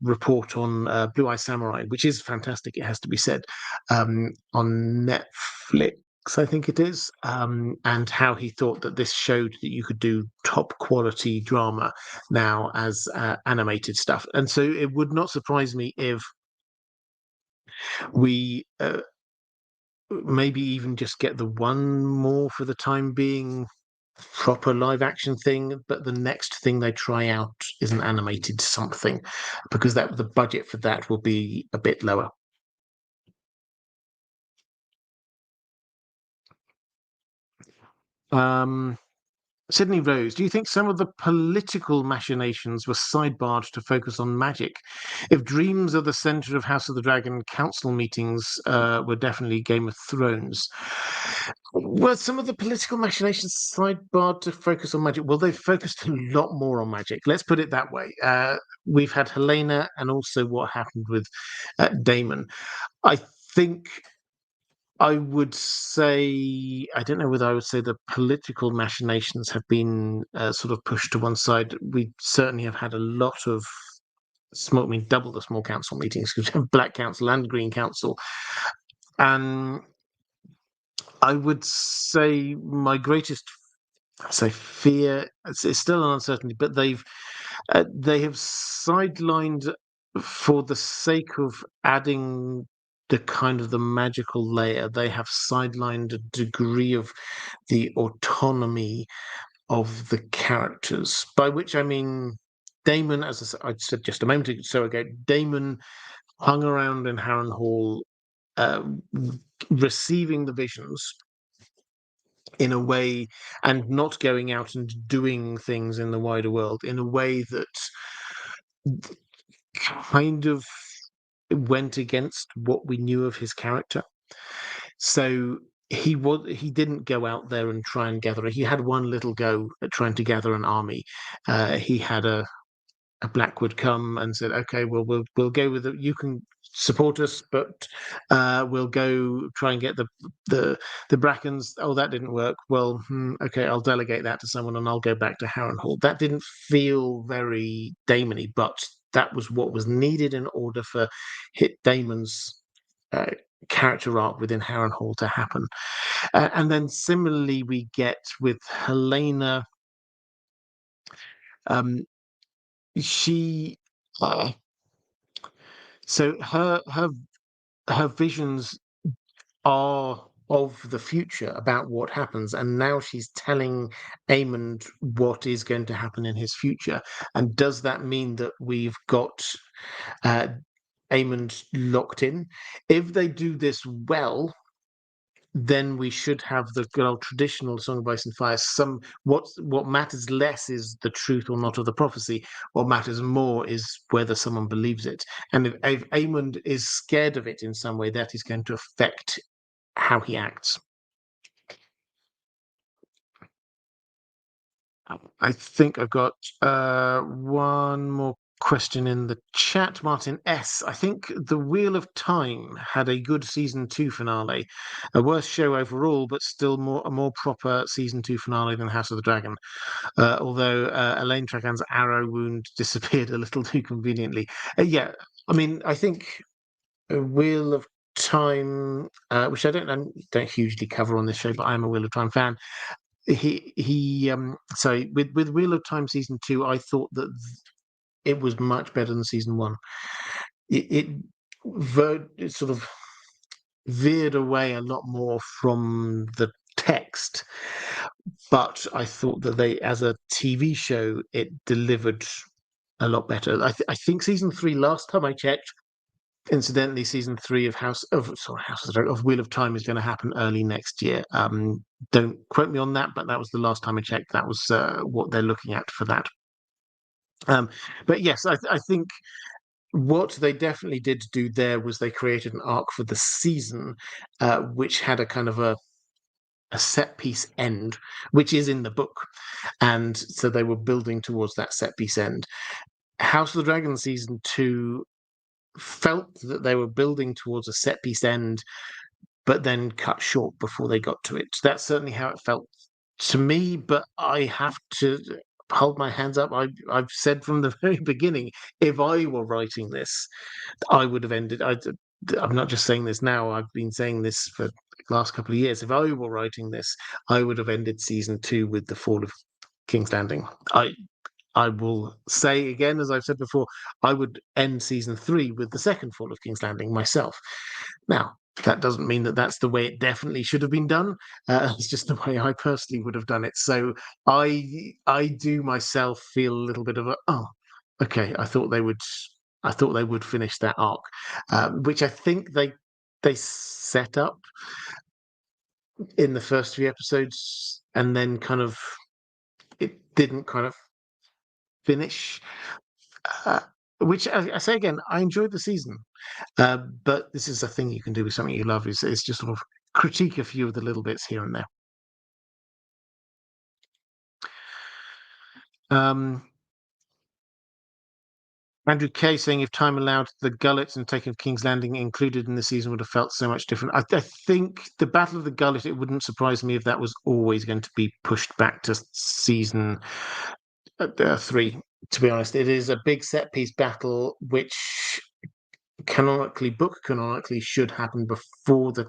report on Blue Eye Samurai, which is fantastic, it has to be said, on Netflix, I think it is, and how he thought that this showed that you could do top quality drama now as animated stuff. And so it would not surprise me if we maybe even just get the one more for the time being proper live action thing, but the next thing they try out is an animated something, because that the budget for that will be a bit lower. Sydney Rose, do you think some of the political machinations were sidebarred to focus on magic? If dreams are the center of House of the Dragon, council meetings were definitely Game of Thrones. Well, some of the political machinations sidebarred to focus on magic. Well, they've focused a lot more on magic. Let's put it that way. We've had Helena and also what happened with Daemon. I think I would say, I don't know whether I would say the political machinations have been sort of pushed to one side. We certainly have had a lot of small, I mean, double the small council meetings because we have Black Council and Green Council. And I would say my greatest, I say fear, it's still an uncertainty, but they have sidelined for the sake of adding the kind of the magical layer. They have sidelined a degree of the autonomy of the characters, by which I mean Daemon, as I said just a moment or so ago, Daemon hung around in Harrenhal, uh, receiving the visions in a way and not going out and doing things in the wider world in a way that kind of went against what we knew of his character. So he didn't go out there and try and gather. He had one little go at trying to gather an army. He had a Blackwood come and said, "Okay, well, we'll go with it. You can support us, but we'll go try and get the Brackens." Oh, that didn't work. Well, okay, I'll delegate that to someone, and I'll go back to Harrenhal. That didn't feel very Daemon-y, but that was what was needed in order for Hit Daemon's character arc within Harrenhal to happen. And then similarly, we get with Helena. Um, she so her visions are of the future about what happens, and now she's telling Aemond what is going to happen in his future. And does that mean that we've got Aemond locked in? If they do this well, then we should have the good old traditional Song of Ice and Fire. What matters less is the truth or not of the prophecy. What matters more is whether someone believes it. And if Aemond is scared of it in some way, that is going to affect how he acts. I think I've got one more question in the chat. Martin S. I think The Wheel of Time had a good season 2 finale. A worse show overall, but still a more proper season 2 finale than House of the Dragon. Although Elaine Trakan's arrow wound disappeared a little too conveniently. Yeah, I mean, I think A Wheel of Time, which I don't hugely cover on this show, but I'm a Wheel of Time fan. Sorry, with Wheel of Time season 2, I thought that it was much better than season 1. It sort of veered away a lot more from the text, but I thought that they, as a TV show, it delivered a lot better. I think season 3, last time I checked, incidentally, season 3 of House of Wheel of Time is going to happen early next year. Don't quote me on that, but that was the last time I checked. That was what they're looking at for that. But yes, I think what they definitely did do there was they created an arc for the season, which had a kind of a set piece end, which is in the book, and so they were building towards that set piece end. House of the Dragon season 2 felt that they were building towards a set piece end, but then cut short before they got to it. That's certainly how it felt to me, but I have to hold my hands up. I've said from the very beginning, if I were writing this, I would have ended. I'm not just saying this now. I've been saying this for the last couple of years. If I were writing this, I would have ended season 2 with the fall of King's Landing. I will say again, as I've said before, I would end season 3 with the second fall of King's Landing myself. Now, that doesn't mean that that's the way it definitely should have been done. It's just the way I personally would have done it. So I do myself feel a little bit of okay. I thought they would finish that arc, which I think they set up in the first 3 episodes, and then kind of it didn't kind of finish. Uh, which I say again, I enjoyed the season, but this is a thing you can do with something you love. Is just sort of critique a few of the little bits here and there. Andrew Kay saying if time allowed, the Gullet and taking of King's Landing included in the season would have felt so much different. I think the Battle of the Gullet, it wouldn't surprise me if that was always going to be pushed back to season 3. To be honest, it is a big set piece battle, which book canonically should happen before the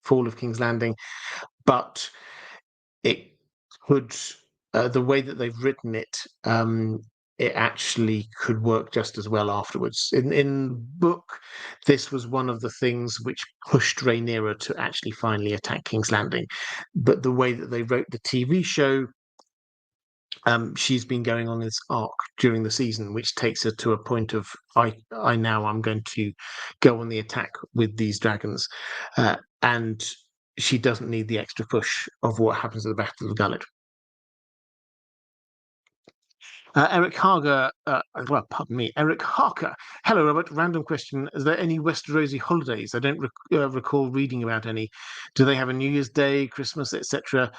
fall of King's Landing, but it could, the way that they've written it, it actually could work just as well afterwards. In book, this was one of the things which pushed Rhaenyra to actually finally attack King's Landing, but the way that they wrote the TV show, she's been going on this arc during the season, which takes her to a point of I'm going to go on the attack with these dragons, and she doesn't need the extra push of what happens at the Battle of the Gullet. Eric Harger, pardon me, Eric Harker. Hello, Robert. Random question: is there any Westerosi holidays? I don't recall reading about any. Do they have a New Year's Day, Christmas, etc.?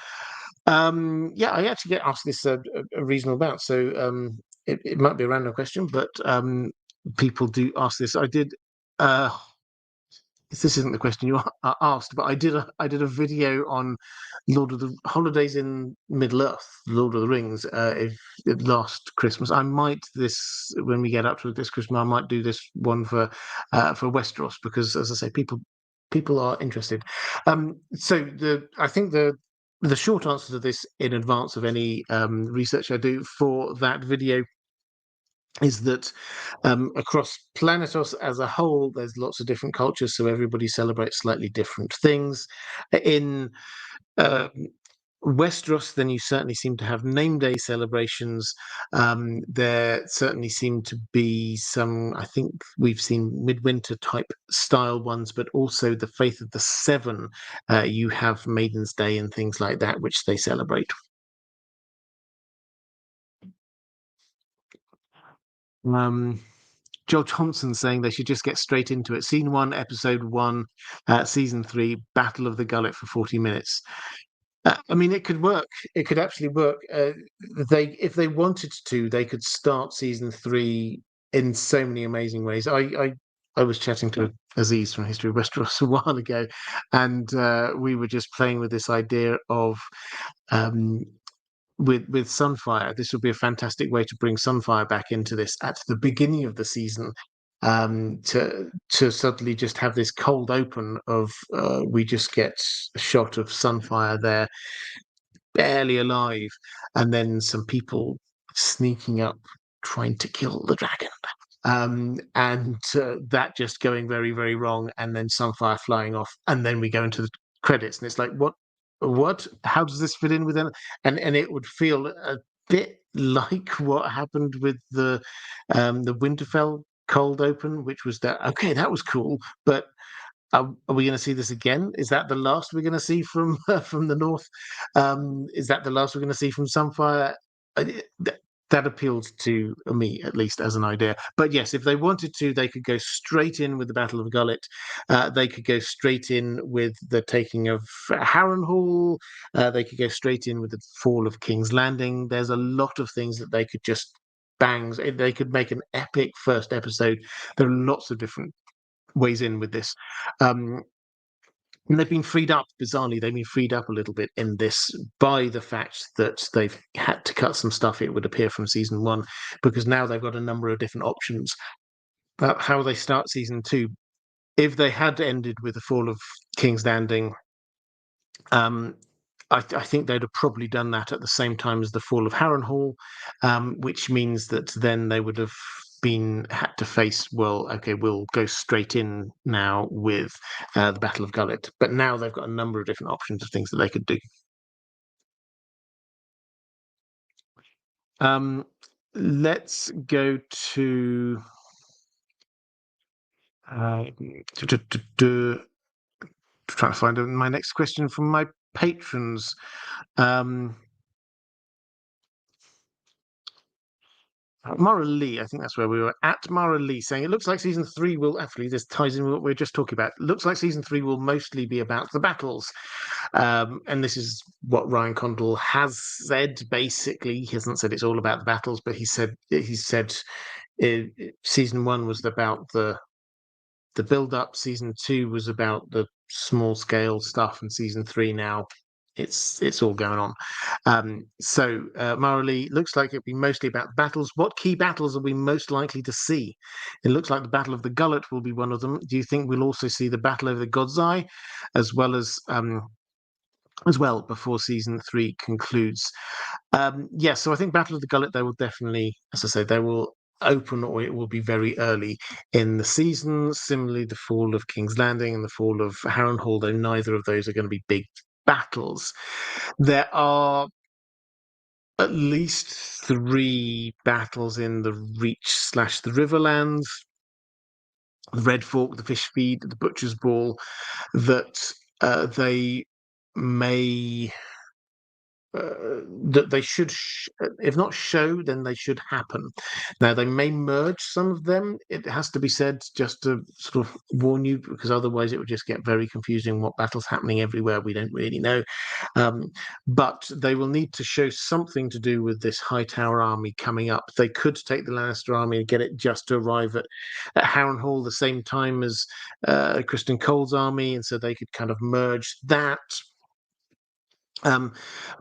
Yeah, I actually get asked this a reasonable amount, so it might be a random question, but people do ask this. I did. This isn't the question you asked, but I did a video on Lord of the Holidays in Middle Earth, Lord of the Rings. Last Christmas, I might when we get up to this Christmas, I might do this one for Westeros, because, as I say, people are interested. I think the short answer to this, in advance of any research I do for that video, is that across Planetos as a whole, there's lots of different cultures, so everybody celebrates slightly different things. In Westeros, then you certainly seem to have name day celebrations. There certainly seem to be some, I think we've seen midwinter type style ones, but also the Faith of the Seven. You have Maiden's Day and things like that, which they celebrate. Joel Thompson saying they should just get straight into it. Scene 1, episode 1, season 3, Battle of the Gullet for 40 minutes. I mean, it could work. It could actually work. If they wanted to, they could start season 3 in so many amazing ways. I was chatting to Aziz from History of Westeros a while ago, and we were just playing with this idea of with Sunfire. This would be a fantastic way to bring Sunfire back into this at the beginning of the season, to suddenly just have this cold open of we just get a shot of Sunfire there, barely alive, and then some people sneaking up trying to kill the dragon. And that just going very, very wrong, and then Sunfire flying off, and then we go into the credits, and it's like, what? How does this fit in with them? And it would feel a bit like what happened with the Winterfell cold open, which was that okay, that was cool, but are we going to see this again? Is that the last we're going to see from from the north? Is that the last we're going to see from Sunfire? that appealed to me, at least as an idea. But yes, if they wanted to, they could go straight in with the Battle of Gullet. They could go straight in with the taking of Harrenhal. They could go straight in with the fall of King's Landing. There's a lot of things that they could just bang. They could make an epic first episode. There are lots of different ways in with this. And they've been freed up, bizarrely, they've been freed up a little bit in this by the fact that they've had to cut some stuff, it would appear, from season 1, because now they've got a number of different options about how they start season 2. If they had ended with the fall of King's Landing, I think they'd have probably done that at the same time as the fall of Harrenhal, which means that then they would have had to face, well, okay, we'll go straight in now with the Battle of Gullet. But now they've got a number of different options of things that they could do. Let's go to trying to find my next question from my patrons. Maura Lee, I think that's where we were at. Maura Lee saying it looks like season 3 will actually, this ties in with what we were just talking about. It looks like season 3 will mostly be about the battles. And this is what Ryan Condal has said, basically. He hasn't said it's all about the battles, but he said season 1 was about the build up, season 2 was about the small scale stuff, and season 3 now it's all going on. So Maura Lee, looks like it'll be mostly about battles. What key battles are we most likely to see? It looks like the Battle of the Gullet will be one of them. Do you think we'll also see the battle over the God's Eye, as well before season 3 concludes? Yes, so I think Battle of the Gullet, they will definitely, as I say, they will open, or it will be very early in the season. Similarly, the fall of King's Landing and the fall of Harrenhal, though neither of those are going to be big battles. There are at least 3 battles in the Reach / the Riverlands, the Red Fork, the Fish Feed, the Butcher's Ball, that they may that they should, if not show, then they should happen. Now, they may merge some of them, it has to be said, just to sort of warn you, because otherwise it would just get very confusing. What battle's happening everywhere, we don't really know. But they will need to show something to do with this Hightower army coming up. They could take the Lannister army and get it just to arrive at Harrenhal the same time as Kristen Cole's army, and so they could kind of merge that.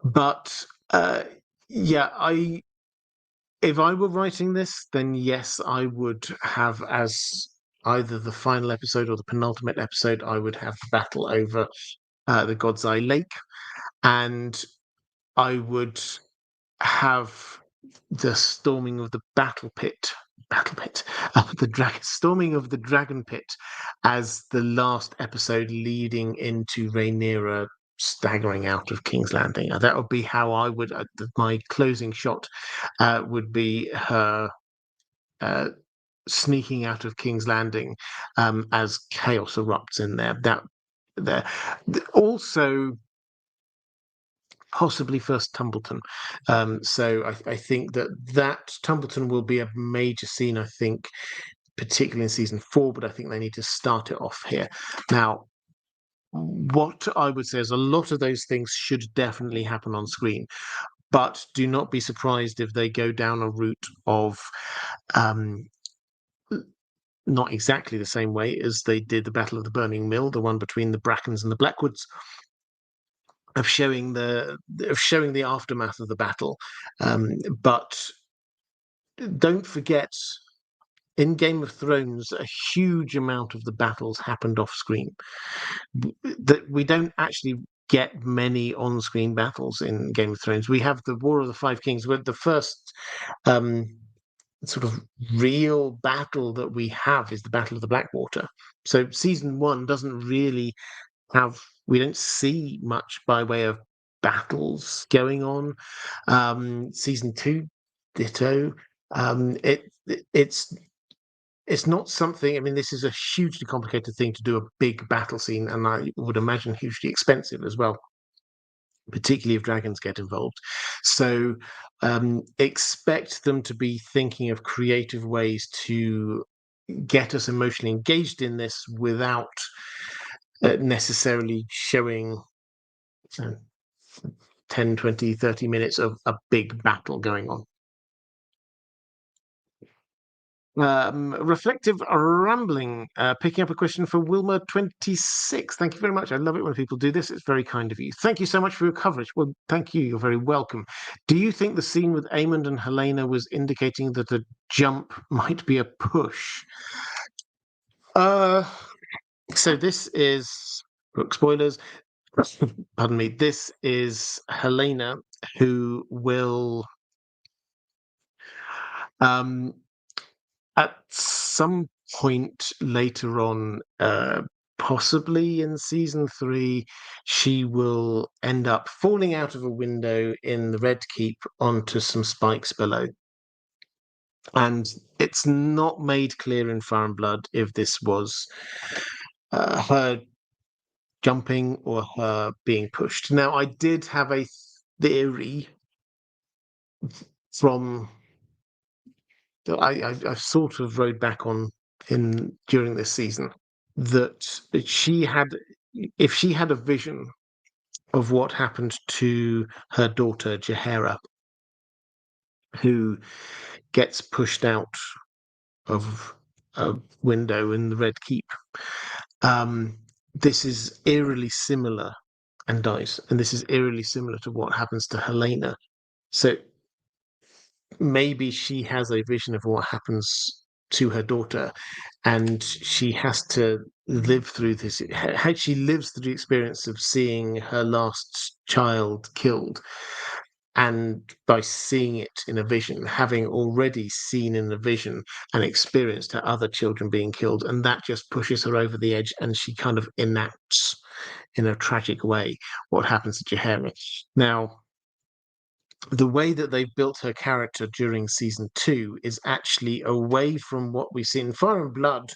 But if I were writing this, then yes, I would have, as either the final episode or the penultimate episode, I would have the battle over the God's Eye Lake, and I would have the storming of the storming of the Dragon Pit as the last episode, leading into Rhaenyra staggering out of King's Landing. That would be how I would. My closing shot would be her sneaking out of King's Landing as chaos erupts in there. Also, possibly first Tumbleton. So I think that Tumbleton will be a major scene, I think, particularly in season 4, but I think they need to start it off here. Now, what I would say is a lot of those things should definitely happen on screen, but do not be surprised if they go down a route of not exactly the same way as they did the Battle of the Burning Mill, the one between the Brackens and the Blackwoods, of showing the aftermath of the battle. But don't forget, in Game of Thrones, a huge amount of the battles happened off screen. That we don't actually get many on-screen battles in Game of Thrones. We have the War of the Five Kings, where the first sort of real battle that we have is the Battle of the Blackwater. So season 1 doesn't really we don't see much by way of battles going on. Season 2, ditto. It's not something. I mean, this is a hugely complicated thing to do, a big battle scene, and I would imagine hugely expensive as well. particularly if dragons get involved. So expect them to be thinking of creative ways to get us emotionally engaged in this without necessarily showing 10, 20, 30 minutes of a big battle going on. Reflective rambling, picking up a question for Wilma26. Thank you very much. I love it when people do this. It's very kind of you. Thank you so much for your coverage. Well, thank you. You're very welcome. Do you think the scene with Aemond and Helena was indicating that a jump might be a push? So this is Brooke spoilers. Pardon me. This is Helena who will at some point later on, possibly in season 3, she will end up falling out of a window in the Red Keep onto some spikes below. And it's not made clear in Fire and Blood if this was her jumping or her being pushed. Now, I did have a theory from I sort of rode back on during this season that she had, if she had a vision of what happened to her daughter Jaehaera, who gets pushed out of a window in the Red Keep, this is eerily similar, and dies, and this is eerily similar to what happens to Helena. So maybe she has a vision of what happens to her daughter, and she has to live through this. She lives through the experience of seeing her last child killed, and by seeing it in a vision, having already seen in the vision and experienced her other children being killed, and that just pushes her over the edge, and she kind of enacts in a tragic way what happens to Jaehaera. Now, the way that they've built her character during season 2 is actually away from what we see in Fire and Blood.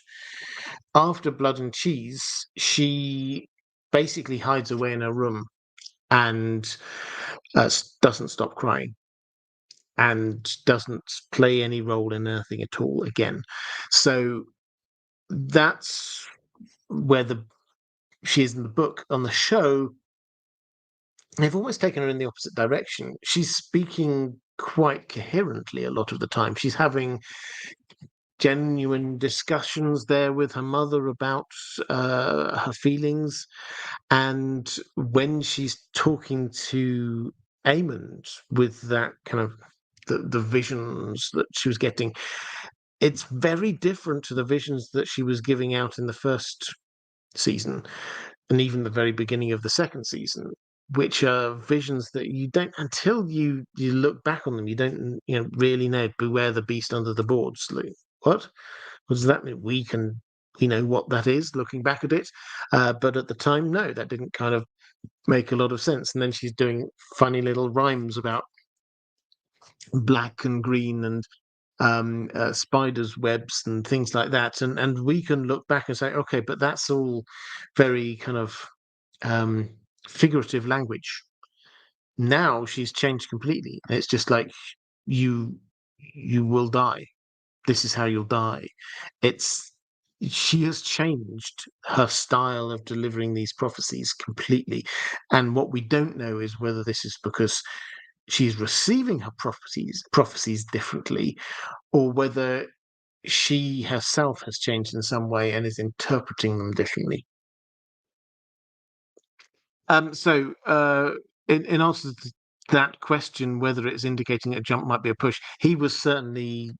After Blood and Cheese, she basically hides away in her room and doesn't stop crying and doesn't play any role in anything at all again. So that's where she is in the book. On the show, they've almost taken her in the opposite direction. She's speaking quite coherently a lot of the time. She's having genuine discussions there with her mother about her feelings. And when she's talking to Aemond with that kind of the visions that she was getting, it's very different to the visions that she was giving out in the first season and even the very beginning of the second season, which are visions that you don't, until you look back on them, you don't really know. Beware the beast under the boards. Like, what does that mean? We know what that is looking back at it, but at the time, no, that didn't kind of make a lot of sense. And then she's doing funny little rhymes about black and green and spiders' webs and things like that, and we can look back and say, okay, but that's all very kind of figurative language. Now she's changed completely. It's just like you will die. This is how you'll die. She has changed her style of delivering these prophecies completely. And what we don't know is whether this is because she's receiving her prophecies differently, or whether she herself has changed in some way and is interpreting them differently. So, in answer to that question, whether it's indicating a jump might be a push, he was certainly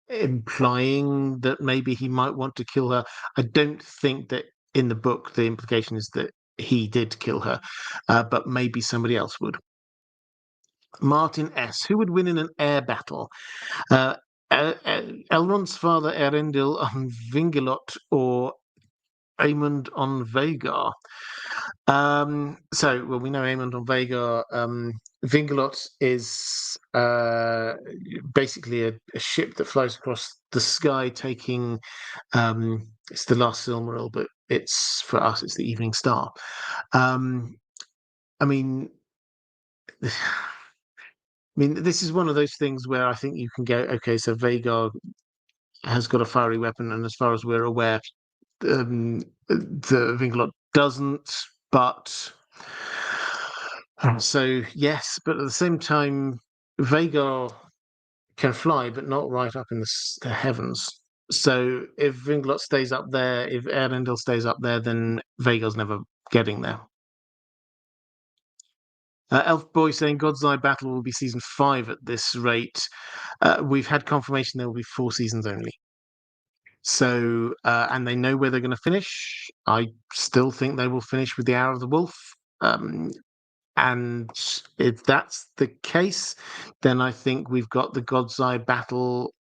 implying that maybe he might want to kill her. I don't think that in the book the implication is that he did kill her, but maybe somebody else would. Martin S. Who would win in an air battle? Elrond's father Erendil on Vingelot or Aemond on Vagar? So, well, we know Aemond on Vagar. Vingelot is basically a ship that flies across the sky, taking it's the last Silmaril, but for us, it's the Evening Star. I mean, I mean, this is one of those things where I think you can go, okay, so Vhagar has got a fiery weapon, and as far as we're aware, the Vinglot doesn't. But so yes, but at the same time, Vhagar can fly, but not right up in the heavens. So if Vinglot stays up there, if Erendil stays up there, then Vhagar's never getting there. Elf Boy saying God's Eye Battle will be season 5 at this rate. We've had confirmation there will be 4 seasons only. So, and they know where they're going to finish. I still think they will finish with the Hour of the Wolf. And if that's the case, then I think we've got the God's Eye Battle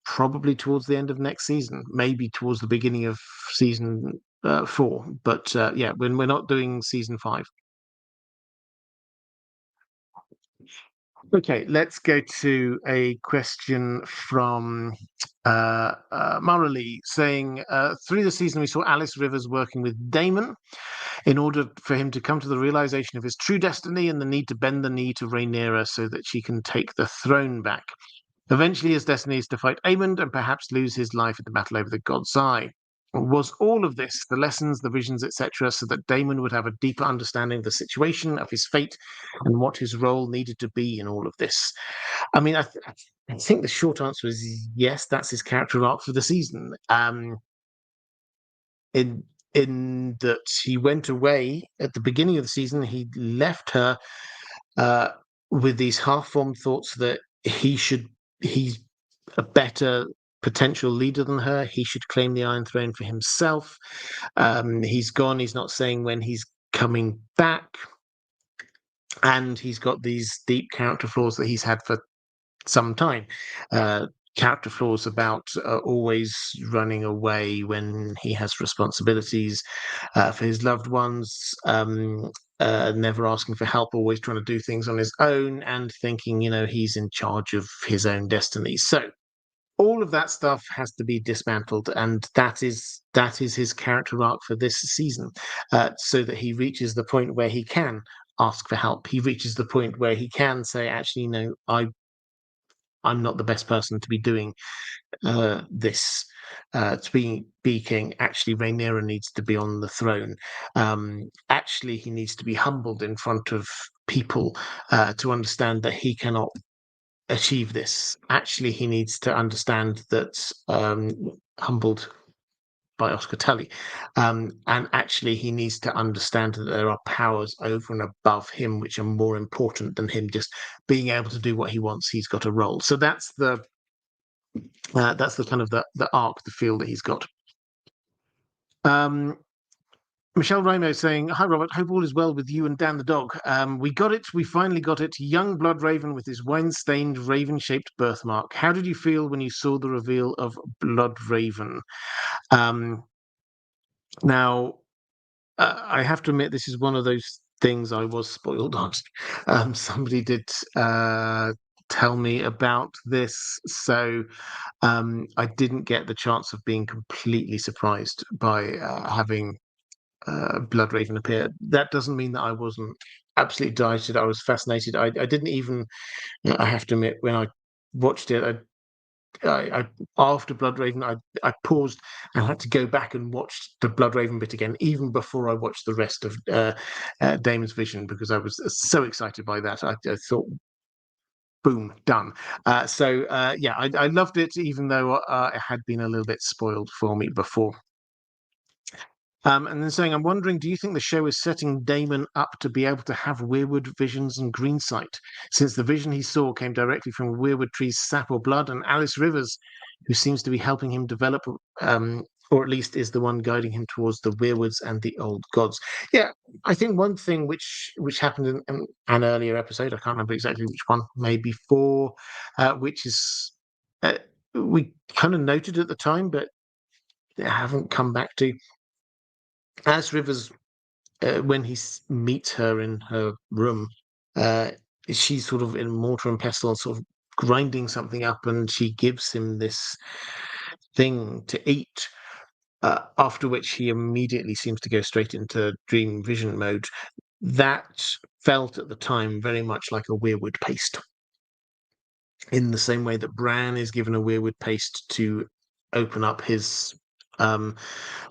probably towards the end of next season, maybe towards the beginning of season 4. But yeah, when we're not doing season 5. Okay, let's go to a question from Maura Lee saying, through the season we saw Alice Rivers working with Damon in order for him to come to the realization of his true destiny and the need to bend the knee to Rhaenyra so that she can take the throne back. Eventually his destiny is to fight Aemond and perhaps lose his life at the battle over the God's Eye. Was all of this, the lessons, the visions, etc., so that Damon would have a deeper understanding of the situation, of his fate, and what his role needed to be in all of this? I mean, I think the short answer is yes, that's his character arc for the season. In that he went away at the beginning of the season, he left her with these half-formed thoughts that he's a better potential leader than her. He should claim the Iron Throne for himself. He's gone. He's not saying when he's coming back. And he's got these deep character flaws that he's had for some time. Character flaws about always running away when he has responsibilities for his loved ones, never asking for help, always trying to do things on his own, and thinking, he's in charge of his own destiny. So all of that stuff has to be dismantled, and that is his character arc for this season, so that he reaches the point where he can ask for help. He reaches the point where he can say, actually, I'm not the best person to be doing this, to be king. Actually, Rhaenyra needs to be on the throne. Actually, he needs to be humbled in front of people to understand that he cannot achieve this. Actually, he needs to understand that humbled by Oscar Tully. And actually, he needs to understand that there are powers over and above him which are more important than him just being able to do what he wants. He's got a role. So that's the kind of the arc, the feel that he's got. Michelle Rimo saying, "Hi Robert, hope all is well with you and Dan the dog. We got it. We finally got it. Young Blood Raven with his wine-stained raven-shaped birthmark. How did you feel when you saw the reveal of Blood Raven?" Now, I have to admit, this is one of those things I was spoiled on. Somebody did tell me about this, so I didn't get the chance of being completely surprised by having Blood Raven appear. That doesn't mean that I wasn't absolutely delighted. I was fascinated. I didn't even, I have to admit, when I watched it, after Blood Raven, I paused and had to go back and watch the Blood Raven bit again, even before I watched the rest of Damon's vision, because I was so excited by that. I thought, boom, done. Yeah, I loved it, even though it had been a little bit spoiled for me before. And then saying, I'm wondering, do you think the show is setting Damon up to be able to have weirwood visions and green sight, since the vision he saw came directly from weirwood tree's sap or blood, and Alice Rivers, who seems to be helping him develop, or at least is the one guiding him towards the weirwoods and the old gods? Yeah, I think one thing which happened in an earlier episode, I can't remember exactly which one, maybe 4, which is we kind of noted at the time, but haven't come back to. As Rivers, when he meets her in her room, she's sort of in mortar and pestle, sort of grinding something up, and she gives him this thing to eat. After which he immediately seems to go straight into dream vision mode. that felt at the time very much like a weirwood paste, in the same way that Bran is given a weirwood paste to open up his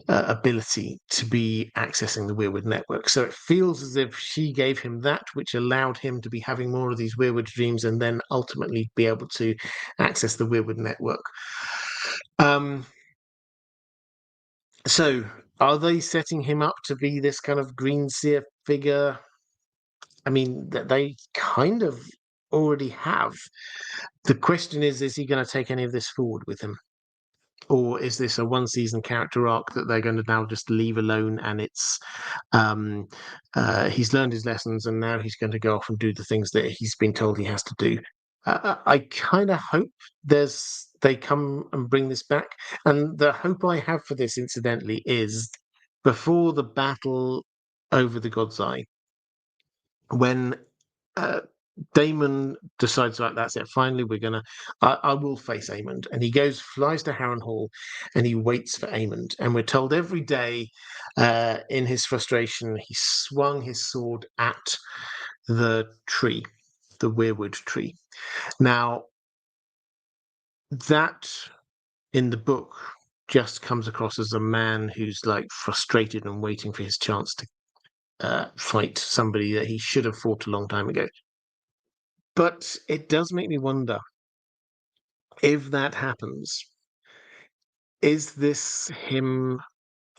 ability to be accessing the weirwood network. So it feels as if she gave him that, which allowed him to be having more of these weirwood dreams and then ultimately be able to access the weirwood network. So are they setting him up to be this kind of green seer figure? I mean, they kind of already have. The question is he going to take any of this forward with him? Or is this a one season character arc that they're going to now just leave alone, and it's he's learned his lessons and now he's going to go off and do the things that he's been told he has to do? I kind of hope they come and bring this back, and the hope I have for this, incidentally, is before the battle over the God's Eye, when uh, Daemon decides, right, that's it. Finally, I will face Aemond. And he flies to Harrenhal, and he waits for Aemond. And we're told every day, in his frustration, he swung his sword at the tree, the weirwood tree. Now, that in the book just comes across as a man who's like frustrated and waiting for his chance to fight somebody that he should have fought a long time ago. But it does make me wonder, if that happens, is this him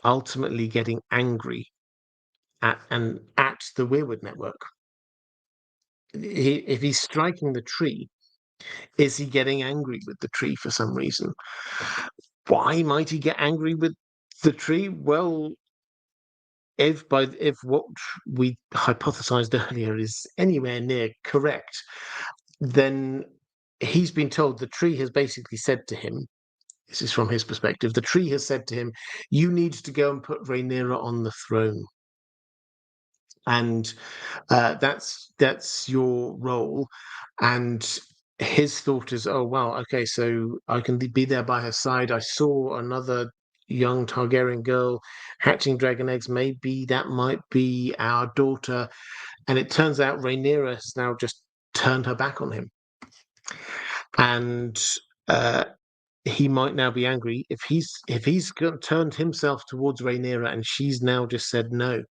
ultimately getting angry at the Weirwood Network? If he's striking the tree, is he getting angry with the tree for some reason? Why might he get angry with the tree? Well, if what we hypothesized earlier is anywhere near correct, then he's been told the tree has basically said to him, this is from his perspective, the tree has said to him, you need to go and put Rhaenyra on the throne. And that's your role. And his thought is, oh, wow, okay, so I can be there by her side. I saw another young Targaryen girl hatching dragon eggs. Maybe that might be our daughter. And it turns out Rhaenyra has now just turned her back on him. And he might now be angry if he's turned himself towards Rhaenyra and she's now just said, no,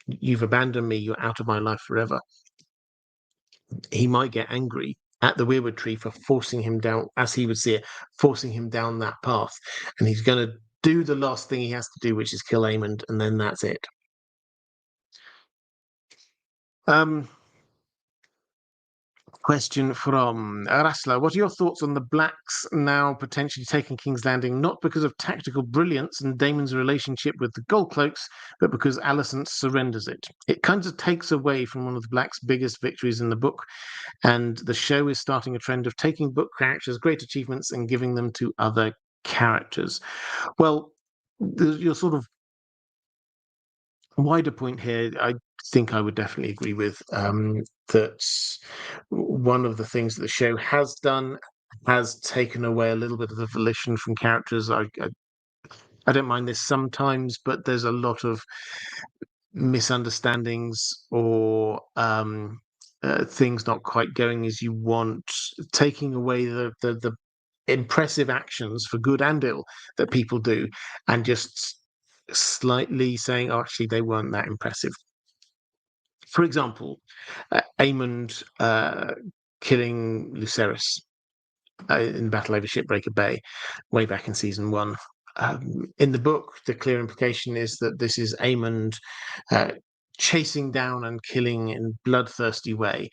you've abandoned me, you're out of my life forever. He might get angry at the Weirwood Tree for forcing him down, as he would see it, forcing him down that path. And he's going to do the last thing he has to do, which is kill Aemond, and then that's it. Question from Rasla. What are your thoughts on the Blacks now potentially taking King's Landing, not because of tactical brilliance and Daemon's relationship with the Gold Cloaks, but because Alicent surrenders it? It kind of takes away from one of the Blacks' biggest victories in the book, and the show is starting a trend of taking book characters' great achievements and giving them to other characters. Well, your sort of wider point here, I think I would definitely agree with, that one of the things that the show has done has taken away a little bit of the volition from characters. I don't mind this sometimes, but there's a lot of misunderstandings or things not quite going as you want, taking away the impressive actions for good and ill that people do, and just slightly saying, oh, actually, they weren't that impressive. For example, Aemond killing Lucerys in the battle over Shipbreaker Bay way back in season 1. In the book, the clear implication is that this is Aemond chasing down and killing in bloodthirsty way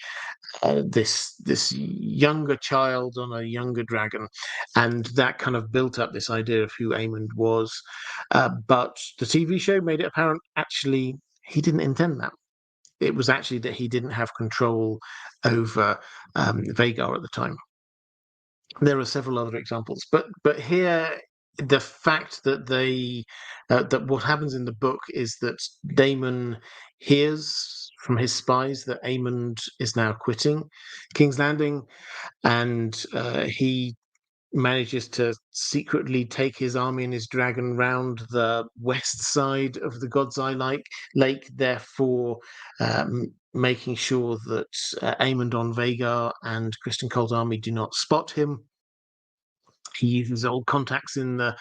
this younger child on a younger dragon, and that kind of built up this idea of who Aemond was. But the TV show made it apparent actually he didn't intend that. It was actually that he didn't have control over Vhagar at the time. There are several other examples, but here the fact that that what happens in the book is that Daemon hears from his spies that Aemond is now quitting King's Landing, and he manages to secretly take his army and his dragon round the west side of the God's Eye Lake, therefore making sure that Aemond on Vagar and Kristen Cole's army do not spot him. He uses old contacts in the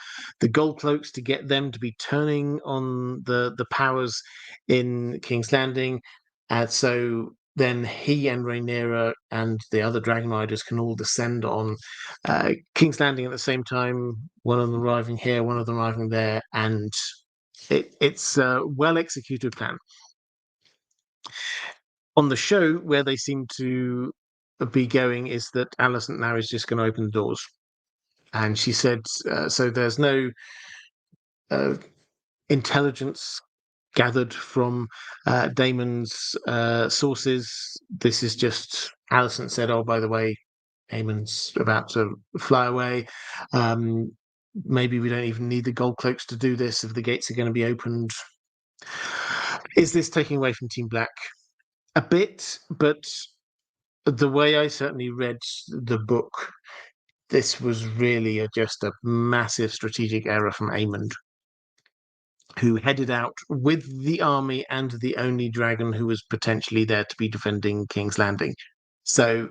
Gold Cloaks to get them to be turning on the powers in King's Landing. And so then he and Rhaenyra and the other Dragon Riders can all descend on King's Landing at the same time, one of them arriving here, one of them arriving there, and it's a well-executed plan. On the show, where they seem to be going is that Alicent now is just going to open the doors. And she said, so there's no intelligence gathered from Daemon's sources. This is just Alicent said, oh, by the way, Aemon's about to fly away. Maybe we don't even need the Gold Cloaks to do this if the gates are going to be opened. Is this taking away from Team Black? A bit, but the way I certainly read the book, this was really just a massive strategic error from Aemond, who headed out with the army and the only dragon who was potentially there to be defending King's Landing. So,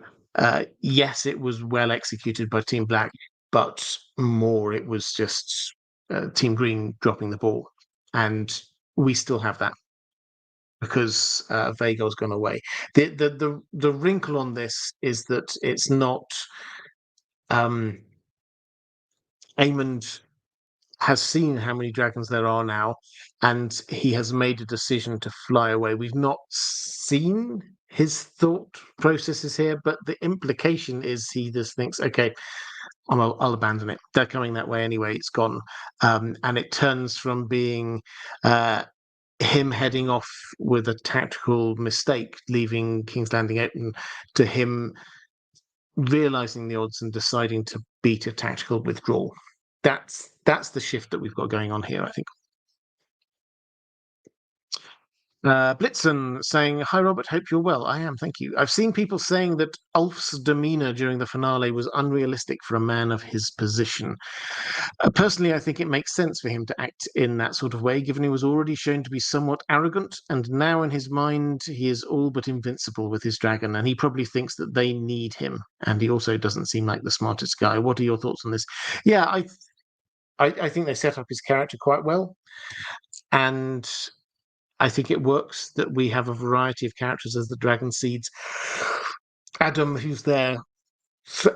yes, it was well executed by Team Black, but more it was just Team Green dropping the ball. And we still have that because Vagar's gone away. The wrinkle on this is that it's not Aemond has seen how many dragons there are now, and he has made a decision to fly away. We've not seen his thought processes here, but the implication is he just thinks, okay, I'll abandon it. They're coming that way anyway. It's gone. And it turns from being him heading off with a tactical mistake, leaving King's Landing open, to him realizing the odds and deciding to beat a tactical withdrawal. That's the shift that we've got going on here, I think. Blitzen saying, hi, Robert, hope you're well. I am, thank you. I've seen people saying that Ulf's demeanor during the finale was unrealistic for a man of his position. Personally, I think it makes sense for him to act in that sort of way, given he was already shown to be somewhat arrogant, and now in his mind, he is all but invincible with his dragon, and he probably thinks that they need him, and he also doesn't seem like the smartest guy. What are your thoughts on this? Yeah, I think they set up his character quite well, and I think it works that we have a variety of characters as the dragon seeds. Adam, who's there,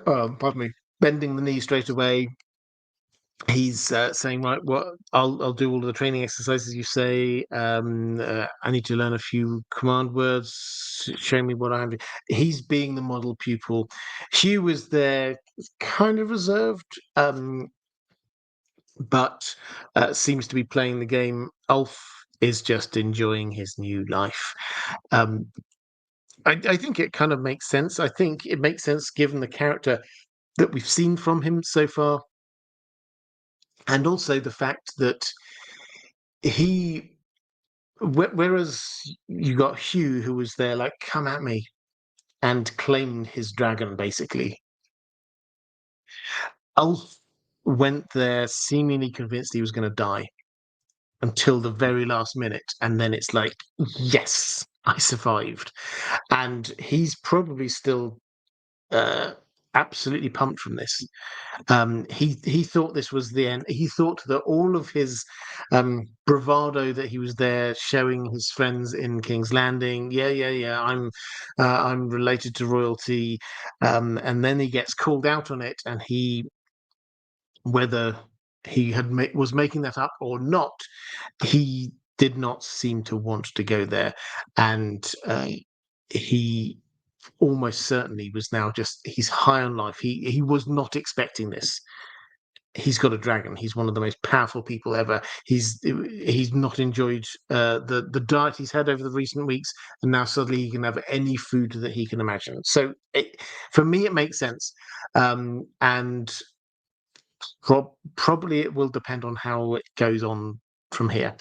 pardon me, bending the knee straight away. He's saying, right, well, I'll do all of the training exercises you say. I need to learn a few command words. Show me what I'm doing. He's being the model pupil. Hugh is there, kind of reserved, but seems to be playing the game. Ulf is just enjoying his new life. I think it kind of makes sense. I think it makes sense given the character that we've seen from him so far, and also the fact that whereas you got Hugh, who was there like, come at me, and claimed his dragon, basically. Ulf went there seemingly convinced he was going to die until the very last minute, and then it's like, yes, I survived. And he's probably still absolutely pumped from this. He thought this was the end. He thought that all of his bravado that he was there showing his friends in King's Landing, yeah, I'm related to royalty, and then he gets called out on it, and whether he was making that up or not, he did not seem to want to go there, and he almost certainly was now he's high on life. He was not expecting this. He's got a dragon. He's one of the most powerful people ever. He's not enjoyed the diet he's had over the recent weeks, and now suddenly he can have any food that he can imagine. So for me, it makes sense, and probably it will depend on how it goes on from here.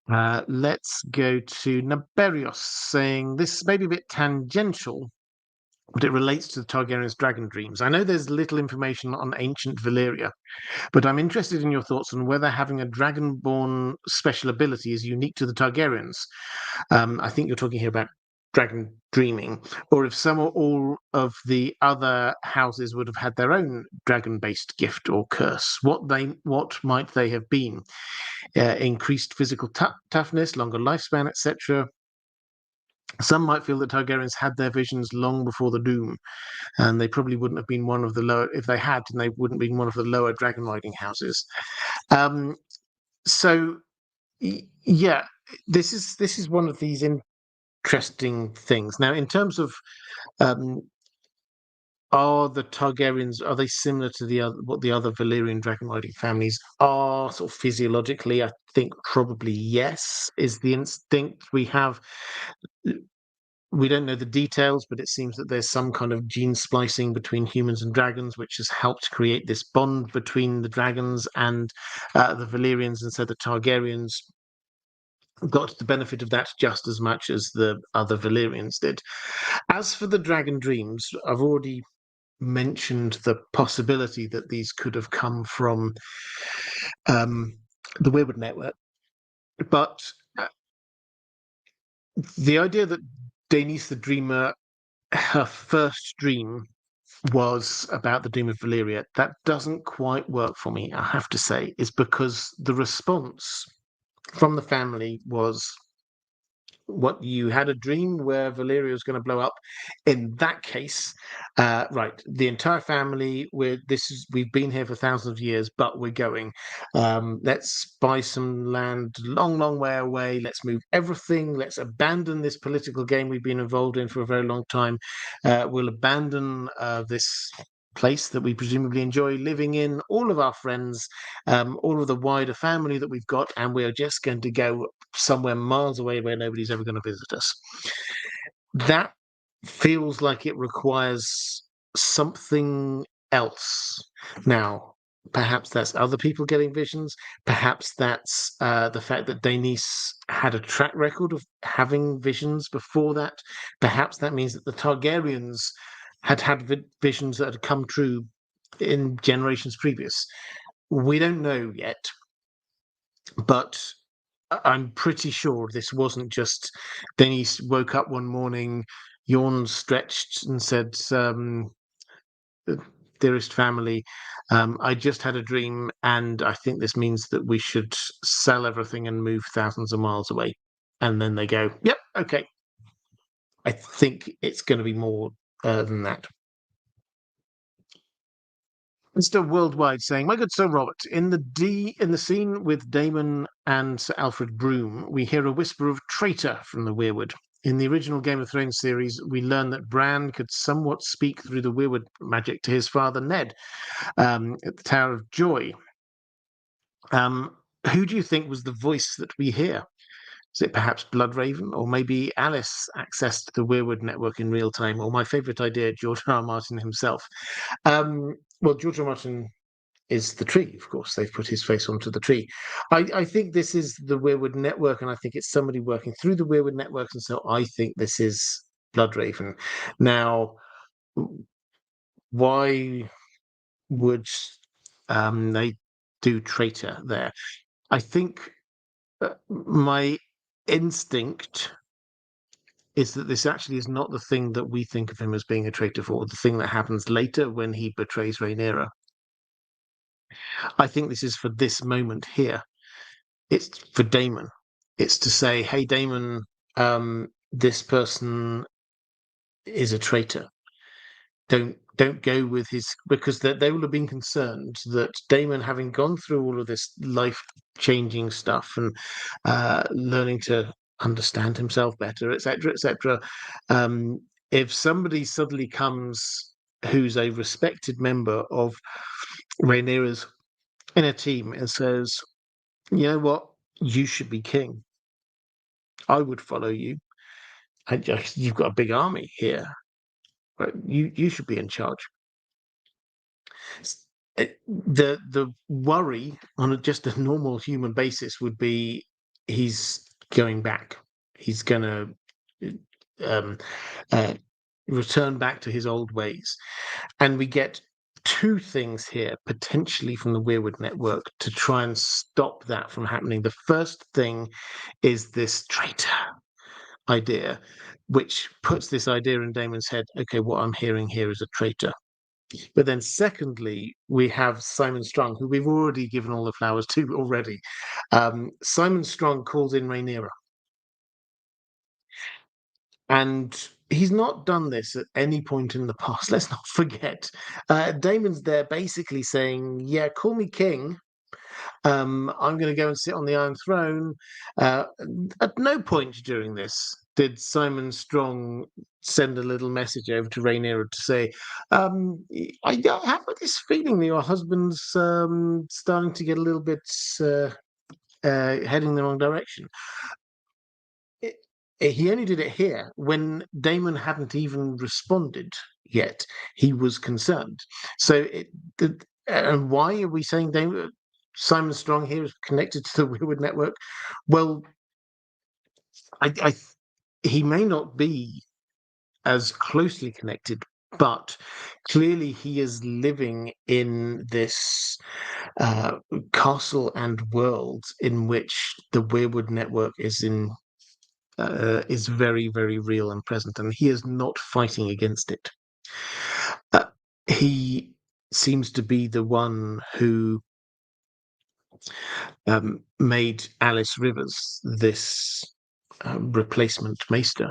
Let's go to Naberios saying, this may be a bit tangential, but it relates to the Targaryen's dragon dreams. I know there's little information on ancient Valyria, but I'm interested in your thoughts on whether having a dragonborn special ability is unique to the Targaryens. I think you're talking here about dragon dreaming, or if some or all of the other houses would have had their own dragon-based gift or curse. What might they have been? Increased physical toughness, longer lifespan, etc. Some might feel that Targaryens had their visions long before the Doom, and they probably wouldn't have been one of the lower. If they had, then they wouldn't have been one of the lower dragon riding houses. Um, so, yeah, this is one of these interesting things. Now, in terms of um, are the Targaryens, are they similar to what the other Valyrian dragon riding families are sort of physiologically? I think probably yes, is the instinct we have. We don't know the details, but it seems that there's some kind of gene splicing between humans and dragons, which has helped create this bond between the dragons and the Valyrians, and so the Targaryens got the benefit of that just as much as the other Valyrians did. As for the dragon dreams, I've already mentioned the possibility that these could have come from um, the Weirwood network, but the idea that Daenerys the Dreamer, her first dream was about the Doom of Valyria, that doesn't quite work for me, I have to say, is because the response from the family was, what, you had a dream where Valyria was going to blow up? In that case, right, the entire family, we've been here for thousands of years, but we're going. Let's buy some land long, long way away. Let's move everything. Let's abandon this political game we've been involved in for a very long time. We'll abandon this place that we presumably enjoy living in, all of our friends, all of the wider family that we've got, and we're just going to go somewhere miles away where nobody's ever going to visit us. That feels like it requires something else. Now, perhaps that's other people getting visions. Perhaps that's the fact that Daenerys had a track record of having visions before that. Perhaps that means that the Targaryens had visions that had come true in generations previous. We don't know yet, but I'm pretty sure this wasn't just Denise woke up one morning, yawned, stretched, and said, "Dearest family, I just had a dream, and I think this means that we should sell everything and move thousands of miles away." And then they go, "Yep, okay." I think it's going to be more than that. Mr. Worldwide saying, "My good Sir Robert, in the scene with Daemon and Sir Alfred Broom, we hear a whisper of traitor from the Weirwood. In the original Game of Thrones series, we learn that Bran could somewhat speak through the Weirwood magic to his father Ned at the Tower of Joy. Who do you think was the voice that we hear? Is it perhaps Bloodraven, or maybe Alice accessed the Weirwood network in real time, or my favourite idea, George R. R. Martin himself?" Well, George R. R. Martin is the tree, of course. They've put his face onto the tree. I think this is the Weirwood network, and I think it's somebody working through the Weirwood network, and so I think this is Bloodraven. Now, why would they do traitor there? I think my instinct is that this actually is not the thing that we think of him as being a traitor for, the thing that happens later when he betrays Rhaenyra. I think this is for this moment here. It's for Daemon. It's to say, hey, Daemon, this person is a traitor. Don't go with his, because they will have been concerned that Daemon, having gone through all of this life-changing stuff and learning to understand himself better, etc., etc. If somebody suddenly comes who's a respected member of Rhaenyra's inner team and says, "You know what? You should be king. I would follow you. You've got a big army here. Right? You should be in charge." The worry on just a normal human basis would be he's going back. He's going to um, uh, return back to his old ways. And we get two things here, potentially from the Weirwood Network, to try and stop that from happening. The first thing is this traitor idea, which puts this idea in Damon's head. Okay, what I'm hearing here is a traitor. But then secondly, we have Simon Strong, who we've already given all the flowers to already. Simon Strong calls in Rhaenyra. And he's not done this at any point in the past. Let's not forget. Damon's there basically saying, yeah, call me king. I'm going to go and sit on the Iron Throne. At no point during this did Simon Strong send a little message over to Rhaenyra to say, I have this feeling that your husband's starting to get a little bit heading the wrong direction. He only did it here when Damon hadn't even responded yet. He was concerned. So, and why are we saying Simon Strong here is connected to the Weirwood Network? Well, he may not be as closely connected, but clearly he is living in this castle and world in which the Weirwood Network is very, very real and present, and he is not fighting against it. He seems to be the one who made Alice Rivers this replacement maester.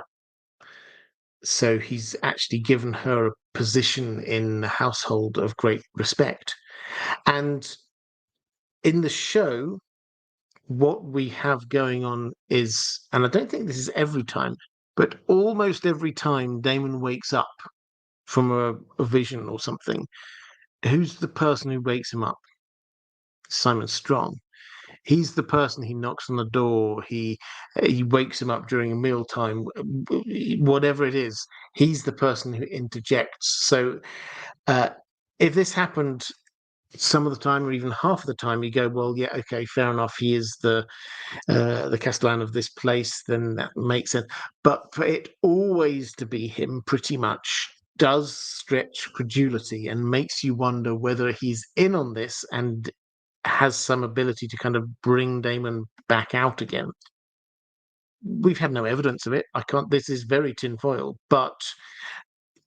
So he's actually given her a position in the household of great respect. And in the show, what we have going on is, and I don't think this is every time, but almost every time Damon wakes up from a vision or something, who's the person who wakes him up? Simon Strong. He's the person. He knocks on the door. He wakes him up during a mealtime. Whatever it is, he's the person who interjects. So if this happened some of the time, or even half of the time, you go, well, yeah, okay, fair enough. He is the Castellan of this place. Then that makes sense. But for it always to be him, pretty much, does stretch credulity and makes you wonder whether he's in on this and has some ability to kind of bring Damon back out again. We've had no evidence of it. This is very tinfoil, but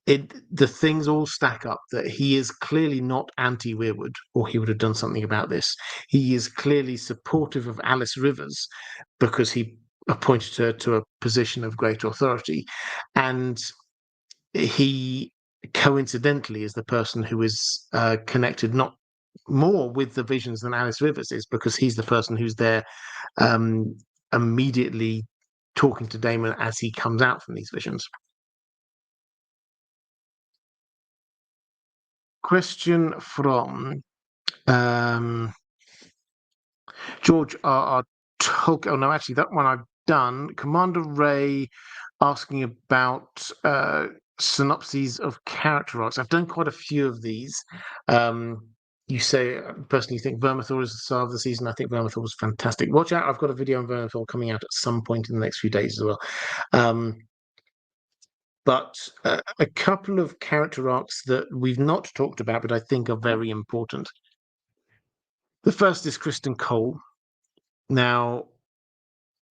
the things all stack up that he is clearly not anti-Weirwood, or he would have done something about this. He is clearly supportive of Alice Rivers because he appointed her to a position of great authority, and he coincidentally is the person who is connected not more with the visions than Alice Rivers is, because he's the person who's there immediately talking to Damon as he comes out from these visions. Question from George R. Tolkien. Oh no, actually, that one I've done. Commander Ray asking about synopses of character arcs. I've done quite a few of these. You say, personally, you think Vermithor is the star of the season. I think Vermithor was fantastic. Watch out, I've got a video on Vermithor coming out at some point in the next few days as well. But a couple of character arcs that we've not talked about, but I think are very important. The first is Kristen Cole. Now,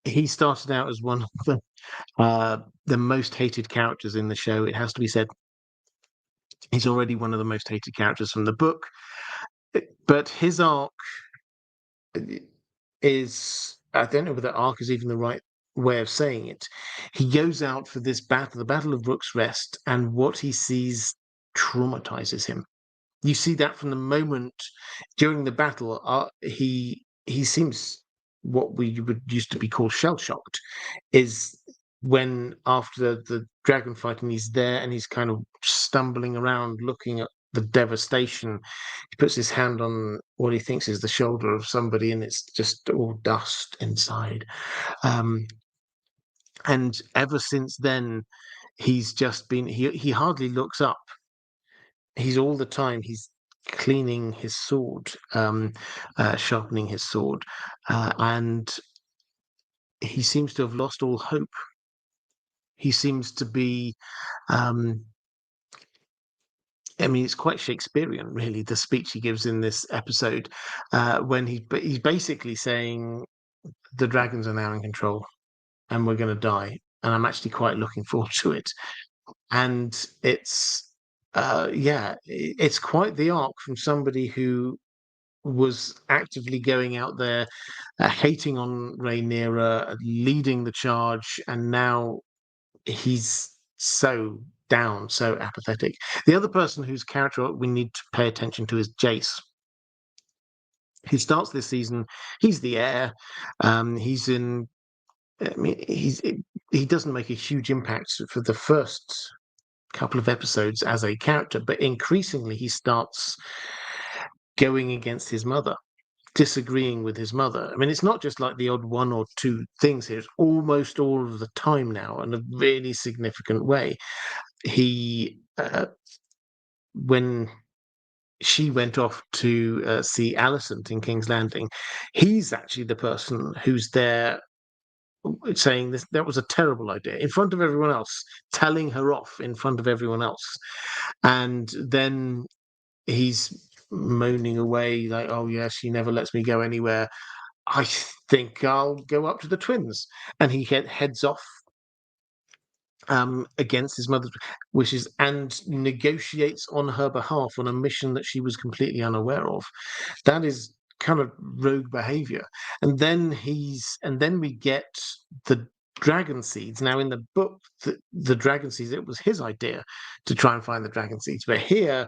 he started out as one of the most hated characters in the show. It has to be said. He's already one of the most hated characters from the book. But his arc is, I don't know whether arc is even the right way of saying it. He goes out for this battle, the Battle of Rook's Rest, and what he sees traumatizes him. You see that from the moment during the battle. He seems what we would used to be called shell shocked. Is when after the dragon fight and he's there and he's kind of stumbling around looking at the devastation. He puts his hand on what he thinks is the shoulder of somebody, and it's just all dust inside. And ever since then, he's just been. He hardly looks up. He's all the time. He's cleaning his sword, sharpening his sword, and he seems to have lost all hope. He seems to be. I mean, it's quite Shakespearean, really, the speech he gives in this episode, when he's basically saying the dragons are now in control, and we're going to die, and I'm actually quite looking forward to it. And it's, yeah, it's quite the arc from somebody who was actively going out there, hating on Rhaenyra, leading the charge, and now he's so down, so apathetic. The other person whose character we need to pay attention to is Jace. He starts this season. He's the heir. He's in. I mean, he doesn't make a huge impact for the first couple of episodes as a character, but increasingly he starts going against his mother, disagreeing with his mother. I mean, it's not just like the odd one or two things here, it's almost all of the time now in a really significant way. He, when she went off to see Alicent in King's Landing, he's actually the person who's there saying this that was a terrible idea in front of everyone else, telling her off in front of everyone else. And then he's moaning away like, oh yes, she never lets me go anywhere. I think I'll go up to the twins. And he heads off against his mother's wishes and negotiates on her behalf on a mission that she was completely unaware of. That is kind of rogue behavior. And then we get the dragon seeds. Now in the book, the dragon seeds, it was his idea to try and find the dragon seeds. But here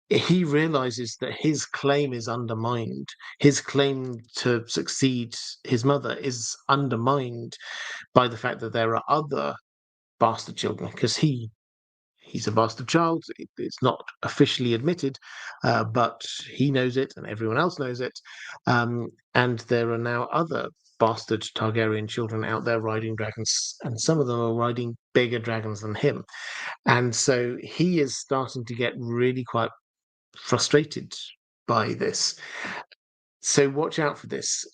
he realizes that his claim is undermined. His claim to succeed his mother is undermined by the fact that there are other bastard children, because he's a bastard child. It's not officially admitted, but he knows it and everyone else knows it. And there are now other bastard Targaryen children out there riding dragons, and some of them are riding bigger dragons than him. And so he is starting to get really quite frustrated by this. So watch out for this.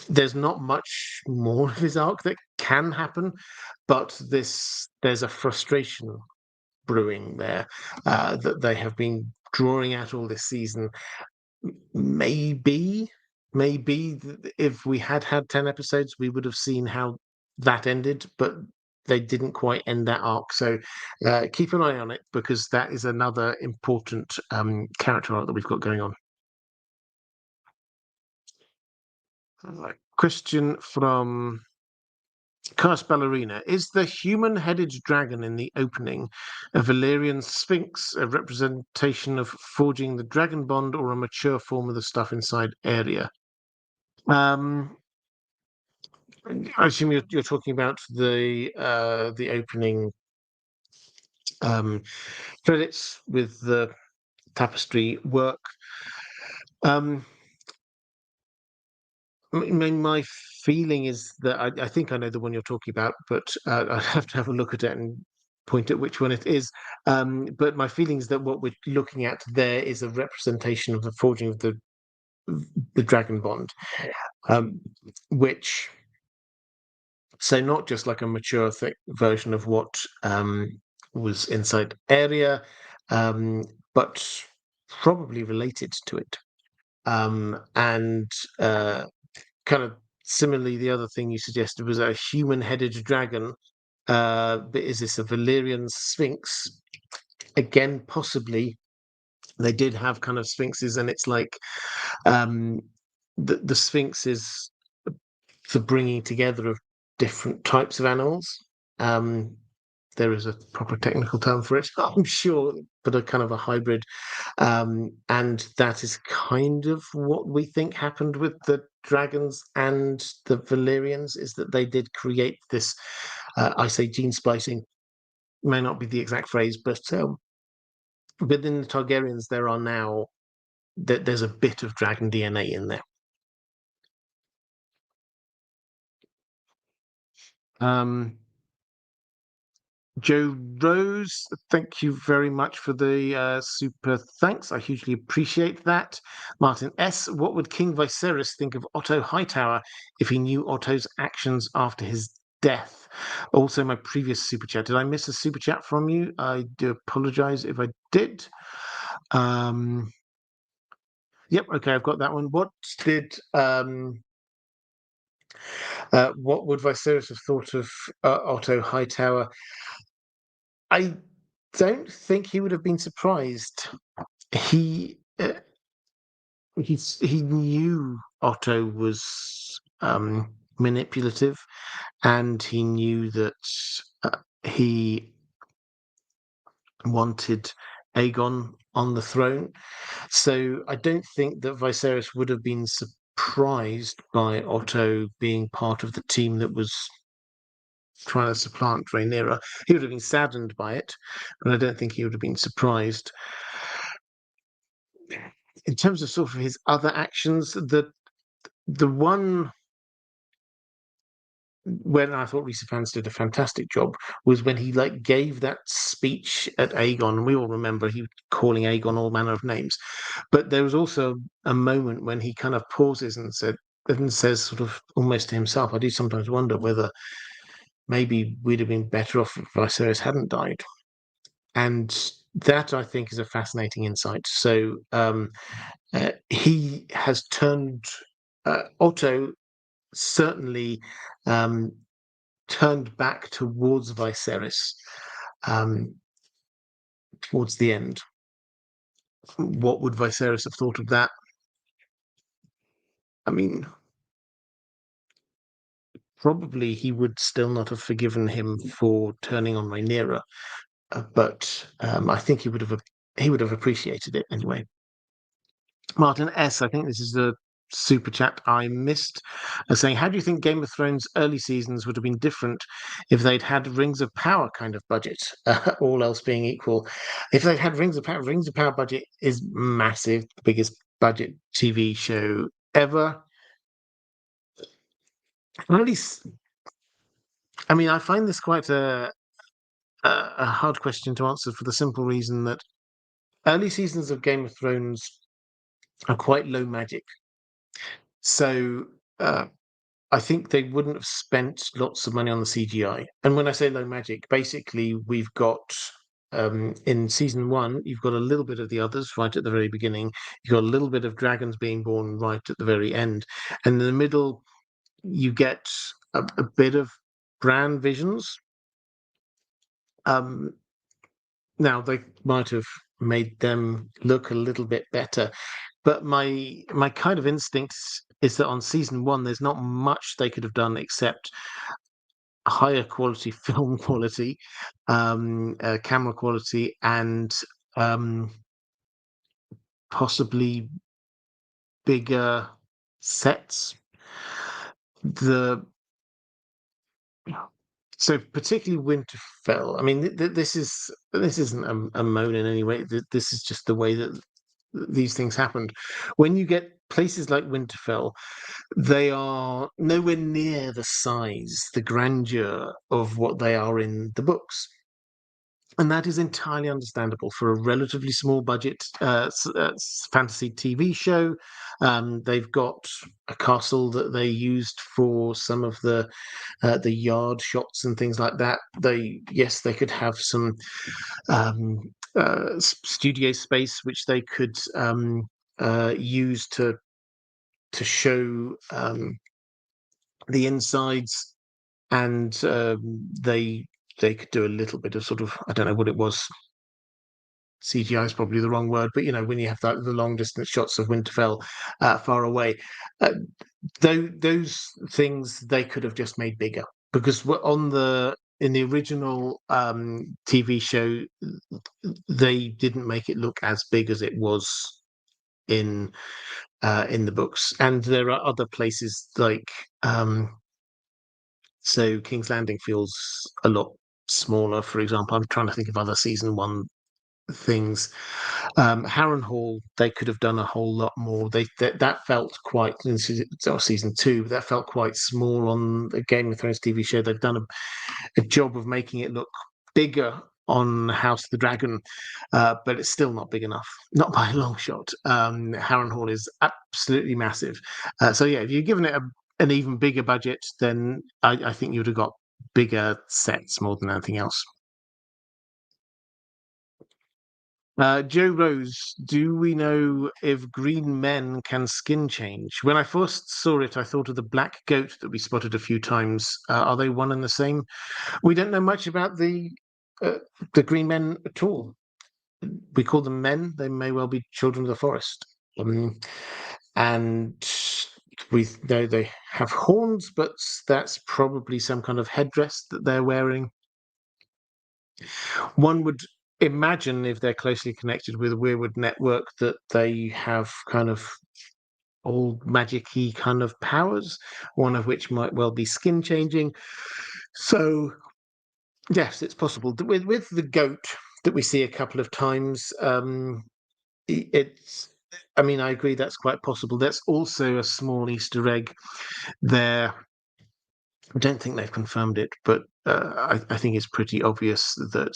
There's not much more of his arc that can happen, but there's a frustration brewing there, that they have been drawing out all this season. Maybe if we had 10 episodes, we would have seen how that ended, but they didn't quite end that arc. So keep an eye on it, because that is another important character arc that we've got going on. Question from Curse Ballerina. Is the human-headed dragon in the opening a Valyrian sphinx, a representation of forging the dragon bond, or a mature form of the stuff inside area? I assume you're talking about the opening credits with the tapestry work. My feeling is that I think I know the one you're talking about, but I'd have to have a look at it and point at which one it is. But my feeling is that what we're looking at there is a representation of the forging of the dragon bond, which, so not just like a mature version of what was inside area, but probably related to it. And kind of similarly, the other thing you suggested was a human-headed dragon. But is this a Valyrian sphinx? Again, possibly. They did have kind of sphinxes, and it's like the sphinx is the bringing together of different types of animals. There is a proper technical term for it, I'm sure, but a kind of a hybrid. And that is kind of what we think happened with the dragons and the Valyrians, is that they did create this, I say gene splicing, may not be the exact phrase, but within the Targaryens, there are now, there's a bit of dragon DNA in there. Joe Rose, thank you very much for the super thanks. I hugely appreciate that. Martin S., what would King Viserys think of Otto Hightower if he knew Otto's actions after his death. Also, my previous super chat. Did I miss a super chat from you? I do apologize if I did. Yep, okay, I've got that one. What would Viserys have thought of Otto Hightower? I don't think he would have been surprised. He he knew Otto was manipulative, and he knew that he wanted Aegon on the throne. So I don't think that Viserys would have been surprised by Otto being part of the team that was trying to supplant Rhaenyra. He would have been saddened by it, but I don't think he would have been surprised. In terms of sort of his other actions, the one when I thought Rhys Vance did a fantastic job was when he gave that speech at Aegon. We all remember he was calling Aegon all manner of names, but there was also a moment when he kind of pauses and says sort of almost to himself, I do sometimes wonder whether maybe we'd have been better off if Viserys hadn't died. And that, I think, is a fascinating insight. So he has turned Otto certainly turned back towards Viserys towards the end. What would Viserys have thought of that? I mean, probably he would still not have forgiven him for turning on Rhaenyra, but I think he would have appreciated it anyway. Martin S, I think this is the super chat I missed, saying, how do you think Game of Thrones early seasons would have been different if they'd had Rings of Power kind of budget, all else being equal? If they'd had Rings of Power budget is massive, the biggest budget TV show ever. At least, I mean, I find this quite a hard question to answer for the simple reason that early seasons of Game of Thrones are quite low magic. So I think they wouldn't have spent lots of money on the CGI. And when I say low magic, basically we've got in season 1, you've got a little bit of the others right at the very beginning. You've got a little bit of dragons being born right at the very end. And in the middle, you get a bit of Bran visions. Now, they might have made them look a little bit better. But my kind of instinct is that on season 1, there's not much they could have done except higher quality film quality, camera quality, and possibly bigger sets. So particularly Winterfell. I mean, this isn't a moan in any way. This is just the way that these things happened. When you get places like Winterfell, they are nowhere near the size, the grandeur of what they are in the books. And that is entirely understandable for a relatively small budget fantasy TV show. They've got a castle that they used for some of the yard shots and things like that. They could have some studio space which they could use to show the insides, and they could do a little bit of sort of, I don't know what it was. CGI is probably the wrong word, but when you have the long distance shots of Winterfell far away, those things they could have just made bigger, because in the original TV show, they didn't make it look as big as it was in the books. And there are other places like so King's Landing feels a lot smaller, for example. I'm trying to think of other season 1 things. Harrenhal, they could have done a whole lot more. That felt quite in season 2. That felt quite small on the Game of Thrones TV show. They've done a job of making it look bigger on House of the Dragon, but it's still not big enough, not by a long shot. Harrenhal is absolutely massive. So yeah, if you're given it an even bigger budget, then I think you would have got bigger sets more than anything else. Joe Rose, do we know if green men can skin change? When I first saw it, I thought of the black goat that we spotted a few times. Are they one and the same? We don't know much about the green men at all. We call them men. They may well be children of the forest. And we know they have horns, but that's probably some kind of headdress that they're wearing. One would imagine, if they're closely connected with a weirwood network, that they have kind of old magic-y kind of powers, one of which might well be skin changing. So yes, it's possible. With the goat that we see a couple of times, it's I mean, I agree that's quite possible. That's also a small Easter egg there. I don't think they've confirmed it, but I think it's pretty obvious that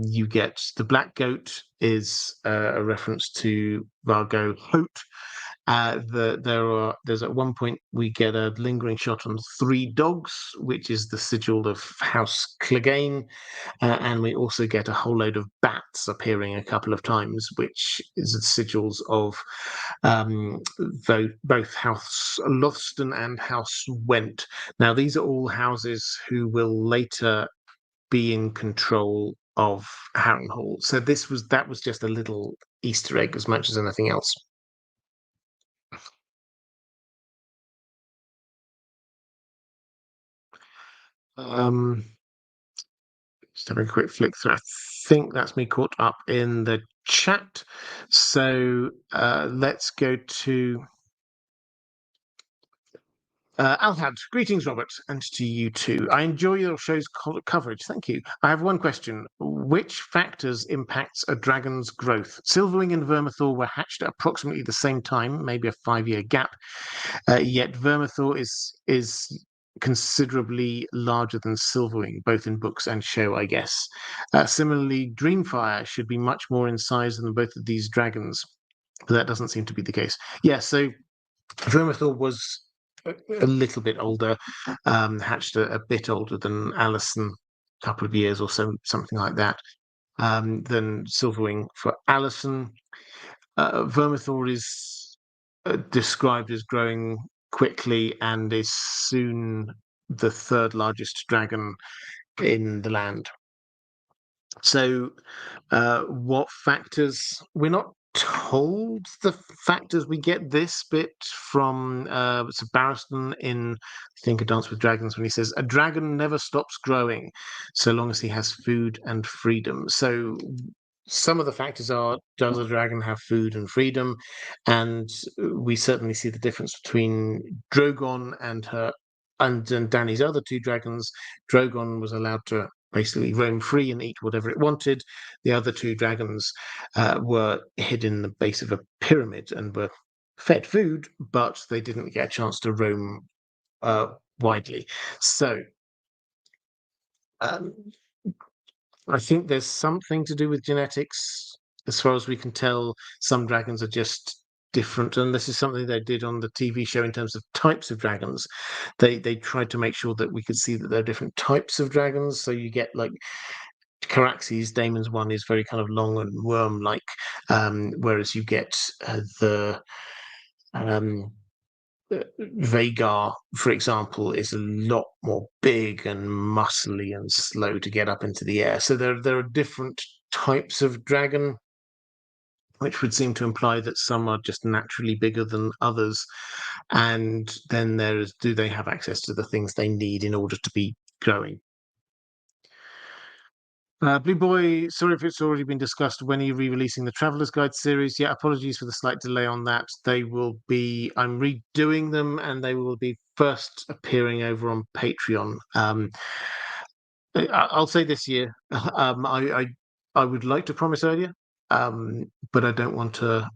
you get the black goat is a reference to Vargo Hote. There's at one point we get a lingering shot on 3 dogs, which is the sigil of House Clegane, and we also get a whole load of bats appearing a couple of times, which is the sigils of both House Lothston and House Went. Now, these are all houses who will later be in control of Harrenhal. So that was just a little Easter egg as much as anything else. Just having a quick flick through. I think that's me caught up in the chat. So let's go to Alhad. Greetings, Robert, and to you too. I enjoy your show's coverage. Thank you. I have one question. Which factors impacts a dragon's growth? Silverwing and Vermithor were hatched at approximately the same time, maybe a 5-year gap. Yet Vermithor is considerably larger than Silverwing, both in books and show, I guess. Similarly, Dreamfire should be much more in size than both of these dragons, but that doesn't seem to be the case. Yeah, so Vermithor was a little bit older, hatched a bit older than Alison, a couple of years or so, something like that, than Silverwing. For Alison, Vermithor is described as growing quickly and is soon the 3rd largest dragon in the land. So, what factors? We're not told the factors. We get this bit from Sir Barristan in, I think, A Dance with Dragons, when he says, "A dragon never stops growing so long as he has food and freedom." So some of the factors are, does a dragon have food and freedom? And we certainly see the difference between Drogon and Dany's other 2 dragons. Drogon was allowed to basically roam free and eat whatever it wanted. The other 2 dragons were hid in the base of a pyramid and were fed food, but they didn't get a chance to roam widely. So I think there's something to do with genetics. As far as we can tell, some dragons are just different, and this is something they did on the TV show in terms of types of dragons. They tried to make sure that we could see that there are different types of dragons. So you get like Caraxes, Damon's one, is very kind of long and worm-like, whereas you get the Vagar, for example, is a lot more big and muscly and slow to get up into the air. So there are different types of dragon, which would seem to imply that some are just naturally bigger than others. And then do they have access to the things they need in order to be growing? Blue Boy, sorry if it's already been discussed. When are you re-releasing the Traveler's Guide series? Yeah, apologies for the slight delay on that. I'm redoing them, and they will be first appearing over on Patreon. I'll say this year. I would like to promise earlier, but I don't want to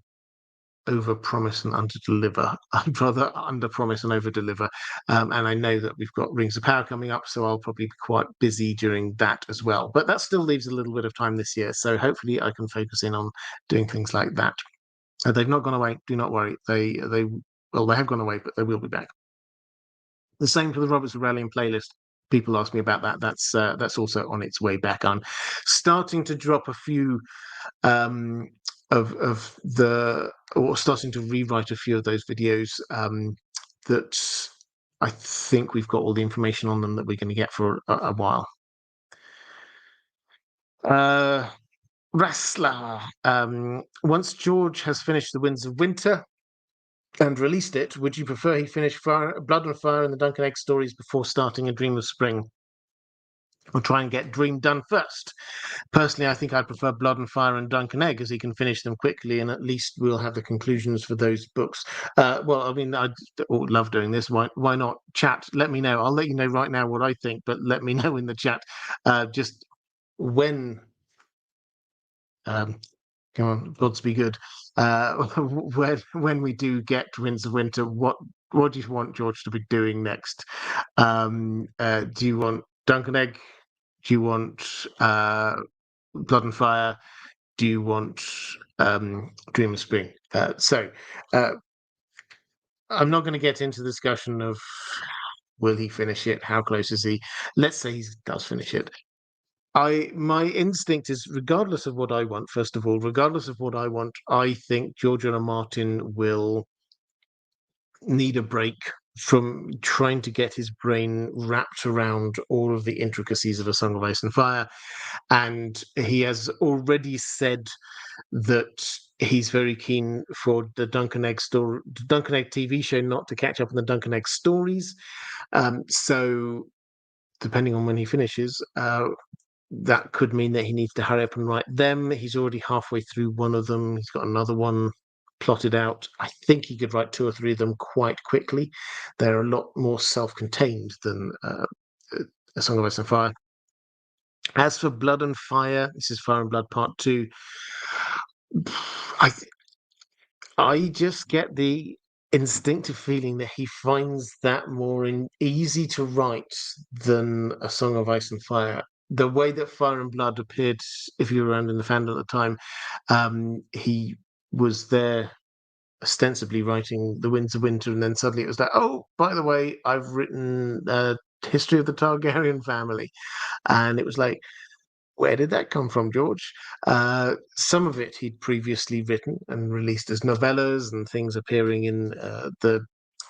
over-promise and under-deliver. I'd rather under-promise and over-deliver. And I know that we've got Rings of Power coming up, so I'll probably be quite busy during that as well. But that still leaves a little bit of time this year, so hopefully I can focus in on doing things like that. They've not gone away. Do not worry. They have gone away, but they will be back. The same for the Roberts of Rallying playlist. people ask me about that, that's also on its way back. I'm starting to drop a few or starting to rewrite a few of those videos that I think we've got all the information on them that we're going to get for a while. Wrestler. Once George has finished The Winds of Winter and released it, would you prefer he finish Blood and Fire and the Dunk and Egg stories before starting A Dream of Spring? Or try and get Dream done first? Personally, I think I'd prefer Blood and Fire and Dunk and Egg, as he can finish them quickly, and at least we'll have the conclusions for those books. Well, I mean, I would love doing this. Why not? Chat, let me know. I'll let you know right now what I think, but let me know in the chat just when. Come on, gods be good. When we do get Winds of Winter, what do you want George to be doing next? Do you want Dunk and Egg? Do you want Blood and Fire? Do you want Dream of Spring? I'm not going to get into the discussion of will he finish it? How close is he? Let's say he does finish it. My instinct is, regardless of what I want, first of all, regardless of what I want, I think George R. R. Martin will need a break from trying to get his brain wrapped around all of the intricacies of A Song of Ice and Fire. And he has already said that he's very keen for the Dunk and Egg TV show not to catch up on the Dunk and Egg stories. So depending on when he finishes, that could mean that he needs to hurry up and write them. He's already halfway through one of them. He's got another one plotted out. I think he could write 2 or 3 of them quite quickly. They're a lot more self-contained than A Song of Ice and Fire. As for Blood and Fire, this is Fire and Blood Part 2. I just get the instinctive feeling that he finds that more easy to write than A Song of Ice and Fire. The way that Fire and Blood appeared, if you were around in the fandom at the time, he was there ostensibly writing The Winds of Winter, and then suddenly it was like, oh, by the way, I've written History of the Targaryen Family. And it was like, where did that come from, George? Some of it he'd previously written and released as novellas and things appearing in the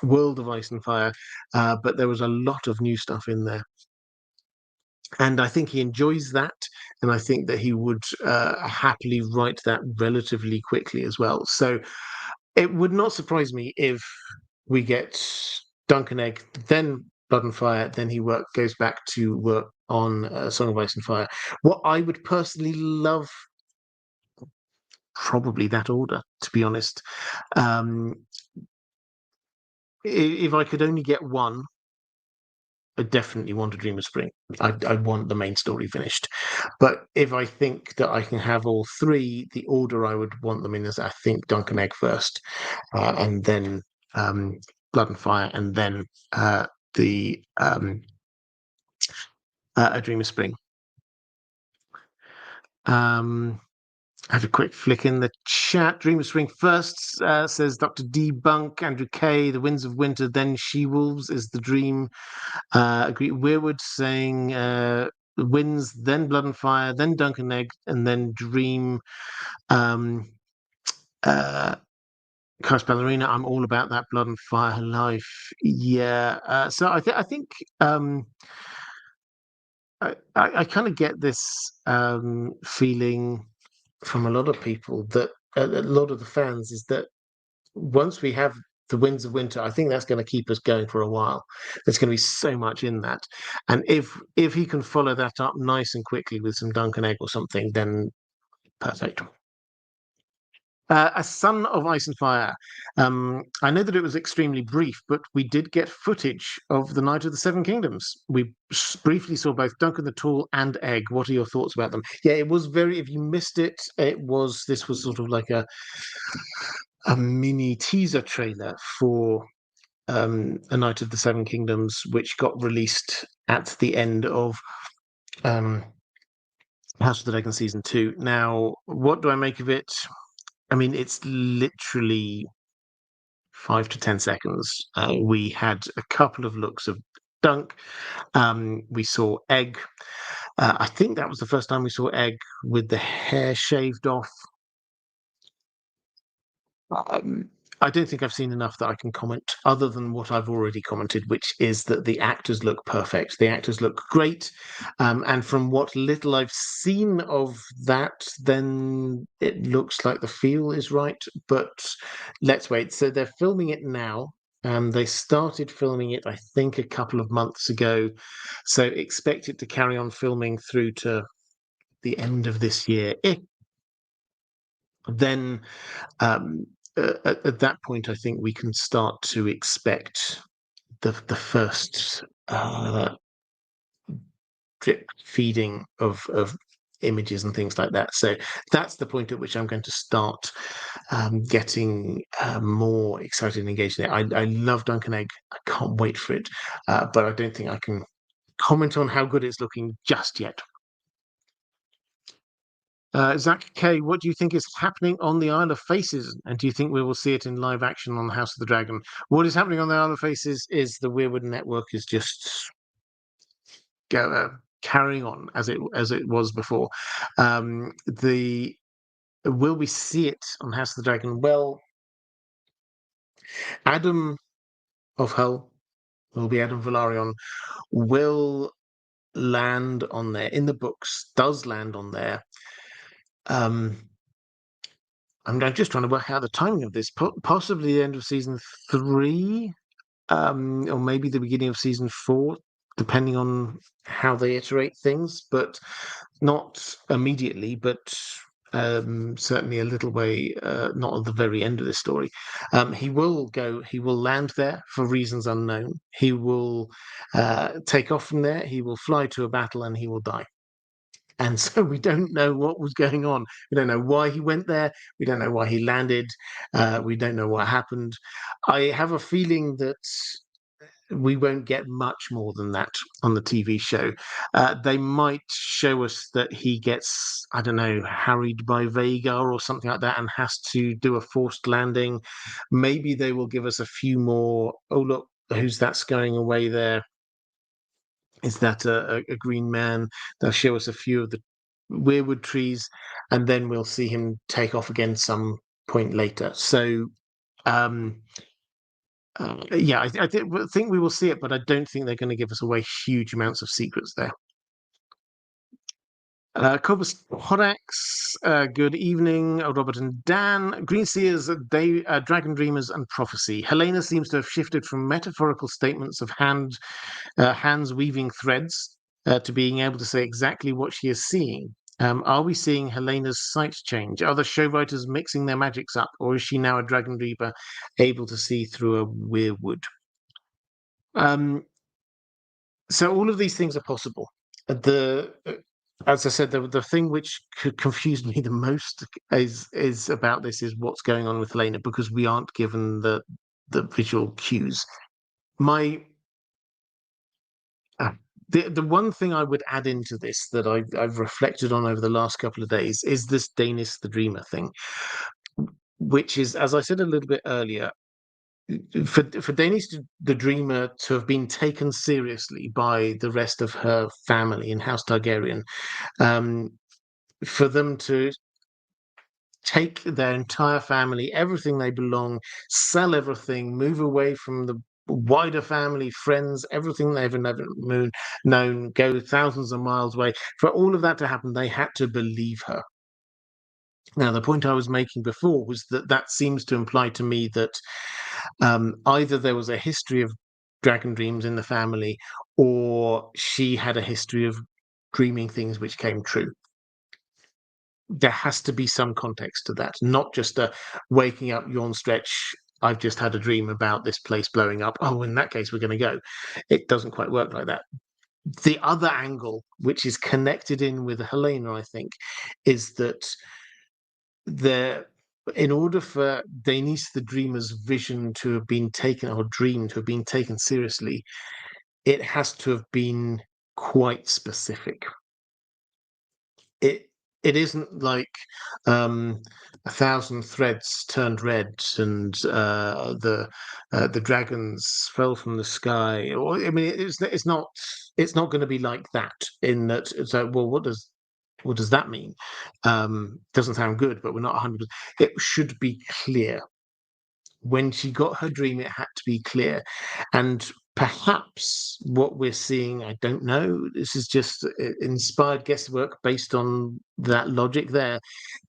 world of Ice and Fire, but there was a lot of new stuff in there. And I think he enjoys that, and I think that he would happily write that relatively quickly as well. So it would not surprise me if we get Dunk and Egg, then Blood and Fire, then he goes back to work on Song of Ice and Fire. What I would personally love, probably that order, to be honest. If I could only get one, I definitely want A Dream of Spring. I want the main story finished. But if I think that I can have all 3, the order I would want them in is, I think, Dunk and Egg first, and then Blood and Fire, and then A Dream of Spring. I have a quick flick in the chat. Dream of Spring first, says Dr. Debunk. Andrew K. The Winds of Winter, then She-Wolves is the dream. Agree. Weirwood saying Winds, then Blood and Fire, then Dunk and Egg, and then Dream. Charis Ballerina, I'm all about that Blood and Fire life. Yeah. So I think I kind of get this feeling from a lot of people, that a lot of the fans, is that once we have The Winds of Winter, I think that's going to keep us going for a while. There's going to be so much in that, and if he can follow that up nice and quickly with some Dunk and Egg or something, then perfect. A Son of Ice and Fire. I know that it was extremely brief, but we did get footage of the Night of the Seven Kingdoms. We briefly saw both Duncan the Tall and Egg. What are your thoughts about them? Yeah, it was very. If you missed it, this was sort of like a mini teaser trailer for A Night of the Seven Kingdoms, which got released at the end of House of the Dragon Season 2. Now, what do I make of it? I mean, it's literally 5 to 10 seconds. We had a couple of looks of Dunk. We saw Egg. I think that was the first time we saw Egg with the hair shaved off. I don't think I've seen enough that I can comment other than what I've already commented, which is that the actors look perfect. The actors look great. And from what little I've seen of that, then it looks like the feel is right. But let's wait. So they're filming it now. They started filming it, I think, a couple of months ago. So expect it to carry on filming through to the end of this year. Then at that point, I think we can start to expect the first drip feeding of images and things like that. So that's the point at which I'm going to start getting more excited and engaged in it. I love Dunk and Egg. I can't wait for it, but I don't think I can comment on how good it's looking just yet. Zach K, what do you think is happening on the Isle of Faces? And do you think we will see it in live action on the House of the Dragon? What is happening on the Isle of Faces is the Weirwood Network is just carrying on as it was before. The will we see it on House of the Dragon? Well, Adam of Hull will be Adam Velaryon, will land on there in the books, does land on there. I'm just trying to work out the timing of this. Possibly the end of season 3, or maybe the beginning of season 4, depending on how they iterate things. But not immediately, but certainly a little way, not at the very end of the story. He will land there for reasons unknown. He will take off from there. He will fly to a battle and he will die. And so we don't know what was going on. We don't know why he went there. We don't know why he landed. We don't know what happened. I have a feeling that we won't get much more than that on the TV show. They might show us that he gets, I don't know, harried by Vhagar or something like that and has to do a forced landing. Maybe they will give us a few more, oh, look, who's that scurrying away there? Is that a green man? They'll show us a few of the weirwood trees, and then we'll see him take off again some point later. So, yeah, I think we will see it, but I don't think they're going to give us away huge amounts of secrets there. Cobus Horax, good evening, Robert and Dan. Green Seers, Dragon Dreamers, and Prophecy. Helena seems to have shifted from metaphorical statements of hands weaving threads to being able to say exactly what she is seeing. Are we seeing Helena's sight change? Are the show writers mixing their magics up, or is she now a Dragon Reaper able to see through a weirwood? So all of these things are possible. As I said, the thing which could confuse me the most is about this is what's going on with Helena, because we aren't given the visual cues. The one thing I would add into this that I've reflected on over the last couple of days is this Danis the Dreamer thing, which is, as I said a little bit earlier, for Danis the Dreamer to have been taken seriously by the rest of her family in House Targaryen, for them to take their entire family, everything they belong, sell everything, move away from the wider family, friends, everything they've ever known, go thousands of miles away. For all of that to happen, they had to believe her. Now, the point I was making before was that seems to imply to me that either there was a history of dragon dreams in the family, or she had a history of dreaming things which came true. There has to be some context to that, not just a waking up, yawn, stretch, I've just had a dream about this place blowing up. Oh, in that case, we're going to go. It doesn't quite work like that. The other angle, which is connected in with Helena, I think, is that in order for Danis the Dreamer's vision to have been taken, or dream to have been taken seriously, it has to have been quite specific. it isn't like 1,000 threads turned red and the dragons fell from the sky. Or I mean, it's not going to be like that. In that, so well, what does that mean? Doesn't sound good, but we're not 100%. It should be clear. When she got her dream, it had to be clear. And perhaps what we're seeing, I don't know, this is just inspired guesswork based on that logic there.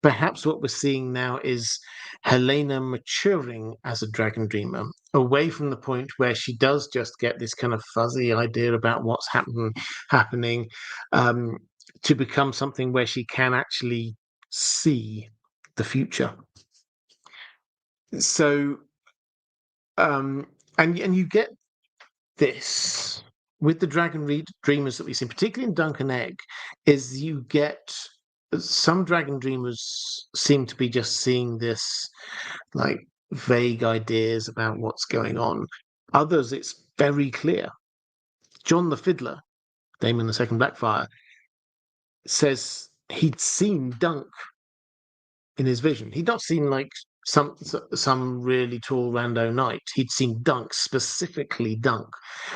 Perhaps what we're seeing now is Helena maturing as a dragon dreamer, away from the point where she does just get this kind of fuzzy idea about what's happening, to become something where she can actually see the future. So, and you get this with the dreamers that we see, particularly in Dunk and Egg, is you get some dragon dreamers seem to be just seeing this like vague ideas about what's going on. Others, it's very clear. John the Fiddler, Damon the Second Blackfire, says he'd seen Dunk in his vision. He'd not seen like some really tall rando knight. He'd seen Dunk, specifically Dunk,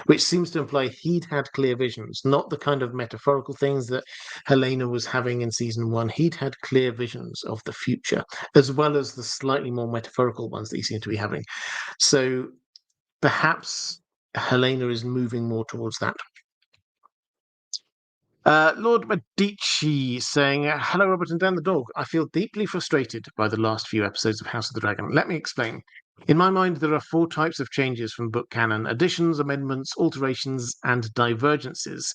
which seems to imply he'd had clear visions, not the kind of metaphorical things that Helena was having in season one. He'd had clear visions of the future, as well as the slightly more metaphorical ones that he seemed to be having. So perhaps Helena is moving more towards that. Lord Medici saying, hello, Robert and Dan the dog. I feel deeply frustrated by the last few episodes of House of the Dragon. Let me explain. In my mind, there are 4 types of changes from book canon: additions, amendments, alterations, and divergences.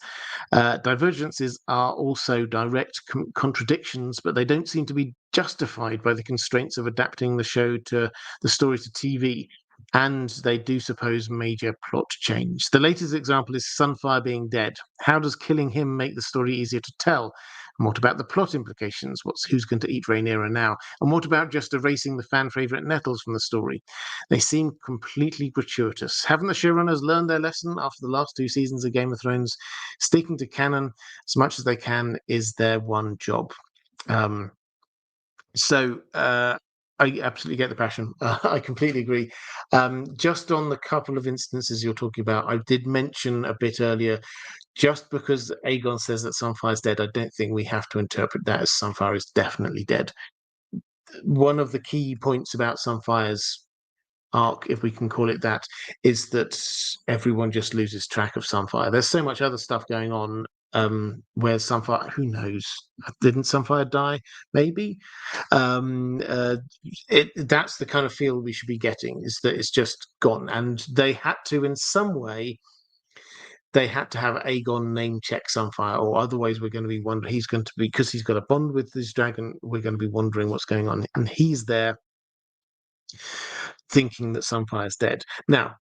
Divergences are also direct contradictions, but they don't seem to be justified by the constraints of adapting the show to the story to TV. And they do suppose major plot change. The latest example is Sunfire being dead. How does killing him make the story easier to tell? And what about the plot implications? Who's going to eat Rhaenyra now? And what about just erasing the fan favourite Nettles from the story? They seem completely gratuitous. Haven't the showrunners learned their lesson after the last 2 seasons of Game of Thrones? Sticking to canon as much as they can is their one job. I absolutely get the passion. I completely agree. Just on the couple of instances you're talking about, I did mention a bit earlier, just because Aegon says that Sunfire's dead, I don't think we have to interpret that as Sunfire is definitely dead. One of the key points about Sunfire's arc, if we can call it that, is that everyone just loses track of Sunfire. There's so much other stuff going on, where Sunfire, who knows? Didn't Sunfire die? Maybe. That's the kind of feel we should be getting, is that it's just gone. And they had to, in some way, they had to have Aegon name check Sunfire, or otherwise we're going to be wondering, he's going to be, because he's got a bond with this dragon, we're going to be wondering what's going on. And he's there thinking that Sunfire's dead. Now,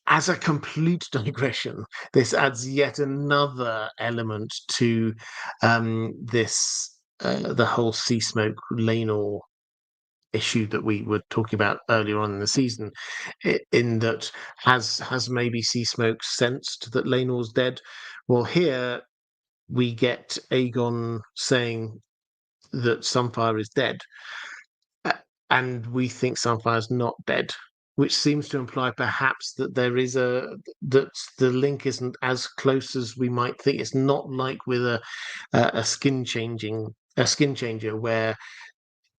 as a complete digression, this adds yet another element to this the whole Sea Smoke Laenor issue that we were talking about earlier on in the season, in that has maybe Sea Smoke sensed that Laenor's dead? Well, here we get Aegon saying that Sunfire is dead, and we think Sunfire's not dead, which seems to imply perhaps that that the link isn't as close as we might think. It's not like with a skin changer where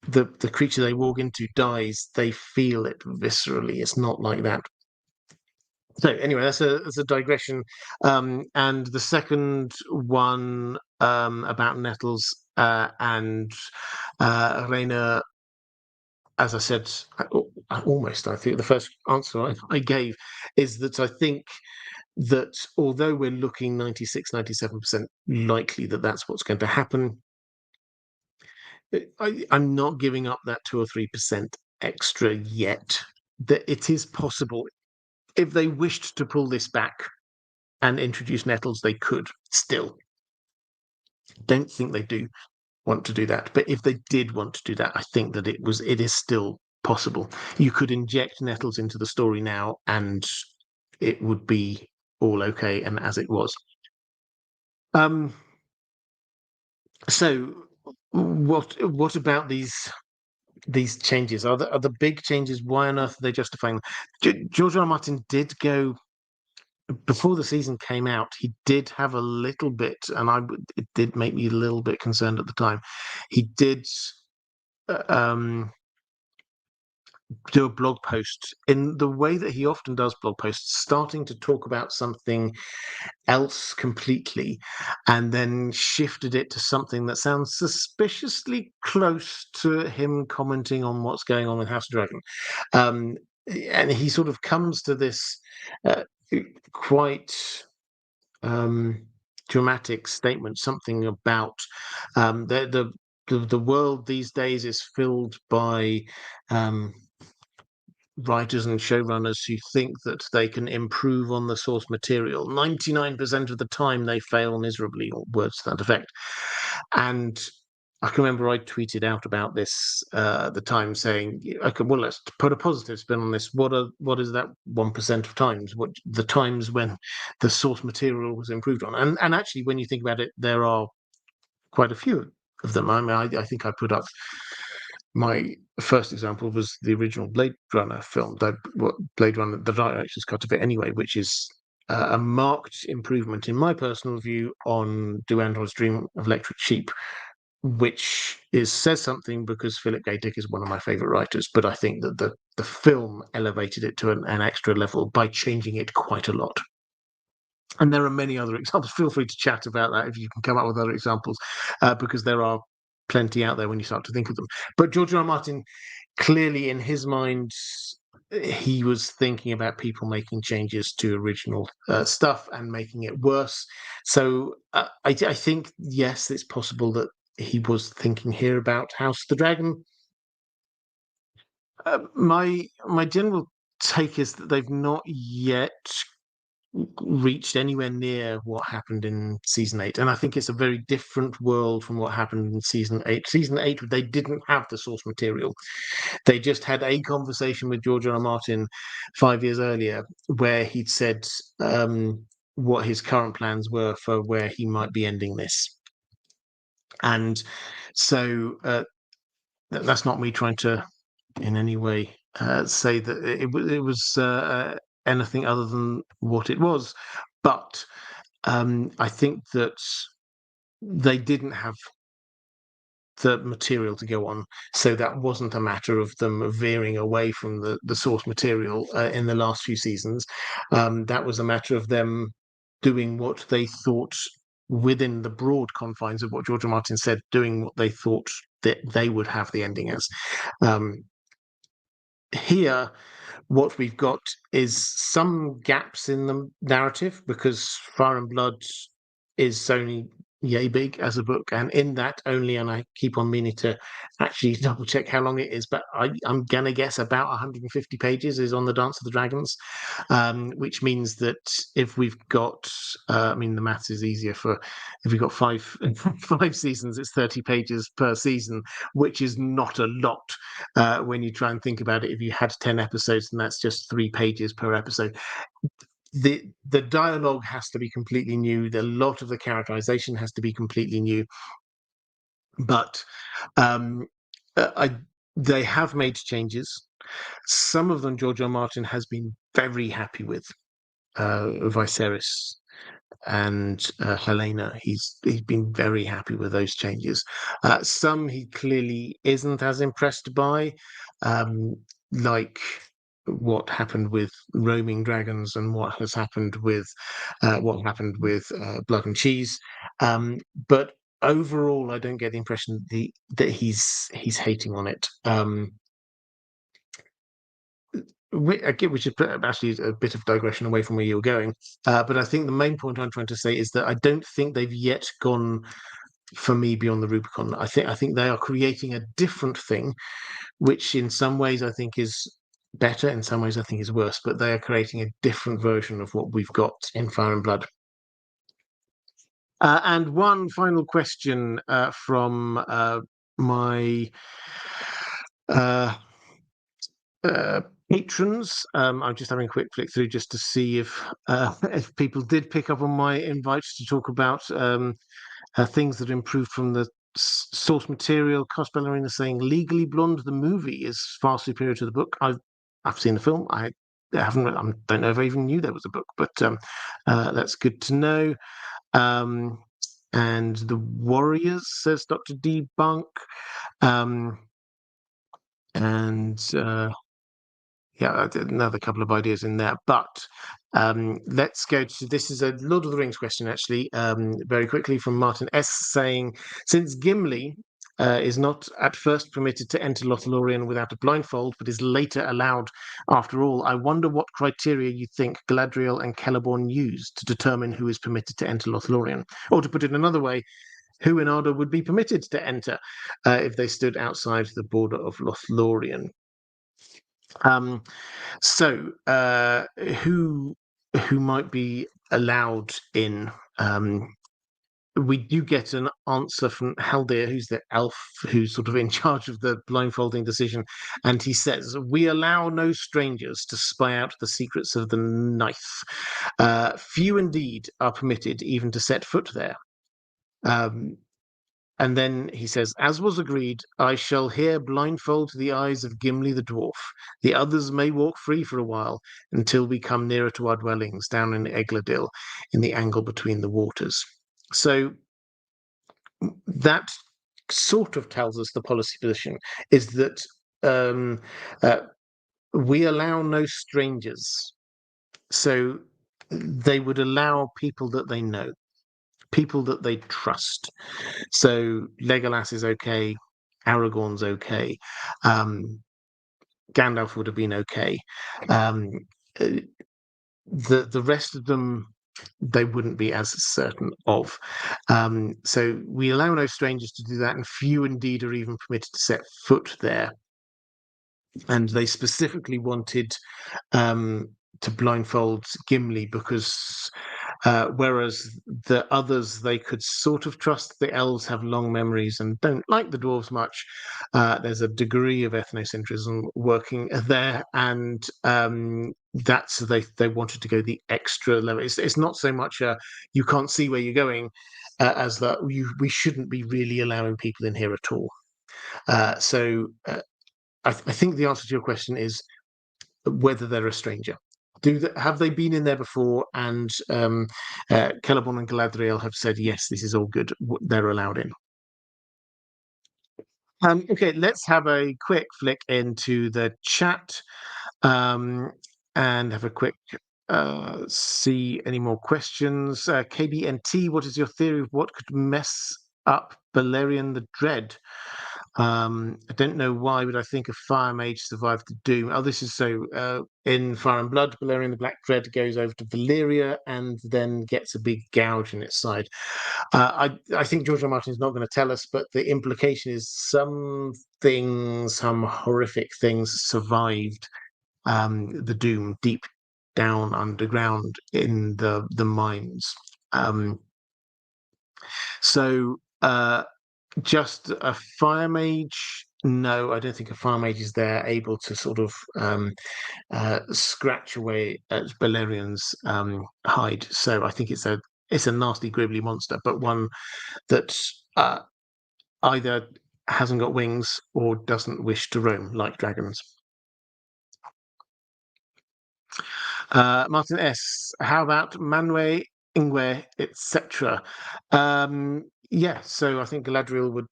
the creature they walk into dies, they feel it viscerally. It's not like that. So anyway, that's a digression. And the second one, about Nettles and Rhaenyra, as I said, I think the first answer I gave is that I think that although we're looking 96-97% likely that that's what's going to happen, I'm not giving up that 2 or 3% extra yet. That it is possible, if they wished to pull this back and introduce Nettles, they could still. Don't think they do want to do that, but if they did want to do that, I think that it is still possible. You could inject Nettles into the story now and it would be all okay and as it was. So what about these changes? Are the big changes? Why on earth are they justifying them? George R. R. Martin did go before the season came out. He did have a little bit, and it did make me a little bit concerned at the time. He did um, do a blog post in the way that he often does blog posts, starting to talk about something else completely, and then shifted it to something that sounds suspiciously close to him commenting on what's going on with House of Dragon. And he sort of comes to this quite dramatic statement, something about the world these days is filled by writers and showrunners who think that they can improve on the source material. 99% of the time they fail miserably, or words to that effect. And I can remember I tweeted out about this at the time, saying, "Okay, well, let's put a positive spin on this. What is that 1% of times? What the times when the source material was improved on?" And actually, when you think about it, there are quite a few of them. I mean, I think I put up my first example was the original Blade Runner film, Blade Runner, the director's cut of it anyway, which is a marked improvement, in my personal view, on Do Androids Dream of Electric Sheep, which says something because Philip K. Dick is one of my favourite writers, but I think that the film elevated it to an extra level by changing it quite a lot. And there are many other examples. Feel free to chat about that if you can come up with other examples, because there are plenty out there when you start to think of them. But George R. R. Martin, clearly in his mind, he was thinking about people making changes to original stuff and making it worse. So I think, yes, it's possible that he was thinking here about House of the Dragon. My general take is that they've not yet reached anywhere near what happened in season 8, and I think it's a very different world from what happened in season 8. Season 8, they didn't have the source material. They just had a conversation with George R. R. Martin 5 years earlier where he'd said what his current plans were for where he might be ending this. And so that's not me trying to in any way say that it was anything other than what it was. But I think that they didn't have the material to go on, so that wasn't a matter of them veering away from the source material in the last few seasons. That was a matter of them doing what they thought, within the broad confines of what George R. Martin said, doing what they thought that they would have the ending as. Here, what we've got is some gaps in the narrative, because Fire and Blood is only yay big as a book, and in that only, and I keep on meaning to actually double check how long it is, but I'm gonna guess about 150 pages is on the Dance of the Dragons, which means that if we've got I mean, the maths is easier for if we've got five five seasons, it's 30 pages per season, which is not a lot when you try and think about it. If you had 10 episodes, then that's just 3 pages per episode. The dialogue has to be completely new. A lot of the characterization has to be completely new. But they have made changes. Some of them George R. R. Martin has been very happy with. Viserys and Helena, he's been very happy with those changes. Some he clearly isn't as impressed by, like what happened with roaming dragons and what happened with Blood and Cheese. But overall, I don't get the impression that he's hating on it. Which is actually a bit of digression away from where you were going. But I think the main point I'm trying to say is that I don't think they've yet gone, for me, beyond the Rubicon. I think they are creating a different thing, which in some ways I think is better, in some ways I think is worse, but they are creating a different version of what we've got in Fire and Blood. And one final question from my patrons. I'm just having a quick flick through just to see if people did pick up on my invites to talk about things that improved from the source material, Cos Ballerina saying Legally Blonde, the movie, is far superior to the book. I've seen the film. I haven't. I don't know if I even knew there was a book, but that's good to know. And the Warriors, says Dr. Debunk. And yeah, another couple of ideas in there. But let's go to, this is a Lord of the Rings question, actually, very quickly from Martin S. saying, since Gimli is not at first permitted to enter Lothlorien without a blindfold, but is later allowed after all, I wonder what criteria you think Galadriel and Celeborn used to determine who is permitted to enter Lothlorien. Or to put it another way, who in Arda would be permitted to enter if they stood outside the border of Lothlorien. So who might be allowed in? We do get an answer from Haldir, who's the elf who's sort of in charge of the blindfolding decision, and he says, we allow no strangers to spy out the secrets of the knife. Few indeed are permitted even to set foot there. And then he says, as was agreed, I shall here blindfold the eyes of Gimli the dwarf. The others may walk free for a while until we come nearer to our dwellings down in Egladil, in the angle between the waters. So that sort of tells us the policy position is that we allow no strangers. So they would allow people that they know, people that they trust. So Legolas is okay, Aragorn's okay, Gandalf would have been okay. The rest of them they wouldn't be as certain of. So we allow no strangers to do that, and few indeed are even permitted to set foot there. And they specifically wanted to blindfold Gimli because whereas the others they could sort of trust, the elves have long memories and don't like the dwarves much. There's a degree of ethnocentrism working there, and that's they wanted to go the extra level. It's not so much you can't see where you're going as that we shouldn't be really allowing people in here at all. So I think the answer to your question is whether they're a stranger. Have they been in there before? And Celeborn and Galadriel have said yes, this is all good. They're allowed in. Okay, let's have a quick flick into the chat and have a quick see any more questions. KBNT, what is your theory of what could mess up Balerion the Dread? I don't know why, but I think a fire mage survived the doom. Oh, this is so in Fire and Blood, Balerion the Black Dread goes over to Valyria and then gets a big gouge in its side. I think George R. Martin is not going to tell us, but the implication is some horrific things survived the doom deep down underground in the mines. Just a fire mage? No, I don't think a fire mage is there able to sort of scratch away at Balerion's hide. So I think it's a nasty, gribbly monster, but one that either hasn't got wings or doesn't wish to roam like dragons. Martin S. How about Manwë, Ingwe, etc.? Yeah, so I think Galadriel would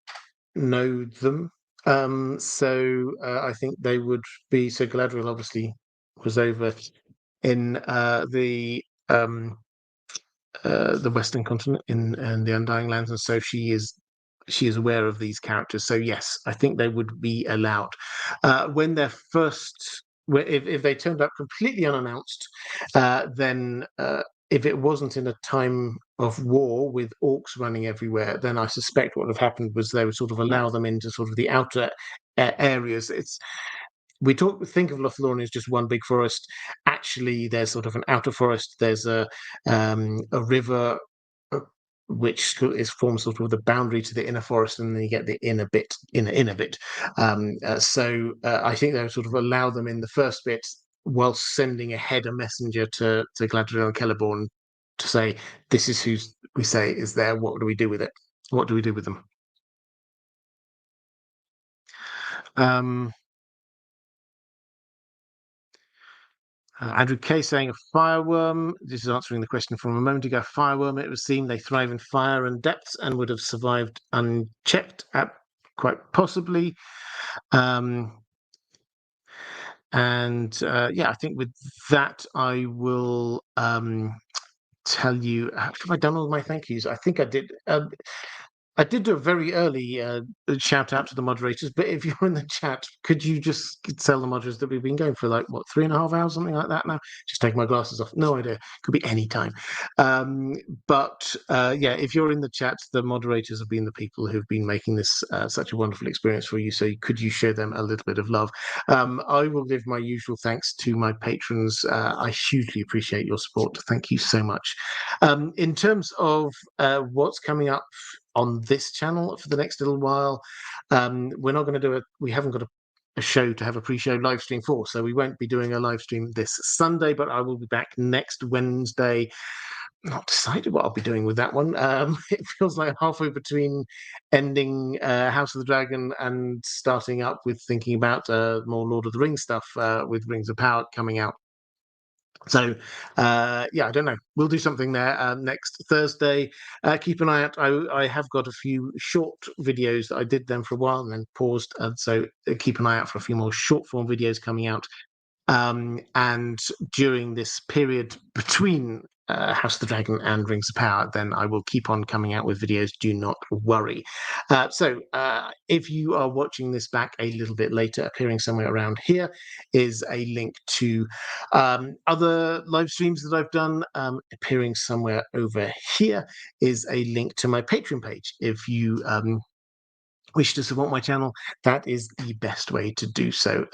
know them. I think they would be. So Galadriel obviously was over in the Western Continent in the Undying Lands, and so she is aware of these characters. So yes, I think they would be allowed when they're first. If they turned up completely unannounced, then if it wasn't in a time of war with orcs running everywhere, then I suspect what would have happened was they would sort of allow them into sort of the outer areas. Think of Lothlorien as just one big forest. Actually, there's sort of an outer forest. There's a river which forms sort of the boundary to the inner forest, and then you get the inner bit. I think they would sort of allow them in the first bit, while sending ahead a messenger to Galadriel and Celeborn to say, this is who we say is there. What do we do with it? What do we do with them? Andrew K saying a fireworm. This is answering the question from a moment ago. Fireworm, it would seem they thrive in fire and depths and would have survived unchecked, quite possibly. Yeah, I think with that, I will tell you. Have I done all my thank yous? I think I did. I did do a very early shout out to the moderators, but if you're in the chat, could you just tell the moderators that we've been going for like, what, 3.5 hours, something like that now? Just taking my glasses off. No idea. Could be any time. Yeah, if you're in the chat, the moderators have been the people who've been making this such a wonderful experience for you. So could you show them a little bit of love? I will give my usual thanks to my patrons. I hugely appreciate your support. Thank you so much. In terms of what's coming up on this channel for the next little while, we're not going to do we haven't got a show to have a pre-show live stream for, so we won't be doing a live stream this Sunday, but I will be back next Wednesday. Not decided what I'll be doing with that one. It feels like halfway between ending House of the Dragon and starting up with thinking about more Lord of the Rings stuff, with Rings of Power coming out. So yeah, I don't know, we'll do something there next Thursday. Keep an eye out. I have got a few short videos that I did them for a while and then paused, and so keep an eye out for a few more short form videos coming out. And during this period between House of the Dragon and Rings of Power, then I will keep on coming out with videos. Do not worry. If you are watching this back a little bit later, appearing somewhere around here is a link to other live streams that I've done. Appearing somewhere over here is a link to my Patreon page. If you wish to support my channel, that is the best way to do so.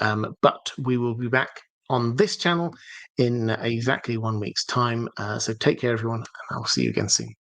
But we will be back on this channel in exactly 1 week's time. So take care, everyone, and I'll see you again soon.